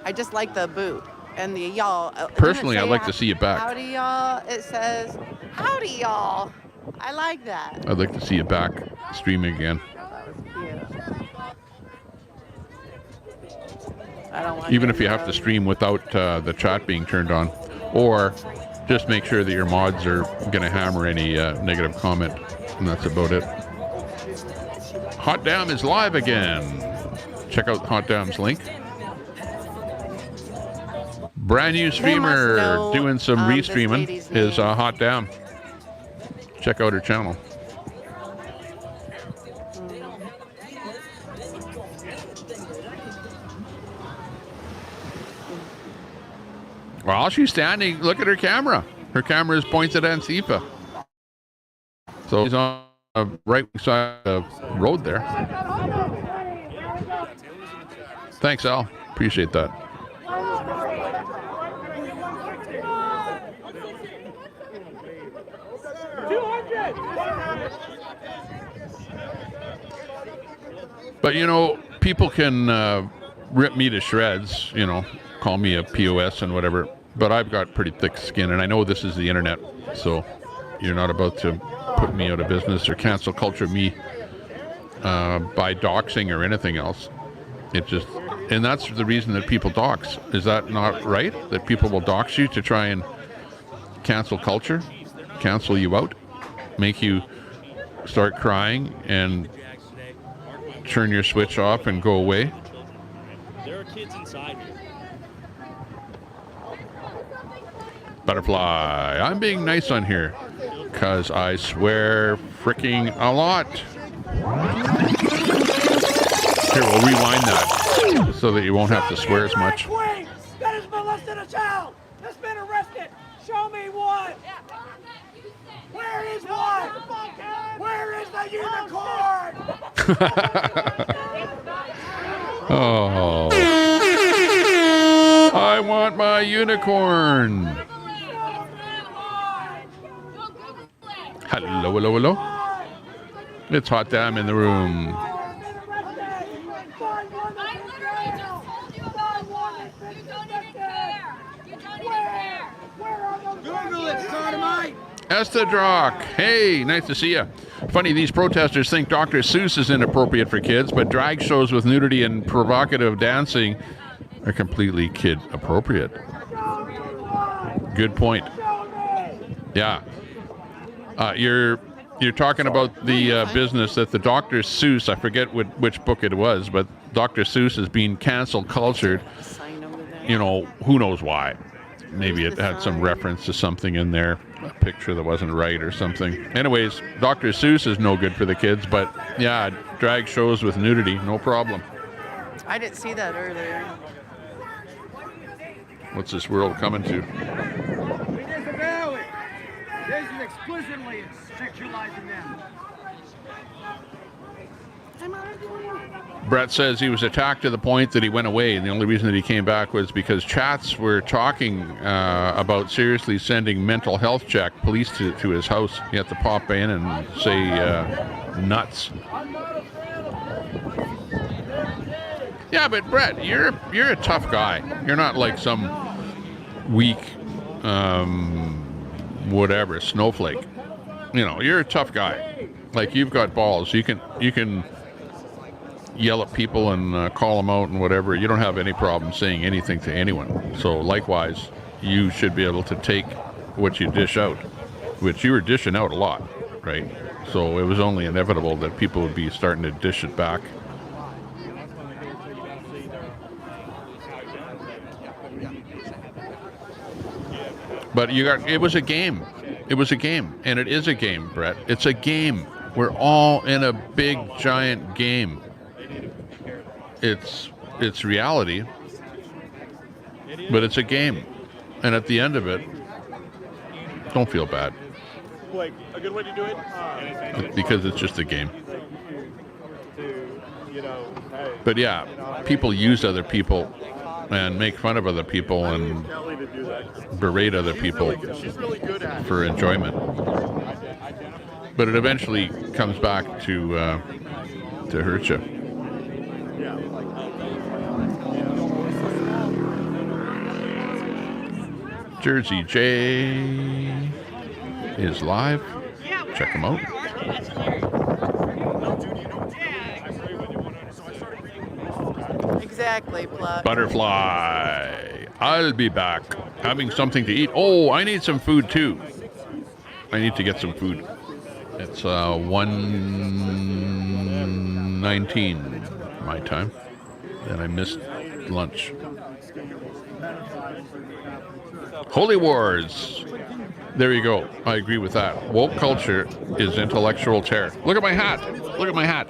I just like the boot. And the y'all. Personally, I'd like to see it back. Howdy, y'all. It says, howdy, y'all. I like that. I'd like to see it back streaming again. I don't want even if you have to stream without the chat being turned on, or just make sure that your mods are going to hammer any negative comment, and that's about it. Hot Damn is live again. Check out Hot Damn's link. Brand new streamer doing some restreaming is Hot Damn. Check out her channel. Well, she's standing. Look at her camera. Her camera is pointed at Antifa. So she's on the right side of the road there. Thanks, Al. Appreciate that. But, you know, people can rip me to shreds, you know, call me a POS and whatever, but I've got pretty thick skin, and I know this is the internet, so you're not about to put me out of business or cancel culture me by doxing or anything else. It just, and that's the reason that people dox. Is that not right? That people will dox you to try and cancel culture, cancel you out, make you start crying and turn your switch off and go away. There are kids inside here. Butterfly, I'm being nice on here because I swear freaking a lot. Here, we'll rewind that so that you won't have to swear as much. That has molested a child. Has been arrested. Show me one. Where is one? Where is the unicorn? Oh, I want my unicorn. Hello, hello, hello. It's Hot Damn in the room. Google it, sodomite. Estadrock, hey, nice to see you. Funny, these protesters think Dr. Seuss is inappropriate for kids, but drag shows with nudity and provocative dancing are completely kid appropriate. Good point. Yeah. You're talking about the business that the Dr. Seuss, I forget which book it was, but Dr. Seuss is being cancel cultured. You know, who knows why. Maybe it had some reference to something in there, a picture that wasn't right or something. Anyways, Dr. Seuss is no good for the kids, but yeah, drag shows with nudity, no problem. I didn't see that earlier. What's this world coming to? We disavow it. This is explicitly sexualizing them. Brett says he was attacked to the point that he went away, and the only reason that he came back was because chats were talking about seriously sending mental health check police to his house. He had to pop in and say nuts. Yeah, but Brett, you're a tough guy. You're not like some weak, whatever, snowflake. You know, you're a tough guy. Like, you've got balls. You can yell at people and call them out and whatever. You don't have any problem saying anything to anyone. So likewise, you should be able to take what you dish out, which you were dishing out a lot, right? So it was only inevitable that people would be starting to dish it back. But it was a game. It was a game, and it is a game, Brett. It's a game. We're all in a big, giant game. It's reality, but it's a game. And at the end of it, don't feel bad. Like, a good way to do it? Because it's just a game. But yeah, people use other people and make fun of other people and berate other people for enjoyment. But it eventually comes back to hurt you. Jersey J is live. Check him out. Exactly, Pluck. Butterfly. I'll be back. Having something to eat. Oh, I need some food too. I need to get some food. It's 1:19 my time. And I missed lunch. Holy Wars. There you go. I agree with that. Woke culture is intellectual terror. Look at my hat. Look at my hat.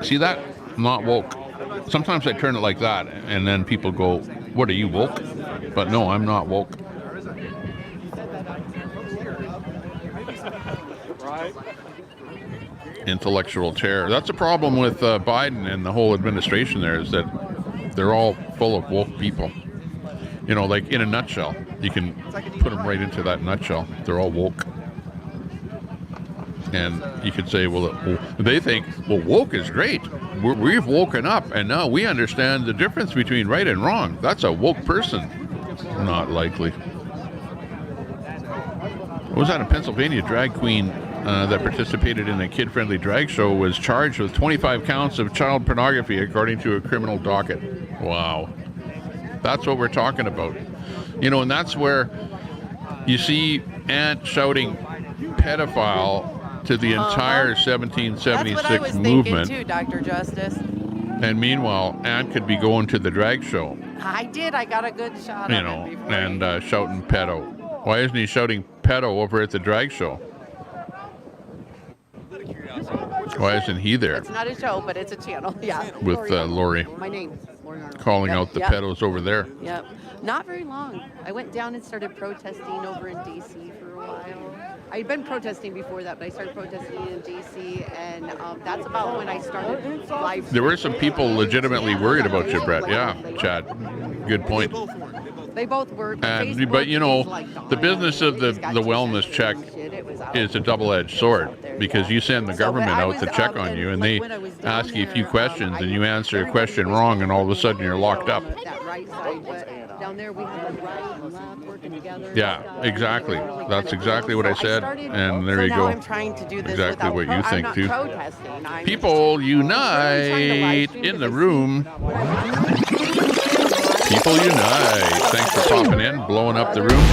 See that? I'm not woke. Sometimes I turn it like that, and then people go, what, are you woke? But no, I'm not woke. Intellectual terror. That's a problem with Biden and the whole administration there, is that they're all full of woke people. You know, like in a nutshell. You can put them right into that nutshell. They're all woke. And you could say, well, they think, well, woke is great. We've woken up, and now we understand the difference between right and wrong. That's a woke person. Not likely. What was that? A Pennsylvania drag queen that participated in a kid-friendly drag show was charged with 25 counts of child pornography, according to a criminal docket. Wow. That's what we're talking about. You know, and that's where you see Ant shouting pedophile to the entire 1776 That's what I was movement. Thinking too, Dr. Justice. And meanwhile, Ant could be going to the drag show. I did. I got a good shot You of know, it before. and shouting pedo. Why isn't he shouting pedo over at the drag show? Why isn't he there? It's not a show, but it's a channel. Yeah. With Lori. My name. Lori Arnold. Calling out the pedos over there. Yep. Not very long. I went down and started protesting over in D.C. for a while. I'd been protesting before that, but I started protesting in D.C. and that's about when I started live. There were some people legitimately worried about you, Brett. Yeah, Chad. Good point. They both were. And, but you know, the business of the wellness check is a double-edged sword, because you send the government out to check on you, and they ask you a few questions, and you answer a question wrong, and all of a sudden you're locked up. Down there we have the right and left working together. Yeah, exactly. That's exactly what I said, and there you now go. I'm trying to do this Exactly what you think too. Protesting. People unite in the room. People unite. Thanks for popping in, blowing up the room.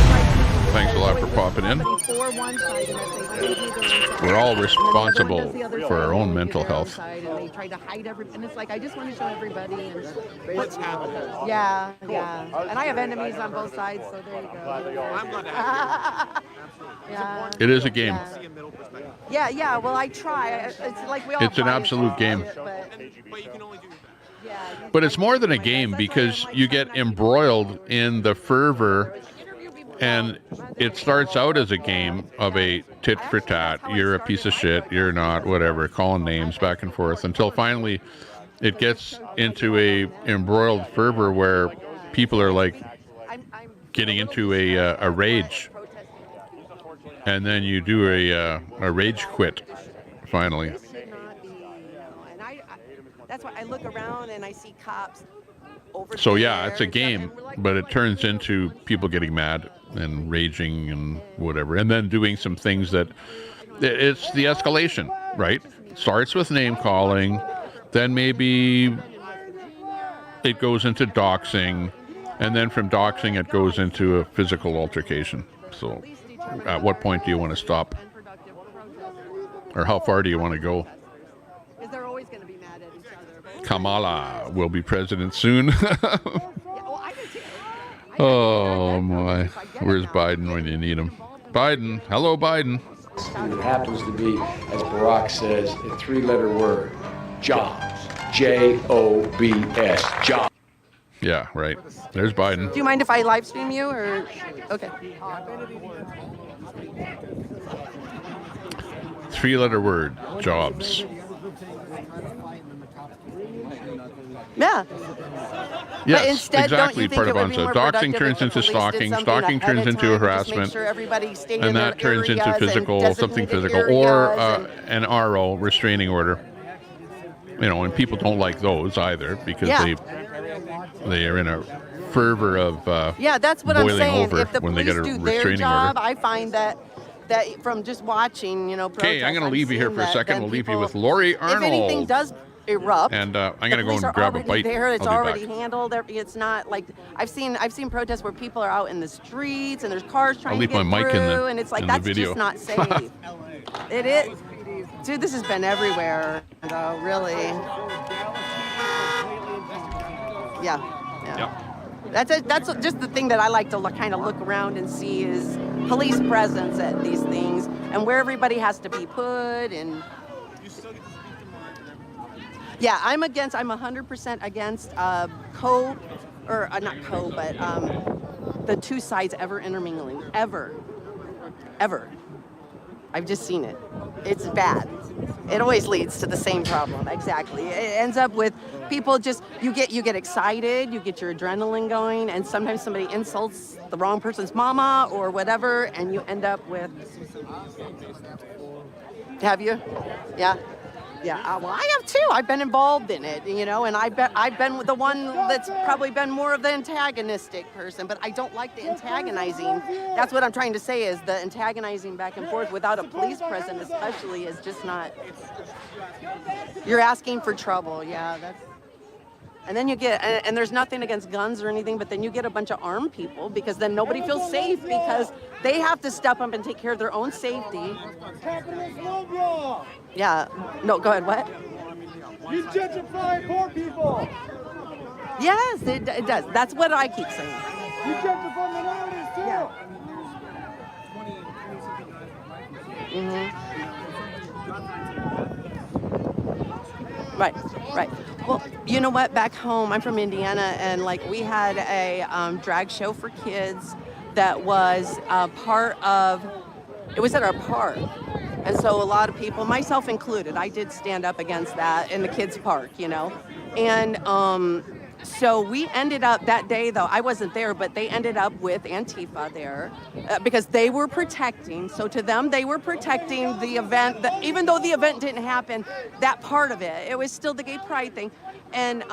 Thanks a lot for popping in. We're all responsible for our own mental health. And they try to hide everything. And it's like, I just want to show everybody what's happening. Yeah, yeah. And I have enemies on both sides, so there you go. I'm glad to have you. Yeah. It is a game. Yeah. Well, I try. It's like we all. It's an absolute game. But you can only do But it's more than a game, because you get embroiled in the fervor And it starts out as a game of a tit for tat. You're a piece of shit. You're not, whatever, calling names back and forth until finally it gets into a embroiled fervor where people are like getting into a rage. And then you do a rage quit finally. And that's why I look around and I see cops over So yeah, it's a game, but it turns into people getting mad and raging and whatever, and then doing some things that it's the escalation, right? Starts with name calling, then maybe it goes into doxing, and then from doxing it goes into a physical altercation. So at what point do you want to stop? Or how far do you want to go? Because they're always going to be mad at each other. Kamala will be president soon. Oh my, where's Biden when you need him? Biden, hello Biden. It happens to be, as Barack says, a three-letter word, jobs. J-O-B-S, jobs. Yeah, right. There's Biden. Do you mind if I live stream you or? Okay. Three-letter word, jobs. Yeah. Yes, but instead, exactly. Don't you think Part it of would be Bonza. more Doxing productive turns if the into police did stalking. something Stalking ahead turns of into time to harassment. make sure everybody stayed in And their that turns into areas physical, and something designated physical, or areas an RO, restraining order. You know, and people don't like those either because they are in a fervor of yeah, that's what I'm boiling saying. over If the when they police get a do their restraining job, order. I find that from just watching, you know, Okay, I'm going to leave you here for a second. We'll leave you with people, Lori Arnold. If anything does erupt, and I'm going to go and are grab a already bite. there. It's I'll be already back. handled. It's not like I've seen protests where people are out in the streets and there's cars trying to get I'll leave my mic through, in and it's like the that's video. just not safe. It is, dude. This has been everywhere, though. Really. Yeah. That's just the thing that I like to kind of look around and see is police presence at these things and where everybody has to be put and. Yeah, I'm 100% against not but the two sides ever intermingling, ever. I've just seen it. It's bad. It always leads to the same problem, exactly. It ends up with people just, you get excited, you get your adrenaline going, and sometimes somebody insults the wrong person's mama or whatever, and you end up with, have you? Yeah. Yeah, well, I have too. I've been involved in it, you know, and I've been the one that's probably been more of the antagonistic person, but I don't like the antagonizing. That's what I'm trying to say is the antagonizing back and forth without a police presence especially is just not, you're asking for trouble, yeah. And then you get, and there's nothing against guns or anything, but then you get a bunch of armed people because then nobody feels safe because they have to step up and take care of their own safety. Yeah. No, go ahead. What? You gentrify poor people. Yes, it does. That's what I keep saying. You gentrify minorities too. Yeah. Right. Well, you know what? Back home, I'm from Indiana, and like we had a drag show for kids that was part of. It was at our park, and so a lot of people, myself included, I did stand up against that in the kids' park, you know, and so we ended up that day though. I wasn't there, but they ended up with Antifa there because they were protecting. So to them, they were protecting the event. Even though the event didn't happen, that part of it was still the gay pride thing. And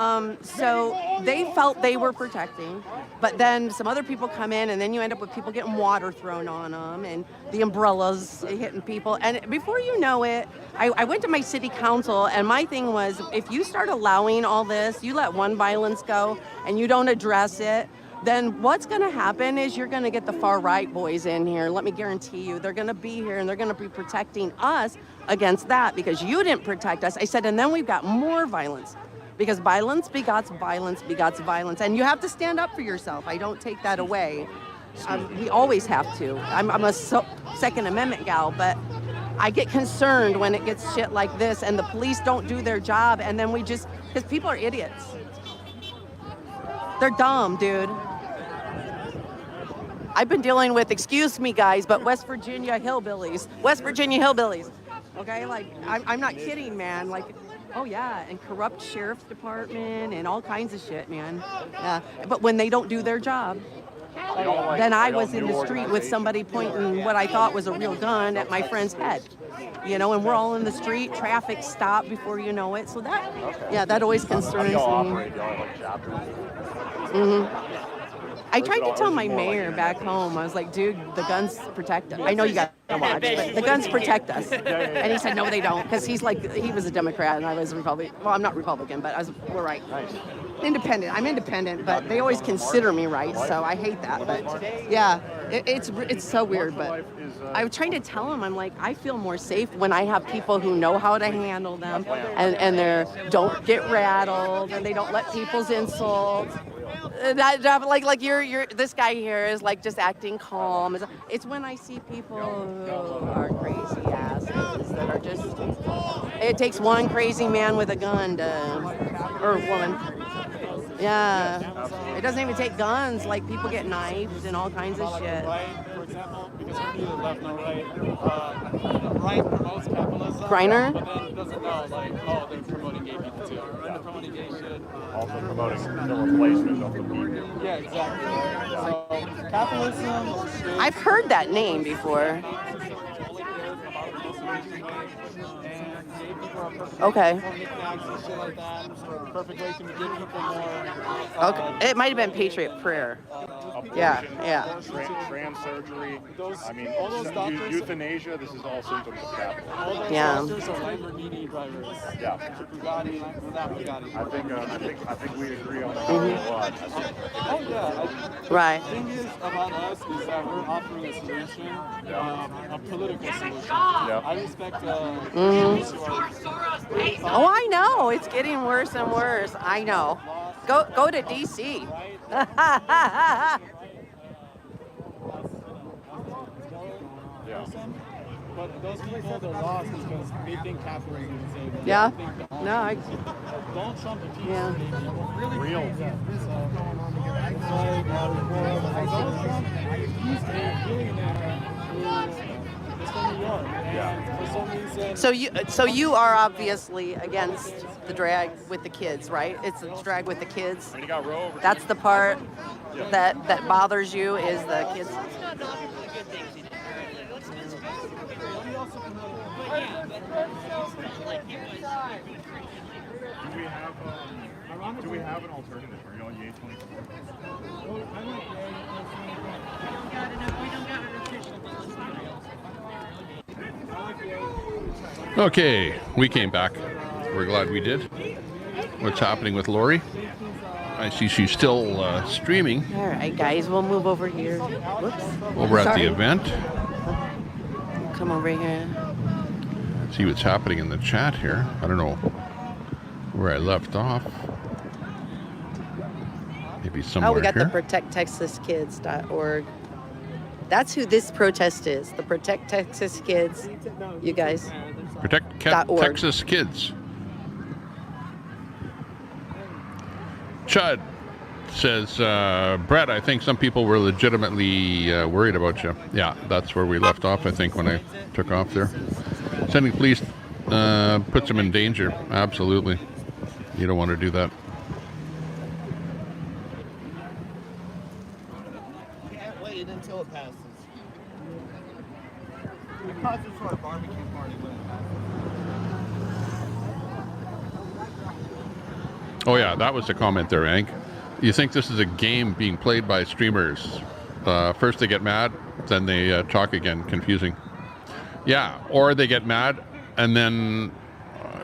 so they felt they were protecting, but then some other people come in and then you end up with people getting water thrown on them and the umbrellas hitting people. And before you know it, I went to my city council and my thing was, if you start allowing all this, you let one violence go and you don't address it, then what's going to happen is you're going to get the far right boys in here. Let me guarantee you, they're going to be here and they're going to be protecting us against that because you didn't protect us. I said, and then we've got more violence. Because violence begots violence begots violence. And you have to stand up for yourself. I don't take that away. We always have to. I'm a Second Amendment gal, but I get concerned when it gets shit like this and the police don't do their job and then we just, because people are idiots. They're dumb, dude. I've been dealing with, excuse me guys, but West Virginia hillbillies. West Virginia hillbillies. Okay, like, I'm not kidding, man. Like, oh yeah, and corrupt sheriff's department and all kinds of shit, man. Yeah, but when they don't do their job, then I was in the street with somebody pointing what I thought was a real gun at my friend's head. You know, and we're all in the street, traffic stop before you know it. So that, yeah, that always concerns me. I tried to tell my mayor back home, I was like, dude, the guns protect us. I know you got to watch, but the guns protect us. And he said, no, they don't, because he's like, he was a Democrat and I was a Republican. Well, I'm not Republican, but we're right. Independent. I'm independent, but they always consider me right, so I hate that. But yeah, it's so weird. But I was trying to tell him, I'm like, I feel more safe when I have people who know how to handle them, and they don't get rattled, and they don't let people's insults. That like you're this guy here is like just acting calm. It's when I see people who are crazy asses that are just. It takes one crazy man with a gun or woman. Yeah, it doesn't even take guns. Like people get knives and all kinds of shit. For example, because we're neither left nor right. Right promotes capitalism. Griner? But then doesn't know, like, oh, they're promoting gay people too. They're promoting gay shit. Also promoting the replacement of the people. Yeah, exactly. So capitalism. I've heard that name before. Okay. Okay. It might have been Patriot Prayer. Yeah. Trans surgery. I mean, euthanasia. This is all symptoms of capitalism. All those doctors are Lamborghini drivers. Yeah. Bugatti, not Bugatti. I think we agree on that a lot. Oh yeah. Right. The thing is about us is that we're offering a solution, a political solution. Yeah. I respect. Oh, I know. It's getting worse and worse. I know. Go to D.C. But those people, they're lost because they think capitalism is saving. Yeah. No, Donald Trump and people. Yeah. Really real. He's a billionaire who is from New York. And for some reason. So you are obviously against the drag with the kids, right? It's the drag with the kids. That's the part that bothers you is the kids. Do we have an alternative? Are you on Yay 24? Okay, we came back. We're glad we did. What's happening with Lori? I see she's still streaming. All right, guys, we'll move over here. Whoops. Over at the event. Come over here. See what's happening in the chat here. I don't know where I left off. Maybe somewhere. Oh, we got here. the protecttexaskids.org. That's who this protest is. The Protect Texas Kids. You guys. Protect Texas Kids. Chud says, Brett, I think some people were legitimately worried about you. Yeah, that's where we left off, I think, when I took off there. Sending police puts them in danger. Absolutely. You don't want to do that. Can't wait until it passes. Because it's for a barbecue party when it passes. Oh, yeah, that was the comment there, Hank. You think this is a game being played by streamers? First they get mad, then they talk again. Confusing. Yeah, or they get mad and then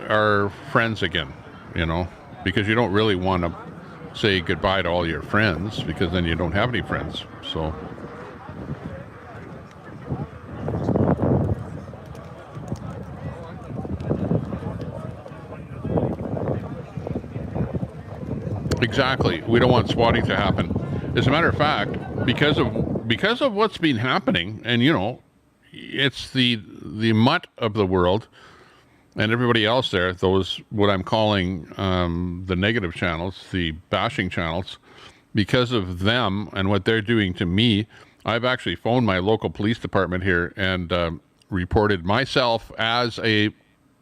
are friends again, you know, because you don't really want to say goodbye to all your friends because then you don't have any friends. So exactly, we don't want swatting to happen. As a matter of fact, because of what's been happening, and you know, it's the mutt of the world and everybody else there, those what I'm calling the negative channels, the bashing channels, because of them and what they're doing to me, I've actually phoned my local police department here and reported myself as a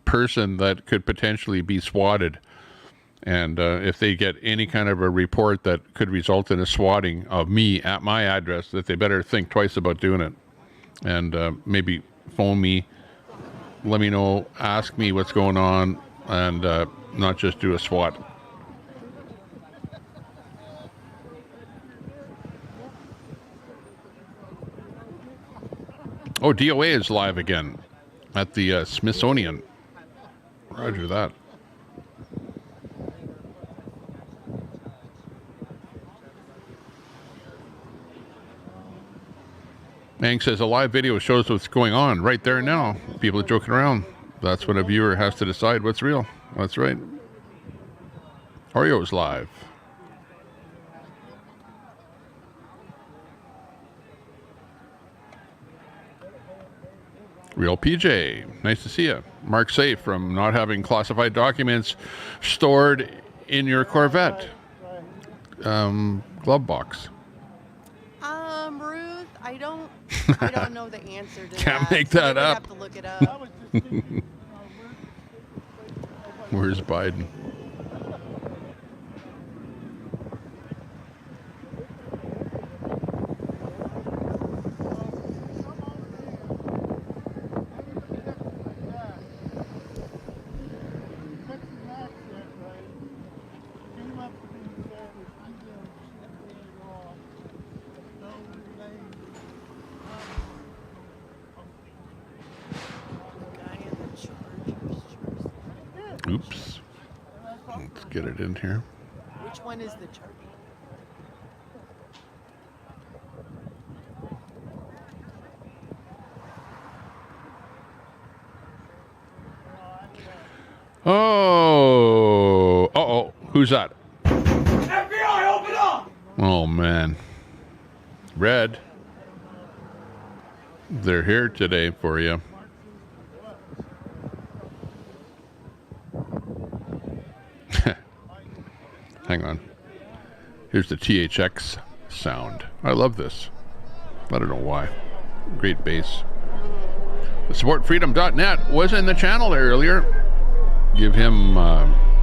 person that could potentially be swatted. And if they get any kind of a report that could result in a swatting of me at my address, that they better think twice about doing it. And maybe phone me, let me know, ask me what's going on, and not just do a swat. Oh, D.O.A. is live again at the Smithsonian. Roger that. Ang says a live video shows what's going on right there now. People are joking around. That's when a viewer has to decide what's real. That's right. Oreo's live. Real PJ, nice to see you. Mark safe from not having classified documents stored in your Corvette glove box. Ruth, I don't know the answer to Can't that. make that I would up. have to look it up. Where's Biden? Oops. Let's get it in here. Which one is the Charger? Oh. Uh-oh. Who's that? FBI, open up! Oh, man. Red. They're here today for you. Hang on. Here's the THX sound. I love this. I don't know why. Great bass. SupportFreedom.net was in the channel earlier. Give him,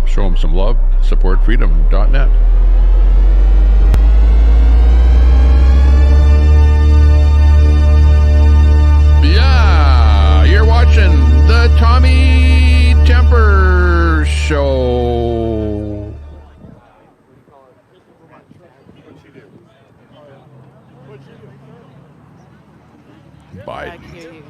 show him some love. SupportFreedom.net. Yeah, you're watching the Tommy Temper Show. Biden.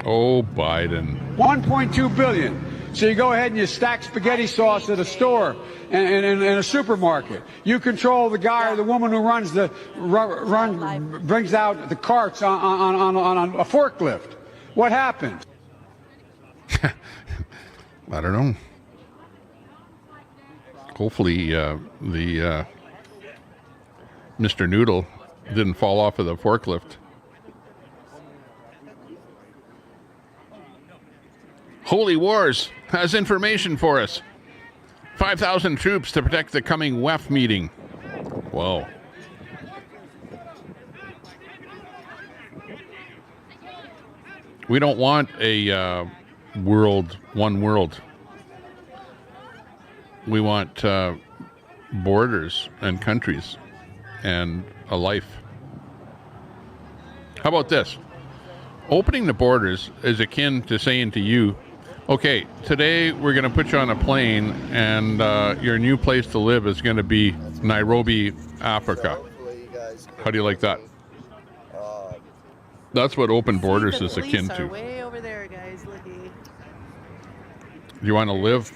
Oh, Biden. 1.2 billion. So you go ahead and you stack spaghetti sauce at a store and in a supermarket. You control the guy or the woman who runs brings out the carts on a forklift. What happens? I don't know. Hopefully, the Mr. Noodle didn't fall off of the forklift. Holy Wars has information for us. 5,000 troops to protect the coming WEF meeting. Whoa. We don't want a one world. We want borders and countries and a life. How about this? Opening the borders is akin to saying to you, okay, today we're going to put you on a plane and your new place to live is going to be Nairobi, Africa. How do you like that? That's what open borders is akin to. Way over there, guys. Looky. Do you want to live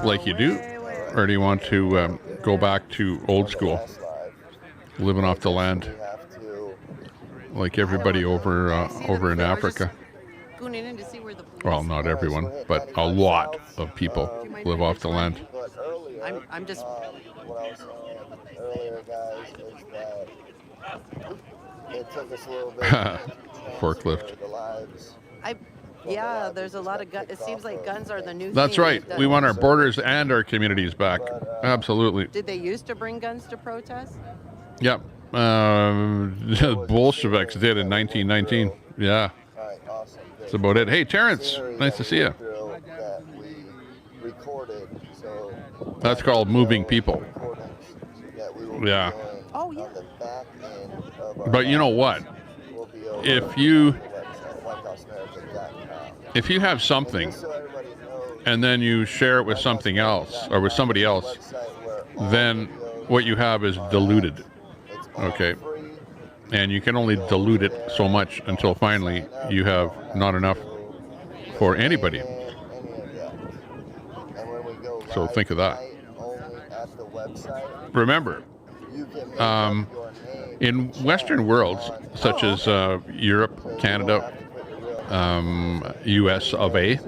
like you do? Or do you want to go back to old school? Living off the land? Like everybody over in Africa. Well, not everyone, but a lot of people live off the land. I'm just. What I was saying earlier, guys, is that it took us a little bit. Forklift. Yeah, there's a lot of guns. It seems like guns are the new thing. That's right. We want our borders and our communities back. Absolutely. Did they used to bring guns to protest? Yep. Bolsheviks did in 1919. Yeah. That's about it. Hey, Terrence, nice to see you. That's called moving people. Yeah. Oh, yeah. But you know what? If you have something and then you share it with something else or with somebody else, then what you have is diluted. Okay. And you can only dilute it so much until finally you have not enough for anybody. So think of that. Remember, in Western worlds, such as Europe, Canada, US of A,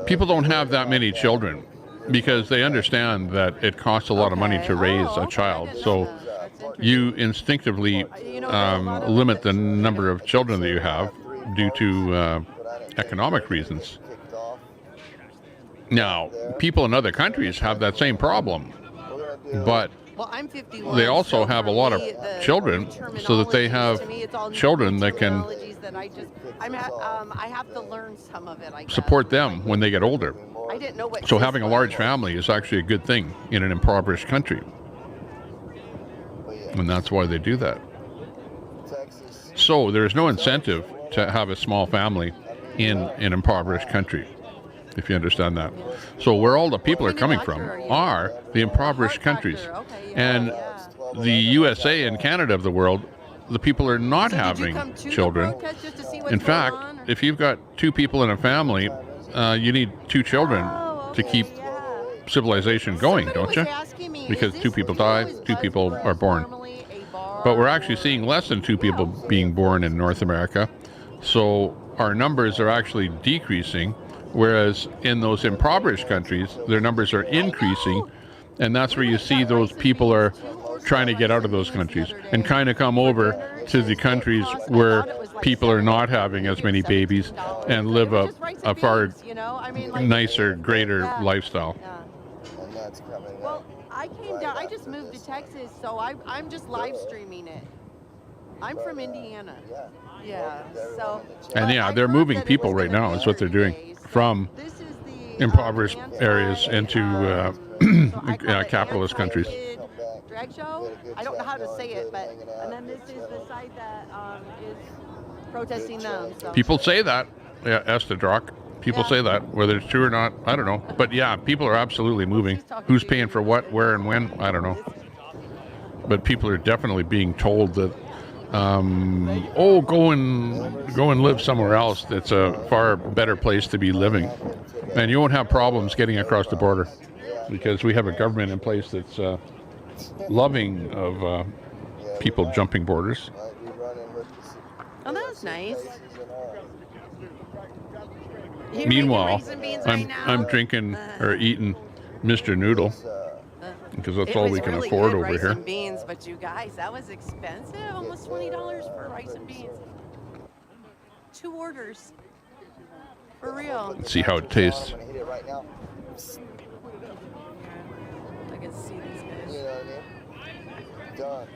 people don't have that many children because they understand that it costs a lot of money to raise a child. So you instinctively limit the number of children that you have due to economic reasons. Now, people in other countries have that same problem, but they also have a lot of children so that they have children that can I have to learn some of it. support them when they get older. So having a large family is actually a good thing in an impoverished country. And that's why they do that. So there's no incentive to have a small family in an impoverished country, if you understand that. So where all the people are coming from are the impoverished countries. And the USA and Canada of the world, the people are not having children. In fact, if you've got two people in a family, you need two children to keep civilization going, don't you? Because two people die, two people are born. But we're actually seeing less than two people being born in North America. So our numbers are actually decreasing, whereas in those impoverished countries, their numbers are increasing. And that's where you see those people are trying to get out of those countries and kind of come over to the countries where people are not having as many babies and live a far nicer, greater lifestyle. Well, I came down. I just moved to Texas, so I'm just live streaming it. I'm from Indiana. Yeah. So. And yeah, they're moving people right now. Is what they're doing from impoverished areas into capitalist countries. Drag show. I don't know how to say it, but and then this is the side that is protesting them. So. People say that. Yeah, Estadrock. People say that. Whether it's true or not, I don't know. But yeah, people are absolutely moving. Who's paying for what, where, and when? I don't know. But people are definitely being told that, go and live somewhere else. That's a far better place to be living, and you won't have problems getting across the border because we have a government in place that's loving of people jumping borders. Oh, that's nice. Meanwhile, I'm drinking or eating Mr. Noodle because that's all we can afford over here. Rice and beans, but you guys, that was expensive. Almost $20 for rice and beans. 2 orders. For real. Let's see how it tastes. I can see these guys. You know what I mean? Done.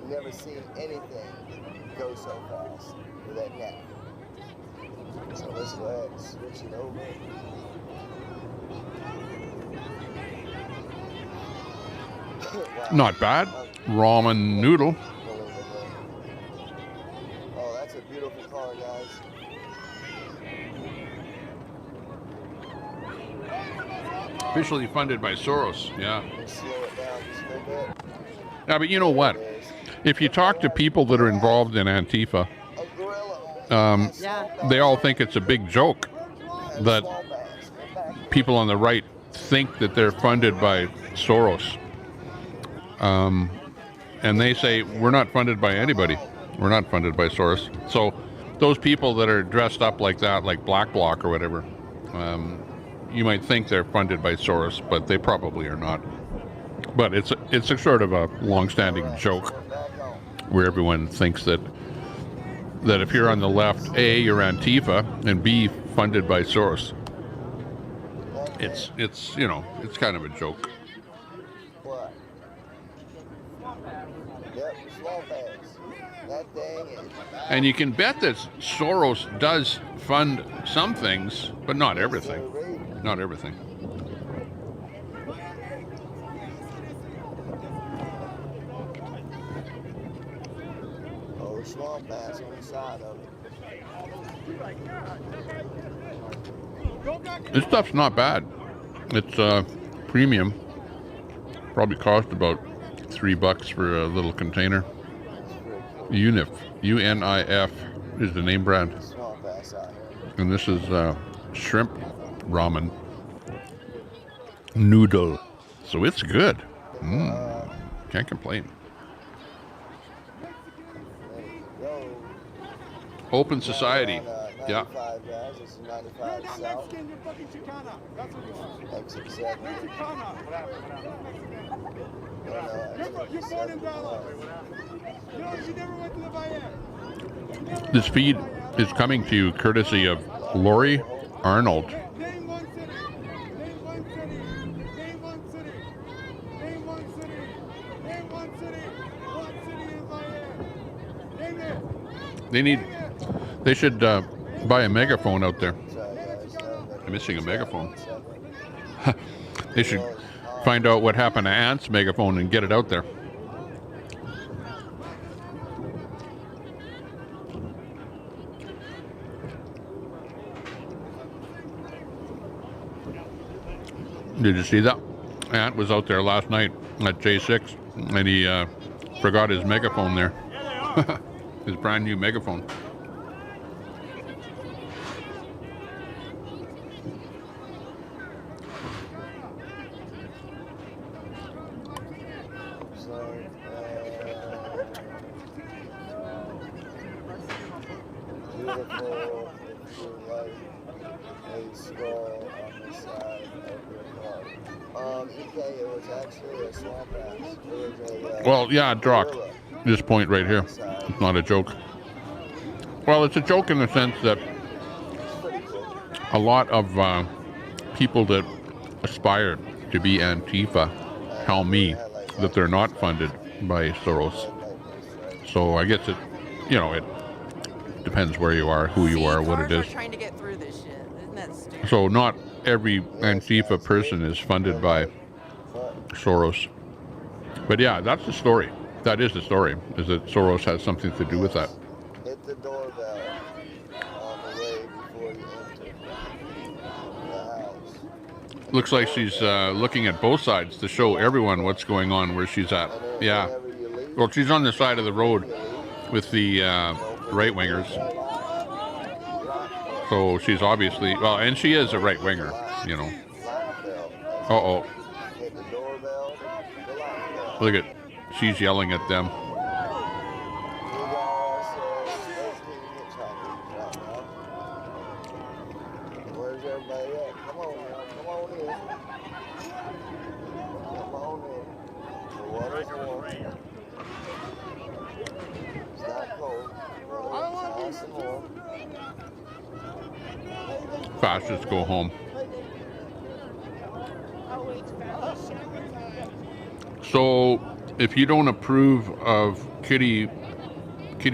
Never seen anything go so fast with that net. So let's go ahead and switch it over. Wow. Not bad. Ramen noodle. Oh, that's a beautiful car, guys. Officially funded by Soros, yeah. Slow it down just a little bit. Yeah, but you know what? If you talk to people that are involved in Antifa, they all think it's a big joke that people on the right think that they're funded by Soros. And they say, we're not funded by anybody. We're not funded by Soros. So those people that are dressed up like that, like Black Bloc or whatever, you might think they're funded by Soros, but they probably are not. But it's a sort of a long-standing joke where everyone thinks that if you're on the left, A, you're Antifa, and B, funded by Soros. It's kind of a joke. Yep, small pass. That thing is... And you can bet that Soros does fund some things, but not everything. Not everything. Oh, small pass on the side of it. This stuff's not bad. It's premium. Probably cost about $3 for a little container. UNIF, UNIF is the name brand. And this is shrimp ramen noodle. So it's good. Can't complain. Open society. Yeah. This is 95 South. Exit 7. You're born in Dallas. You never went to the Bayern. This feed is coming to you courtesy of Lori Arnold. Name one city. Name one city. Name one city. Name one city. Name one city. What city in Bayern? Name it. They should buy a megaphone out there. I'm missing a megaphone. They should find out what happened to Ant's megaphone and get it out there. Did you see that? Ant was out there last night at J6 and he forgot his megaphone there. His brand new megaphone. Well, yeah, Drock. This point right here. It's not a joke. Well, it's a joke in the sense that a lot of people that aspire to be Antifa tell me that they're not funded by Soros. So I guess it, you know, it depends where you are, who you are, what it is. Trying to get through this shit. Isn't that stupid? So not every Antifa person is funded by Soros. But yeah, that's the story. That is the story, is that Soros has something to do with that. Hit the doorbell on the way before you enter the house. Looks like she's looking at both sides to show everyone what's going on where she's at. Yeah. Well, she's on the side of the road with the right-wingers. So she's obviously, well, and she is a right-winger, you know. Uh-oh. Look at, she's yelling at them. Where's everybody at? Come on now, come on in. Come on in. The water's warm. It's not cold. It's nice and warm. Fascists go home. So, if you don't approve of kitty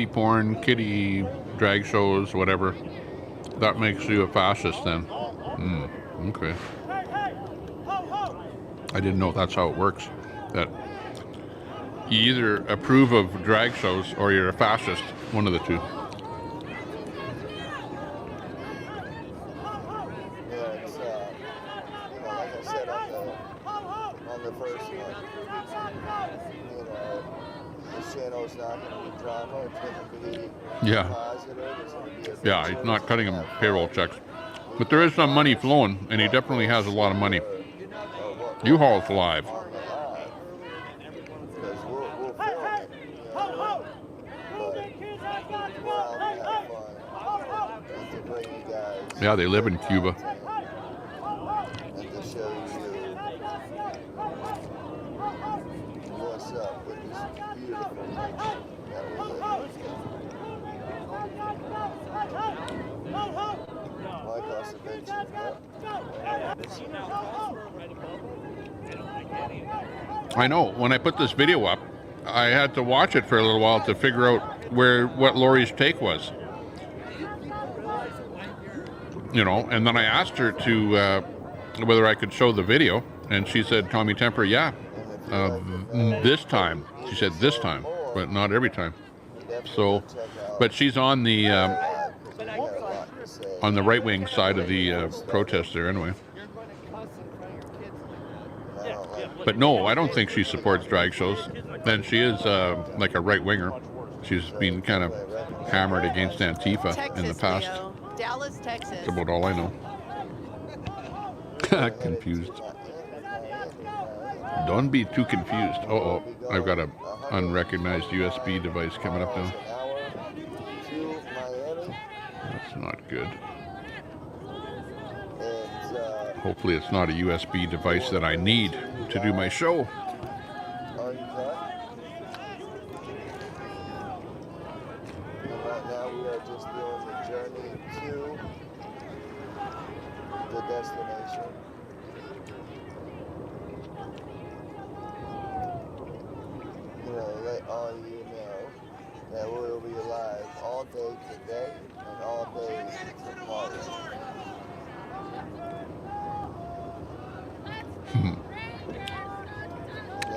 porn, kitty drag shows, whatever, that makes you a fascist then. Okay. I didn't know that's how it works. That you either approve of drag shows or you're a fascist. One of the two. Yeah. Yeah, he's not cutting him payroll checks. But there is some money flowing, and he definitely has a lot of money. UHaul's live. Yeah, they live in Cuba. I know, when I put this video up, I had to watch it for a little while to figure out what Lori's take was. You know, and then I asked her to whether I could show the video, and she said, Tommy Temper, yeah, this time. She said this time, but not every time. So, but she's on the right-wing side of the protest there anyway. But no, I don't think she supports drag shows. And she is like a right-winger. She's been kind of hammered against Antifa Texas, in the past. Leo. Dallas, Texas. That's about all I know. Confused. Don't be too confused. Uh-oh, I've got a unrecognized USB device coming up now. That's not good. Hopefully it's not a USB device that I need to do my show. Destination. You know, let all you know that we will be live all day today and all day tomorrow.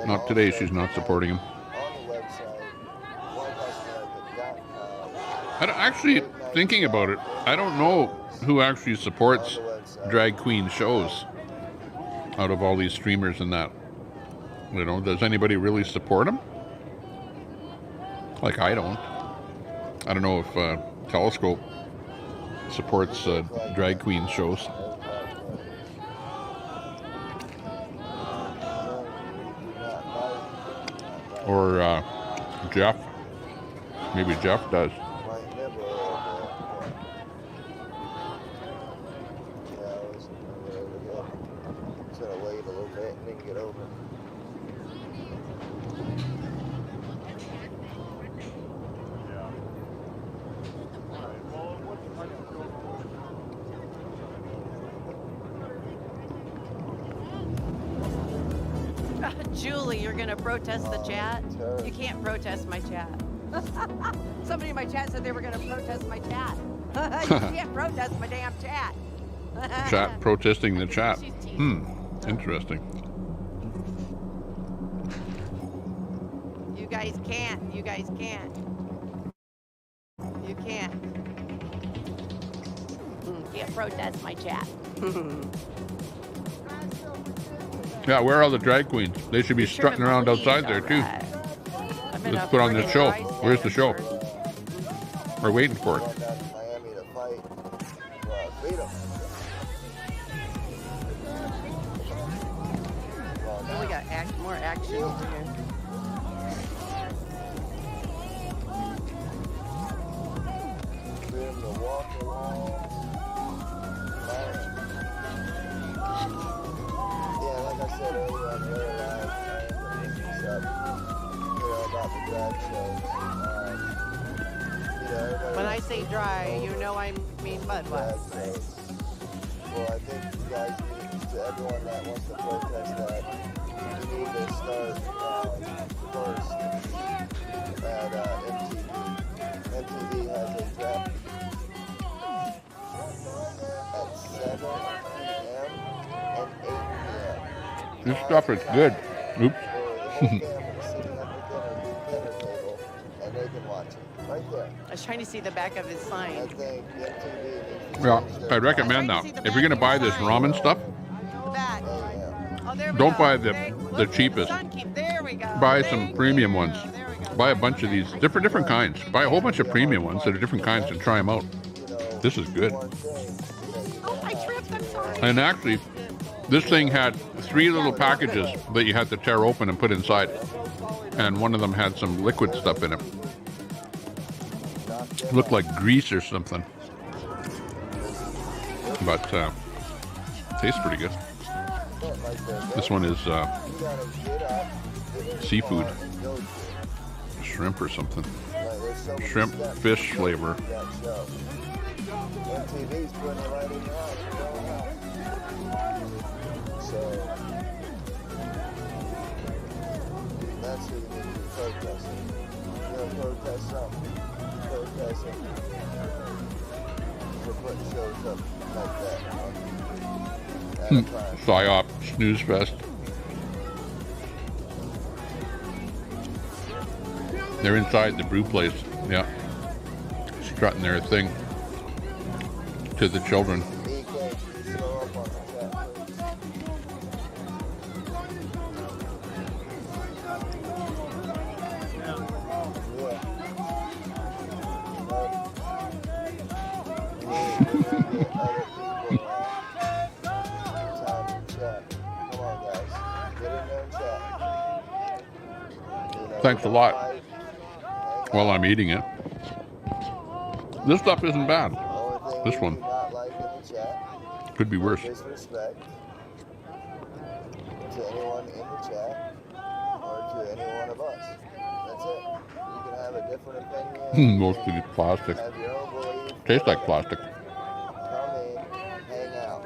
Not today, she's not supporting him. On the website, Actually, thinking about it, I don't know who actually supports drag queen shows out of all these streamers and that. You know, does anybody really support them? Like, I don't. I don't know if Telescope supports drag queen shows. Or Jeff. Maybe Jeff does. Julie, you're gonna protest the chat? You can't protest my chat. Somebody in my chat said they were gonna protest my chat. You can't protest my damn chat. Chat protesting the chat. Interesting. You guys can't. You guys can't. You can't. Can't protest my chat. Yeah, where are all the drag queens? They should be strutting around outside there too. Let's put on the show. Where's the show? We're waiting for it. We got more action here. When I say dry, you know I mean mud wet. Well, I think you guys need to, everyone that wants to protest that, you need to start first at MTV. MTV has a draft at 7 p.m. and 8 p.m. This stuff is good. Oops. I was trying to see the back of his sign. Yeah, I recommend that. If you're gonna buy this ramen stuff, don't buy the cheapest. Buy some premium ones. Buy a bunch of these different kinds. Buy a whole bunch of premium ones that are different kinds and try them out. This is good. Oh, I tripped. I'm sorry. And actually, this thing had 3 little packages that you had to tear open and put inside. And one of them had some liquid stuff in it. Looked like grease or something. But tastes pretty good. This one is seafood. Shrimp or something. Shrimp, fish flavor. That's who you need to protest. protest something. Protesting for putting shows up like that on TV. PSYOP, snooze fest. They're inside the brew place. Yeah. Strutting their thing to the children. Thanks a lot. While I'm eating it. This stuff isn't bad. This one. Could be worse. Disrespect to anyone in the chat or to any one of us. That's it. You can have a different opinion. Mostly plastic. Have your own belief. Tastes like plastic. Come in, hang out.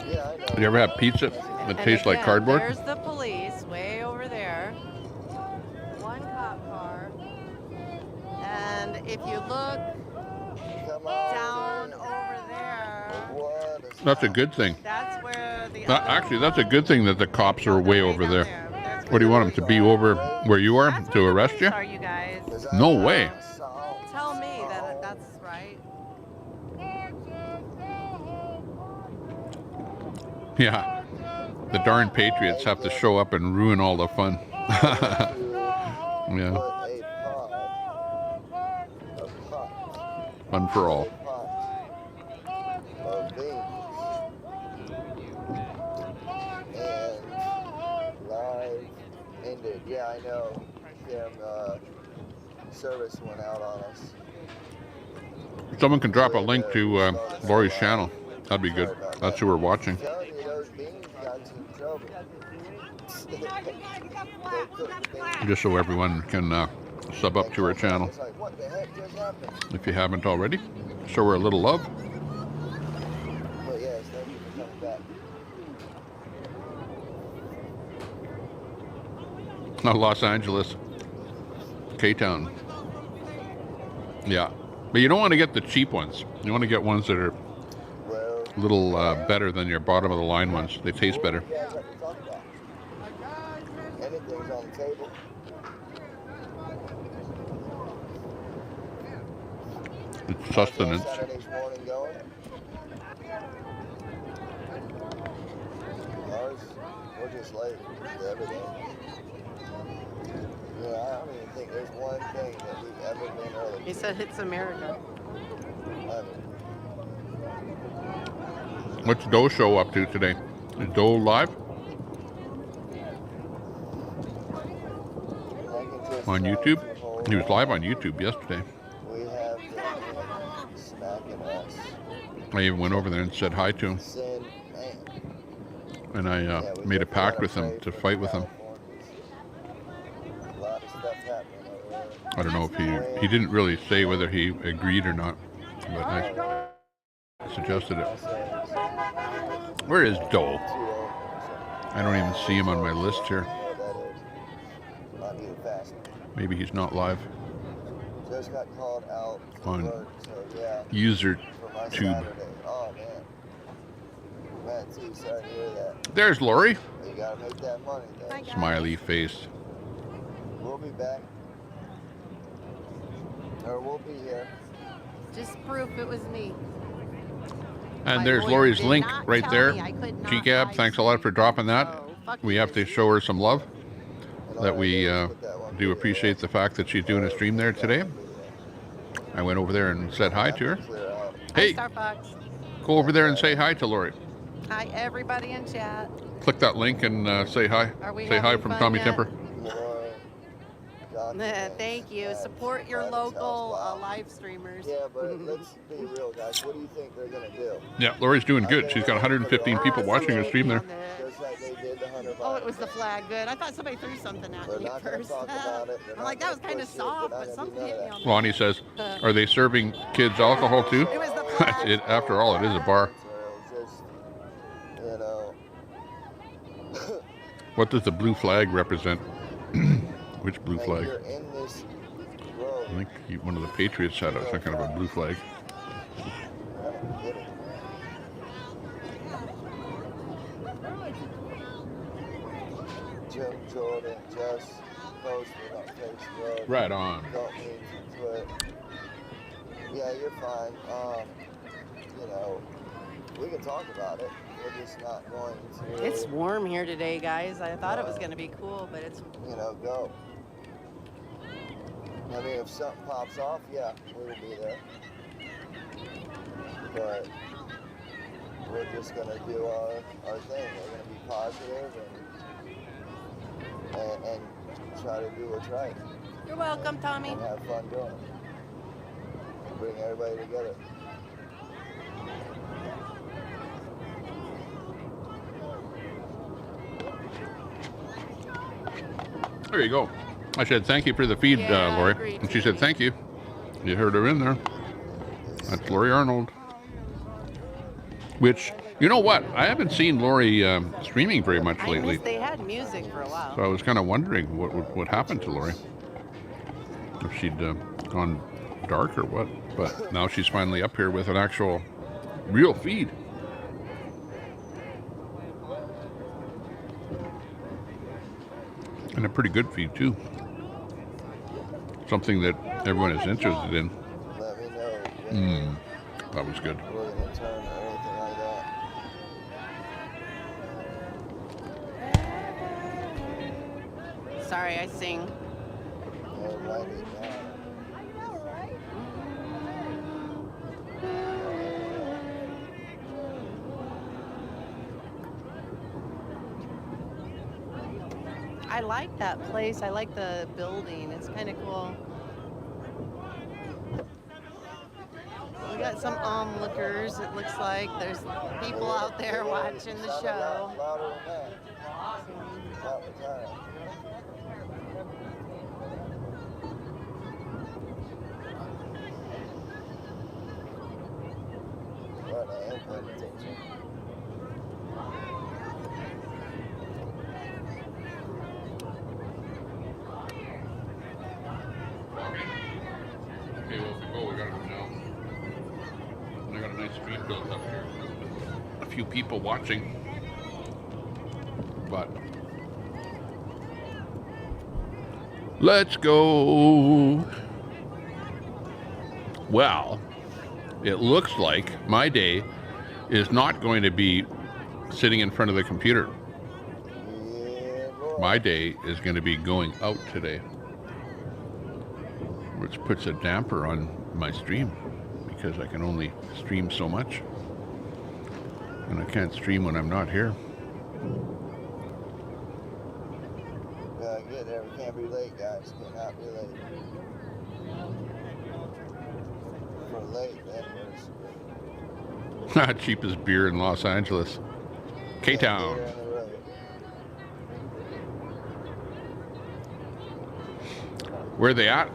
Yeah, I know. You ever have pizza that tastes like cardboard? There's the police way over there. One cop car. And if you look down over there, That's a good thing. that's where the Actually, that's a good thing that the cops are way over there. What do you want them to be over where you are to arrest you? are you guys. No way. Tell me that that's right. Yeah. The darn Patriots have to show up and ruin all the fun. Yeah. Fun for all. Of beans and live ended. Yeah, I know. Service went out on us. Someone can drop a link to Lori's channel. That'd be good. That's who we're watching. Telling you, those beans got us in trouble. Just so everyone can sub up to her channel. It's like, what the heck just happened? If you haven't already, show her a little love. But yes, thank you for coming back. Los Angeles, K-Town. Yeah, but you don't want to get the cheap ones. You want to get ones that are a little better than your bottom of the line ones. They taste better. Anything's on the table. It's sustenance. Saturday's morning going. Ours, we're just late to everything. Yeah, I don't even think there's one thing that we've ever been early. He said it's America. What's Do show up to today? Is Do live? On YouTube? He was live on YouTube yesterday. We have been smacking us. I even went over there and said hi to him. Sin, man. And I made a pact with him to fight with him. A lot of stuff happening over there. I don't know if he didn't really say whether he agreed or not, but I suggested it. Where is Do? I don't even see him on my list here. Maybe he's not live Just got called out on work, so yeah. user For my tube. Saturday. Oh man. Man, too, sorry to hear that. There's Lori. You gotta make that money, man. Smiley face. We'll be back. Or we'll be here. Just proof it was me. And there's Lori's link right there. GCAB, thanks a lot for dropping that. We have to show her some love. That we do appreciate the fact that she's doing a stream there today. I went over there and said hi to her. Hey, Starbucks. go over there and say hi to Lori. Hi, everybody in chat. Click that link and say hi. Are we Say hi having from fun Tommy yet? Temper. Thank you. Support your local live streamers. Yeah, but let's be real, guys. What do you think they're gonna do? Yeah, Lori's doing good. She's got 115 people watching her stream there. Just like they did the Hunter Oh, it was the flag. Good. I thought somebody threw something at me at first. I'm like, that was kind of soft, but something hit me on Ronnie says, are they serving kids alcohol too? It was the flag. After all, it is a bar. Just, you know. What does the blue flag represent? Which blue like, flag? you're in this road. I think one of the Patriots had some kind of a blue flag. Jim Jordan just posted on Facebook. Right on. Don't mean to quit. Yeah, you're fine. You know, we can talk about it. We're just not going to. It's warm here today, guys. I thought it was going to be cool, but it's. You know, go. I mean, if something pops off, yeah, we will be there. But we're just going to do our thing. We're going to be positive and try to do what's right. You're welcome, Tommy. And have fun doing it. And bring everybody together. There you go. I said thank you for the feed, Lori. And she said thank you. You heard her in there. That's Lori Arnold. Which, you know what? I haven't seen Lori streaming very much lately. They had music for a while. So I was kind of wondering what happened to Lori. If she'd gone dark or what. But now she's finally up here with an actual real feed. And a pretty good feed too. Something that everyone is interested in. Let me know. That was good. We're going to turn or anything like that. Sorry, I sing. I like that place. I like the building. It's kind of cool. We got some onlookers. It looks like there's people out there watching the show. Okay, well, if we go, we gotta go now. And I got a nice stream built up here. A few people watching. But let's go. Well, it looks like my day is not going to be sitting in front of the computer. My day is going to be going out today, which puts a damper on my stream because I can only stream so much, and I can't stream when I'm not here. Get there. We can't be late, guys. Cannot be late. If we're late, then there's Cheapest beer in Los Angeles, K-Town. Where are they at?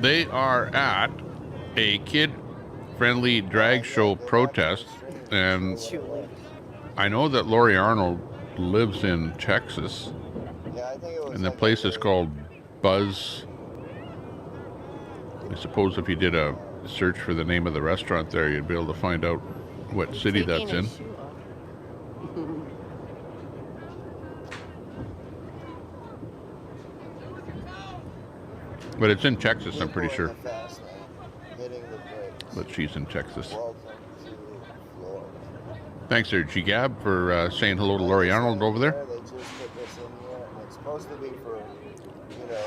They are at a kid-friendly drag show protest, and I know that Lori Arnold lives in Texas, and the place is called Buzz. I suppose if you did a search for the name of the restaurant there, you'd be able to find out what city that's in. But it's in Texas, I'm pretty sure. But she's in Texas. Thanks there, G-Gab, for saying hello to Lori Arnold over there. They just put this in here, and it's supposed to be for, you know,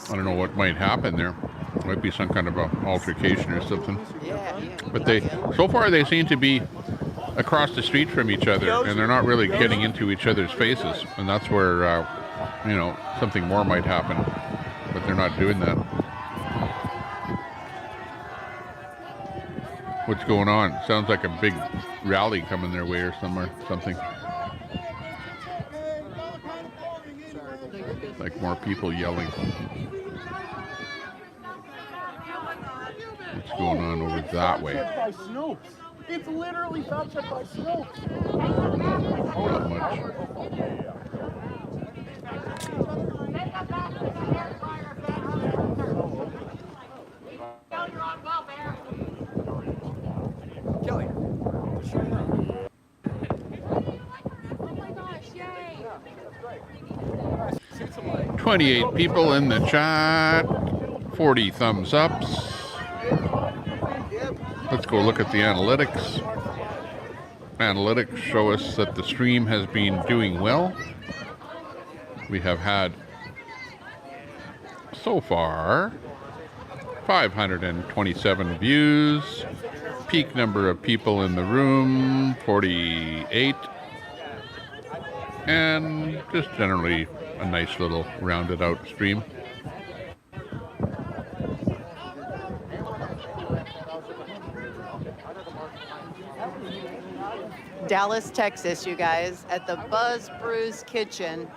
I don't know what might happen there. Might be some kind of a altercation or something. But so far they seem to be across the street from each other, and they're not really getting into each other's faces. And that's where, you know, something more might happen. But they're not doing that. What's going on? Sounds like a big rally coming their way or something. Like more people yelling. What's going on over that way? By Snopes. It's literally fact checked by Snopes. Not much. Kelly. 28 people in the chat. 40 thumbs ups. Let's go look at the analytics. Analytics show us that the stream has been doing well. We have had so far 527 views. Peak number of people in the room 48. And just generally a nice little rounded out stream. Dallas, Texas, you guys, at the Buzz Brews Kitchen.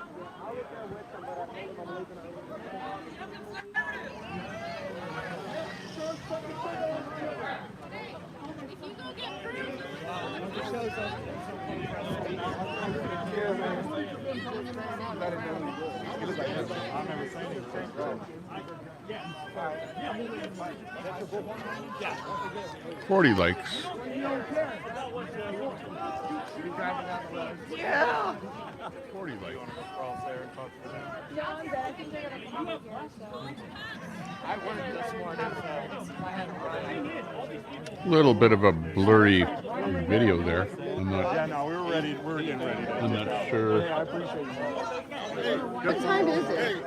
$40 likes. Yeah. 40 likes. Little bit of a blurry video there. I'm not. Yeah, no, we were ready. We were getting ready. I'm not sure. I appreciate you. What time is it?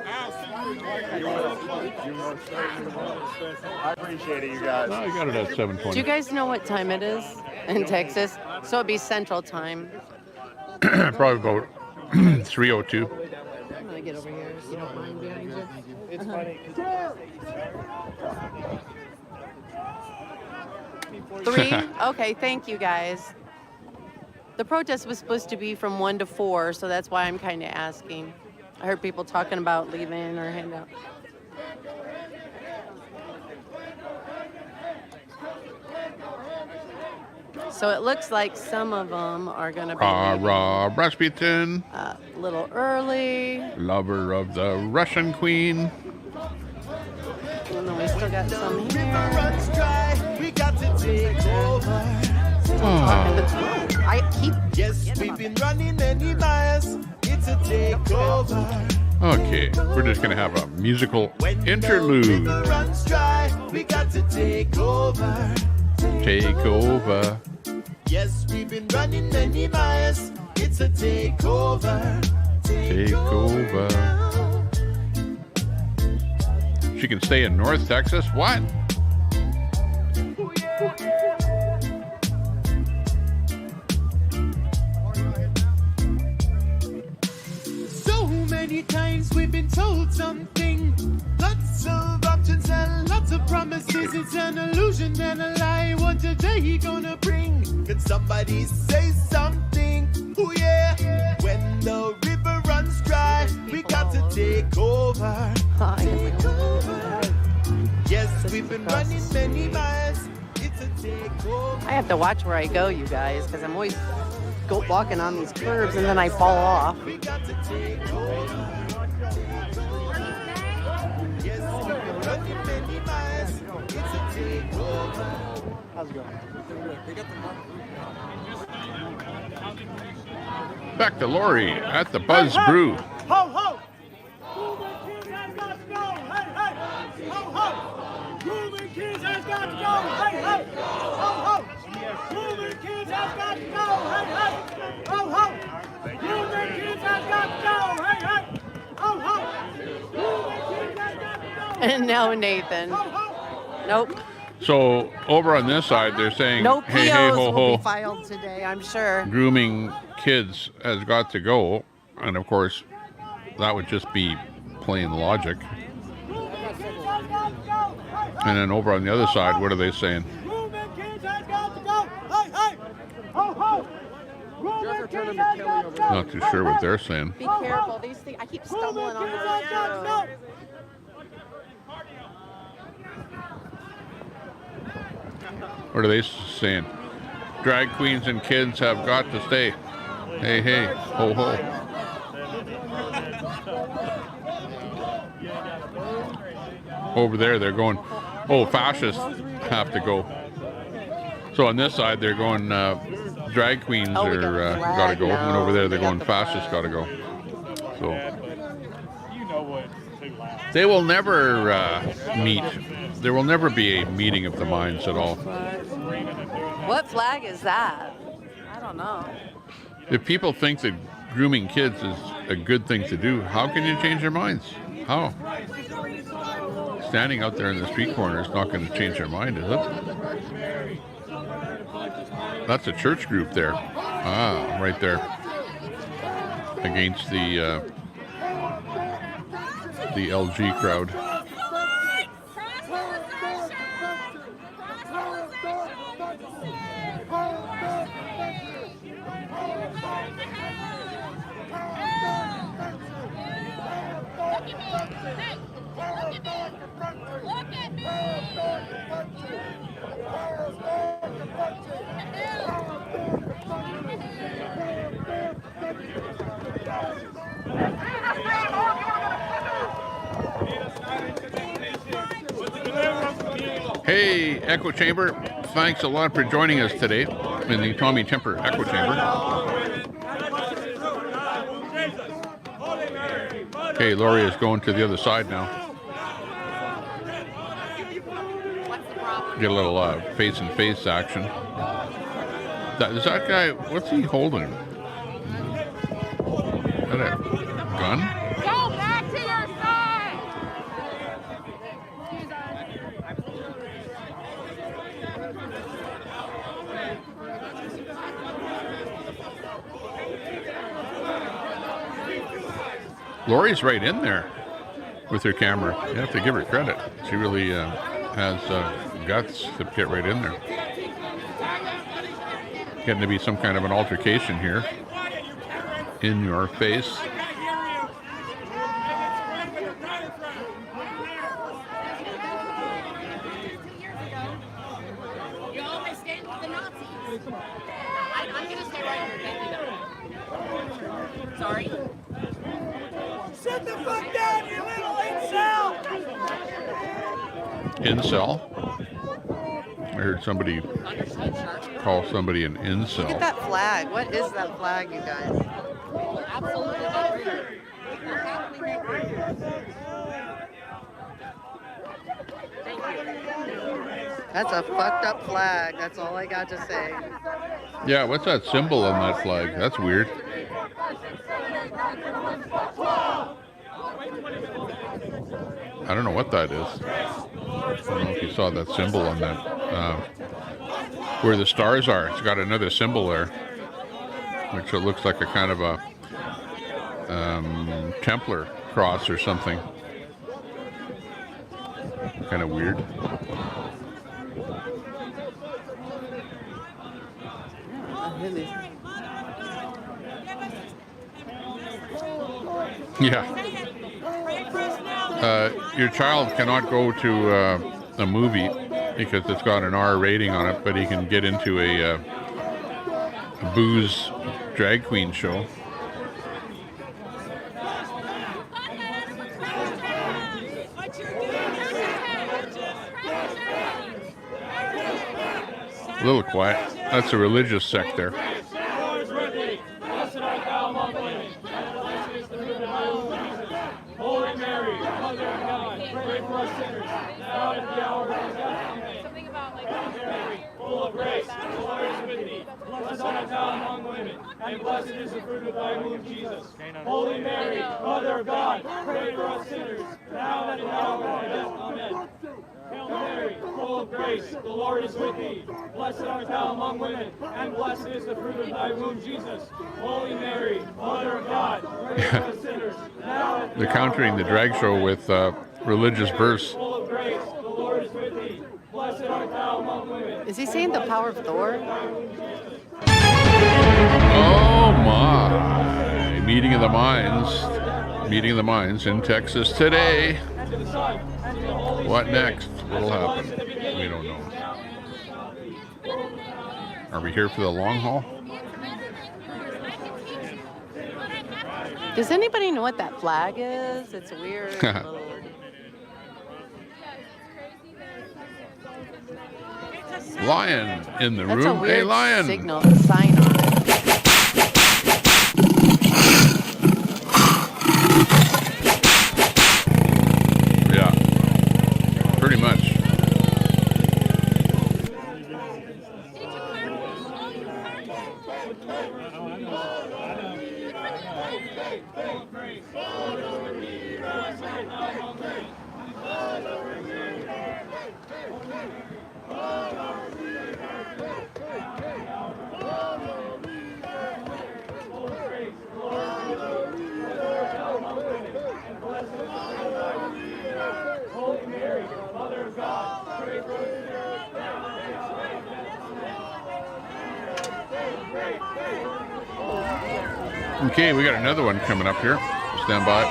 I appreciate it, you guys. No, I got it at 7:20. Do you guys know what time it is in Texas? So it'd be Central Time. Probably about 3:02. I'm gonna get over here so you don't mind behind you. It's funny. 3? Okay, thank you guys. The protest was supposed to be from 1 to 4, so that's why I'm kind of asking. I heard people talking about leaving or hang out. So it looks like some of them are going to be Rasputin. A little early. Lover of the Russian queen. And then we still got some here. I keep. Yes, we've been running many miles. It's a takeover. Okay, we're just gonna have a musical interlude. Runs dry, we got to take over. Take over. Yes, we've been running many miles. It's a takeover. Take over. She can stay in North Texas? What? So many times we've been told something. Lots of options and lots of promises. It's an illusion and a lie. What a day he gonna bring? Can somebody say something? Oh yeah. When the river runs dry, we got to take over. Take over. Yes, we've been running many miles. It's a takeover. I have to watch where I go, you guys, because I'm always walking on these curves and then I fall off. We got to take over. Yes, we've been running many miles. It's a takeover. How's it going? Back to Lori at the Buzz Brew. Ho, ho! Moving kids has got to go! Hey, hey! Ho, ho! Moving kids has got to go! Hey, hey! Ho, ho! Moving kids has got to go! Hey, hey! Ho, ho! Moving kids has got to go! Hey, hey! Ho, ho! Moving kids has got to go! And now Nathan. Nope. So over on this side, they're saying, No hey, hey, POs ho, will ho. be filed today, I'm sure. Grooming kids has got to go. And of course, that would just be plain logic. And then over on the other side, what are they saying? Moving kids has got to go! Hey, hey! Ho, ho! Not too sure what they're saying. Be careful. These things, I keep stumbling on the road. What are they saying? Drag queens and kids have got to stay. Hey, hey, ho, ho. Over there, they're going, oh, fascists have to go. So on this side, they're going, drag queens are got to go. And over there, they're going, fascists got to go. So they will never meet. There will never be a meeting of the minds at all. What flag is that? I don't know. If people think that grooming kids is a good thing to do, how can you change their minds? How? Standing out there in the street corner is not going to change their mind, is it? That's a church group there. Ah, right there. Against the LG crowd. Hey, Echo Chamber, thanks a lot for joining us today in the Tommy Temper Echo Chamber. Okay, Lori is going to the other side now. Get a little face-and-face action. Is that guy, what's he holding? Is that a gun? Go back to your side! Lori's right in there with her camera. You have to give her credit. She really has guts to get right in there. Getting to be some kind of an altercation here. In your face. You always stand with the Nazis. I'm going to stay right here. Thank you. Sorry. Sit the fuck down, you little incel! Incel? I heard somebody call somebody an incel. Look at that flag. What is that flag, you guys? Absolutely. That's a fucked up flag. That's all I got to say. Yeah, what's that symbol on that flag? That's weird. I don't know what that is. I don't know if you saw that symbol on that. Where the stars are, it's got another symbol there, which it looks like a kind of a Templar cross or something. Kind of weird. Yeah. Your child cannot go to a movie because it's got an R rating on it, but he can get into a booze drag queen show. A little quiet. That's a religious sect there. Holy Mary, Mother of God, pray for us sinners, now at the hour of our death. Something about like Mary, full of grace, the Lord is with thee. Blessed art thou among women, and blessed is the fruit of thy womb, Jesus. Holy Mary, Mother of God, pray for us sinners, now at the hour of our death. Amen. Hail Mary, full of grace, the Lord is with thee. Blessed art thou among women, and blessed is the fruit of thy womb, Jesus. Holy Mary, Mother of God, pray for us sinners, now at the They're countering the drag show with religious verse. full of grace, the Lord is with thee. Blessed art thou among women. Is he saying the power of Thor? Oh! my. Meeting of the minds in Texas today. What next? What'll happen? We don't know. Are we here for the long haul? Does anybody know what that flag is? It's weird. Little... Lion in the That's room. A weird hey, Lion. Signal, the sign on it. Yeah, pretty much. Okay, we got another one coming up here. Stand by.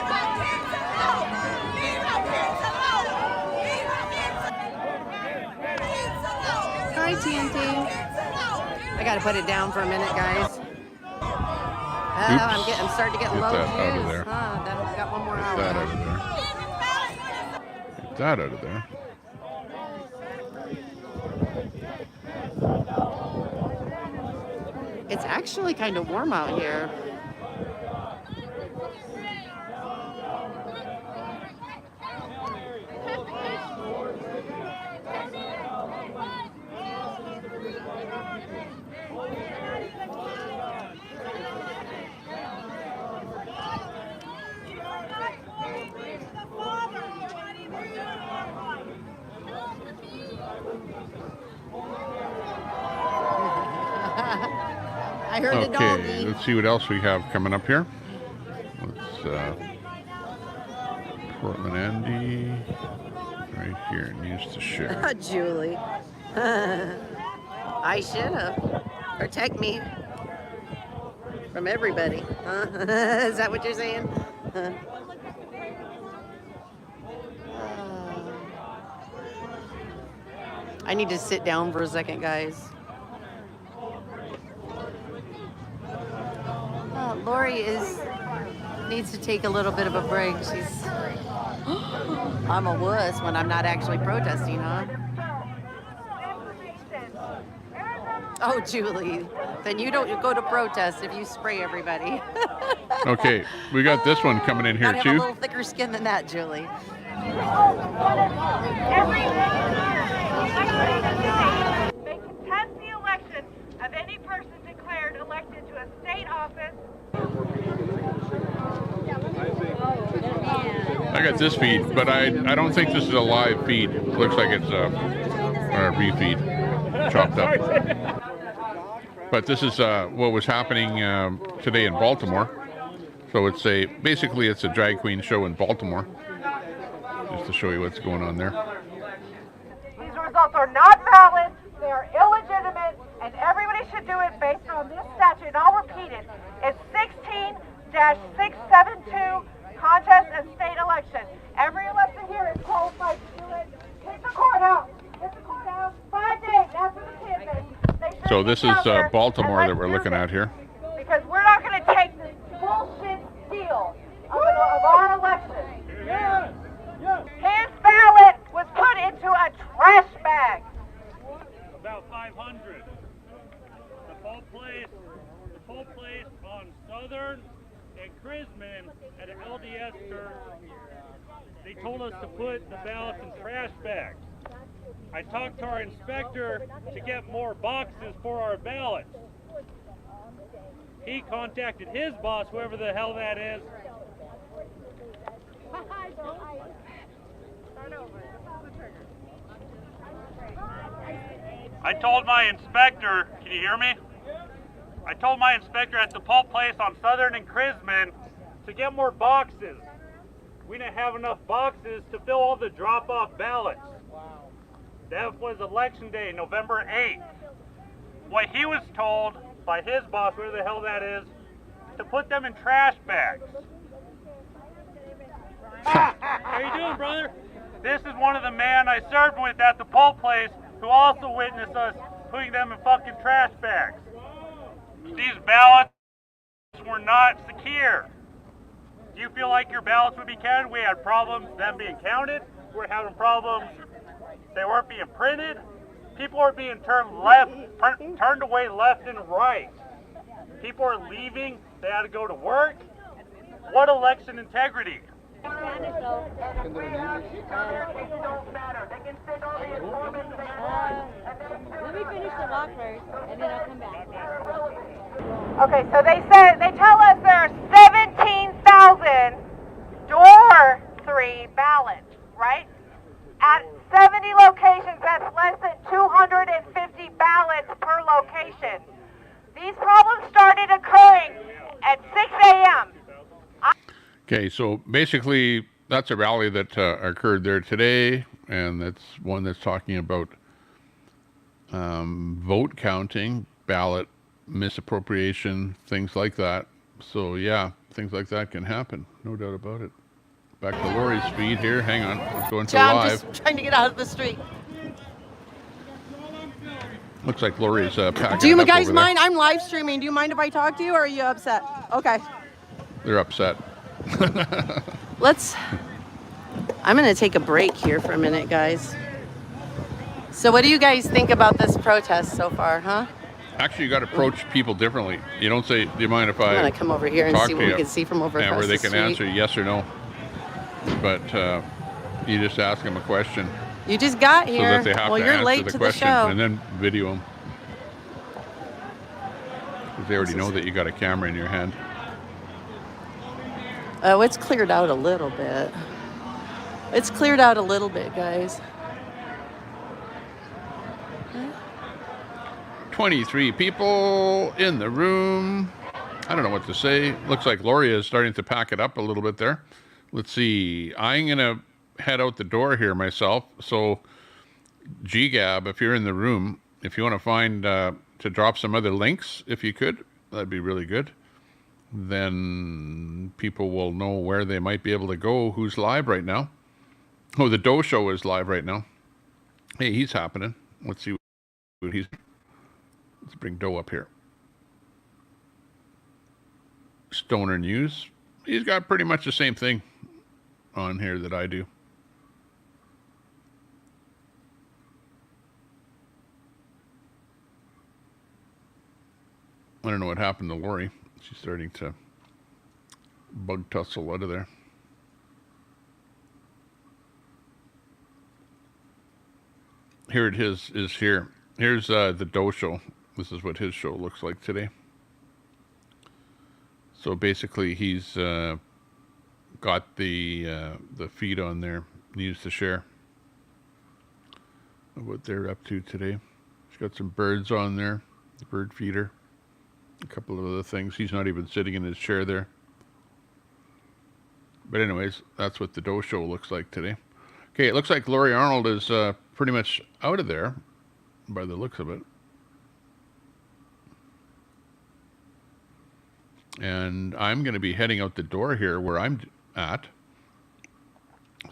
Hi, TNT. I gotta put it down for a minute, guys. I'm starting to get low that juice. out of there. I've got one more hour. Get that out of there. Get that out of there. It's actually kind of warm out here. I heard the doggy. Okay, let's see what else we have coming up here. Let's Portland Andy right here needs to share. Julie. I should have. Protect me from everybody. Is that what you're saying? I need to sit down for a second, guys. Lori needs to take a little bit of a break. She's I'm a wuss when I'm not actually protesting, huh? Oh, Julie, then you don't go to protest if you spray everybody. Okay, we got this one coming in here Gotta too. have a little thicker skin than that, Julie. They contest the election of any person declared elected to a state office. I got this feed, but I don't think this is a live feed. Looks like it's a refeed, chopped up. But this is what was happening today in Baltimore. So basically it's a drag queen show in Baltimore. Just to show you what's going on there. These results are not valid, they are illegitimate, and everybody should do it based on this statute. And I'll repeat it. It's 16-672, contest and state election. Every election here is qualified to do it. Kick the court out. Kick the court out. 5 days after the canvass. So this is Baltimore that we're looking at here. Because we're not going to take this bullshit deal of our election. His ballot was put into a trash bag. About 500. The poll place on Southern and Crisman at an LDS church. They told us to put the ballots in trash bags. I talked to our inspector to get more boxes for our ballots. He contacted his boss, whoever the hell that is. I told my inspector, can you hear me? I told my inspector at the poll place on Southern and Crisman to get more boxes. We didn't have enough boxes to fill all the drop-off ballots. That was election day, November 8th. What he was told by his boss, where the hell that is, to put them in trash bags. How you doing, brother? This is one of the men I served with at the poll place who also witnessed us putting them in fucking trash bags. These ballots were not secure. Do you feel like your ballots would be counted? We had problems them being counted. We're having problems they weren't being printed. People are being turned away left and right. People are leaving. They had to go to work. What election integrity? Let me finish the walk first, and then I'll come back. Okay, so they tell us there are 17,000 door 3 ballots, right? At 70 locations, that's less than 250 ballots per location. These problems started occurring at 6 a.m. Okay, so basically that's a rally that occurred there today, and that's one that's talking about vote counting, ballot misappropriation, things like that. So yeah, things like that can happen, no doubt about it. Back to Lori's feed here. Hang on, let's go into live. I'm just trying to get out of the street. Looks like Lori's packing. Do you it up guys over mind? there. I'm live streaming. Do you mind if I talk to you, or are you upset? Okay. They're upset. I'm going to take a break here for a minute, guys. So what do you guys think about this protest so far, huh? Actually, you got to approach people differently. You don't say, do you mind if I I'm going to come over here and talk see to what we you?" can see from over Yeah, across where they the can street. answer yes or no. But you just ask them a question. You just got So here. that they have Well, to you're answer late the to question the show. and then video them. Because they already know that you got a camera in your hand. Oh, it's cleared out a little bit. It's cleared out a little bit, guys. 23 people in the room. I don't know what to say. Looks like Lori is starting to pack it up a little bit there. Let's see. I'm going to head out the door here myself. So, GGAB, if you're in the room, if you want to find, to drop some other links, if you could, that'd be really good. Then people will know where they might be able to go, who's live right now. Oh, the D.O.A show is live right now. Hey, he's happening. Let's see what he's... Let's bring D.O.A up here. Stoner News. He's got pretty much the same thing on here that I do. I don't know what happened to Lori. She's starting to bug tussle out of there. Here it is here. Here's the D.O.A show. This is what his show looks like today. So basically, he's got the feed on there. Needs to share what they're up to today. He's got some birds on there, the bird feeder, a couple of other things. He's not even sitting in his chair there. But anyways, that's what the D.O.A show looks like today. Okay, it looks like Lori Arnold is pretty much out of there by the looks of it. And I'm going to be heading out the door here where I'm at.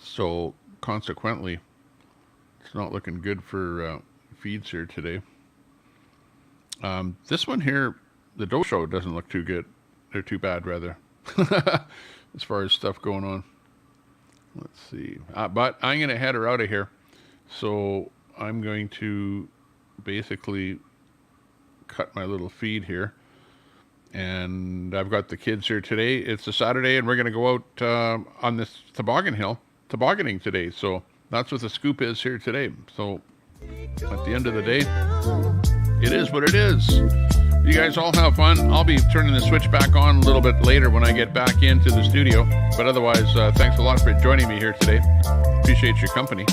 So consequently, it's not looking good for feeds here today. This one here, the D.O.A show doesn't look too good. Or too bad, rather. As far as stuff going on. Let's see. But I'm going to head her out of here. So I'm going to basically cut my little feed here. And I've got the kids here today. It's a Saturday, and we're going to go out on this tobogganing today. So that's what the scoop is here today. So at the end of the day, it is what it is. You guys all have fun. I'll be turning the switch back on a little bit later when I get back into the studio. But otherwise, thanks a lot for joining me here today. Appreciate your company.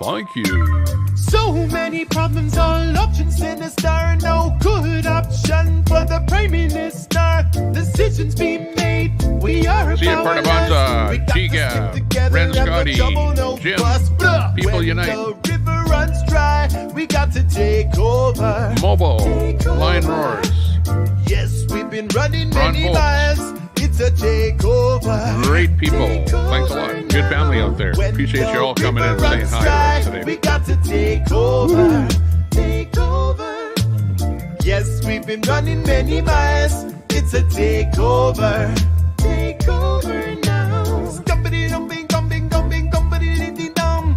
Thank you. So many problems, all options sinister. No good option for the Prime Minister. Decisions be made. We are See you, Partabanza, Giga, Ren Scotty, Jim, People Unite. The river runs dry. We got to take over. Mobile, Line Roars. Yes, we've been running many miles. It's a takeover. Great people. Thanks a lot. Good family out there. Appreciate you all coming in and saying hi to us today. We got to take over. Take over. Yes, we've been running many miles. It's a takeover. Take over now. Scumpity dum bing dum bing dum bing dumpity ding ding dum.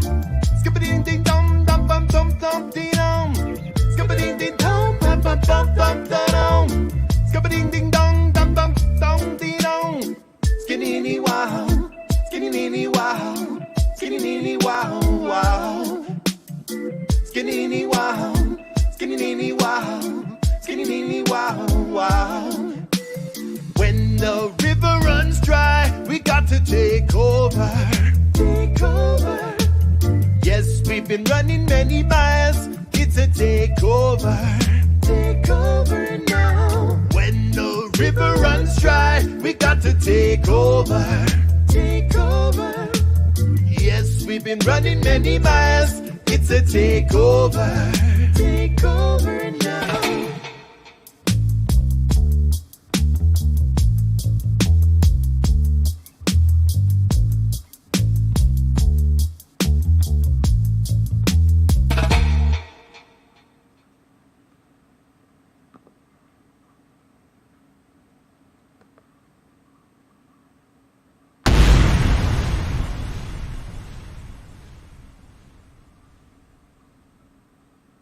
Scumpity ding dum dum bum dum dum ding dum. Scumpity ding dum bum bum bum bum dum. Scumpity ding dong dum dum dum ding dong. Skinny wow. Skinny wow. Skinny wow wow. Skinny wow. Skinny wow. Skinny wow wow. When the river runs dry, we got to take over. Take over. Yes, we've been running many miles. It's a takeover. Take over now. When the river runs dry, we got to take over. Take over. Yes, we've been running many miles. It's a takeover. Take over now.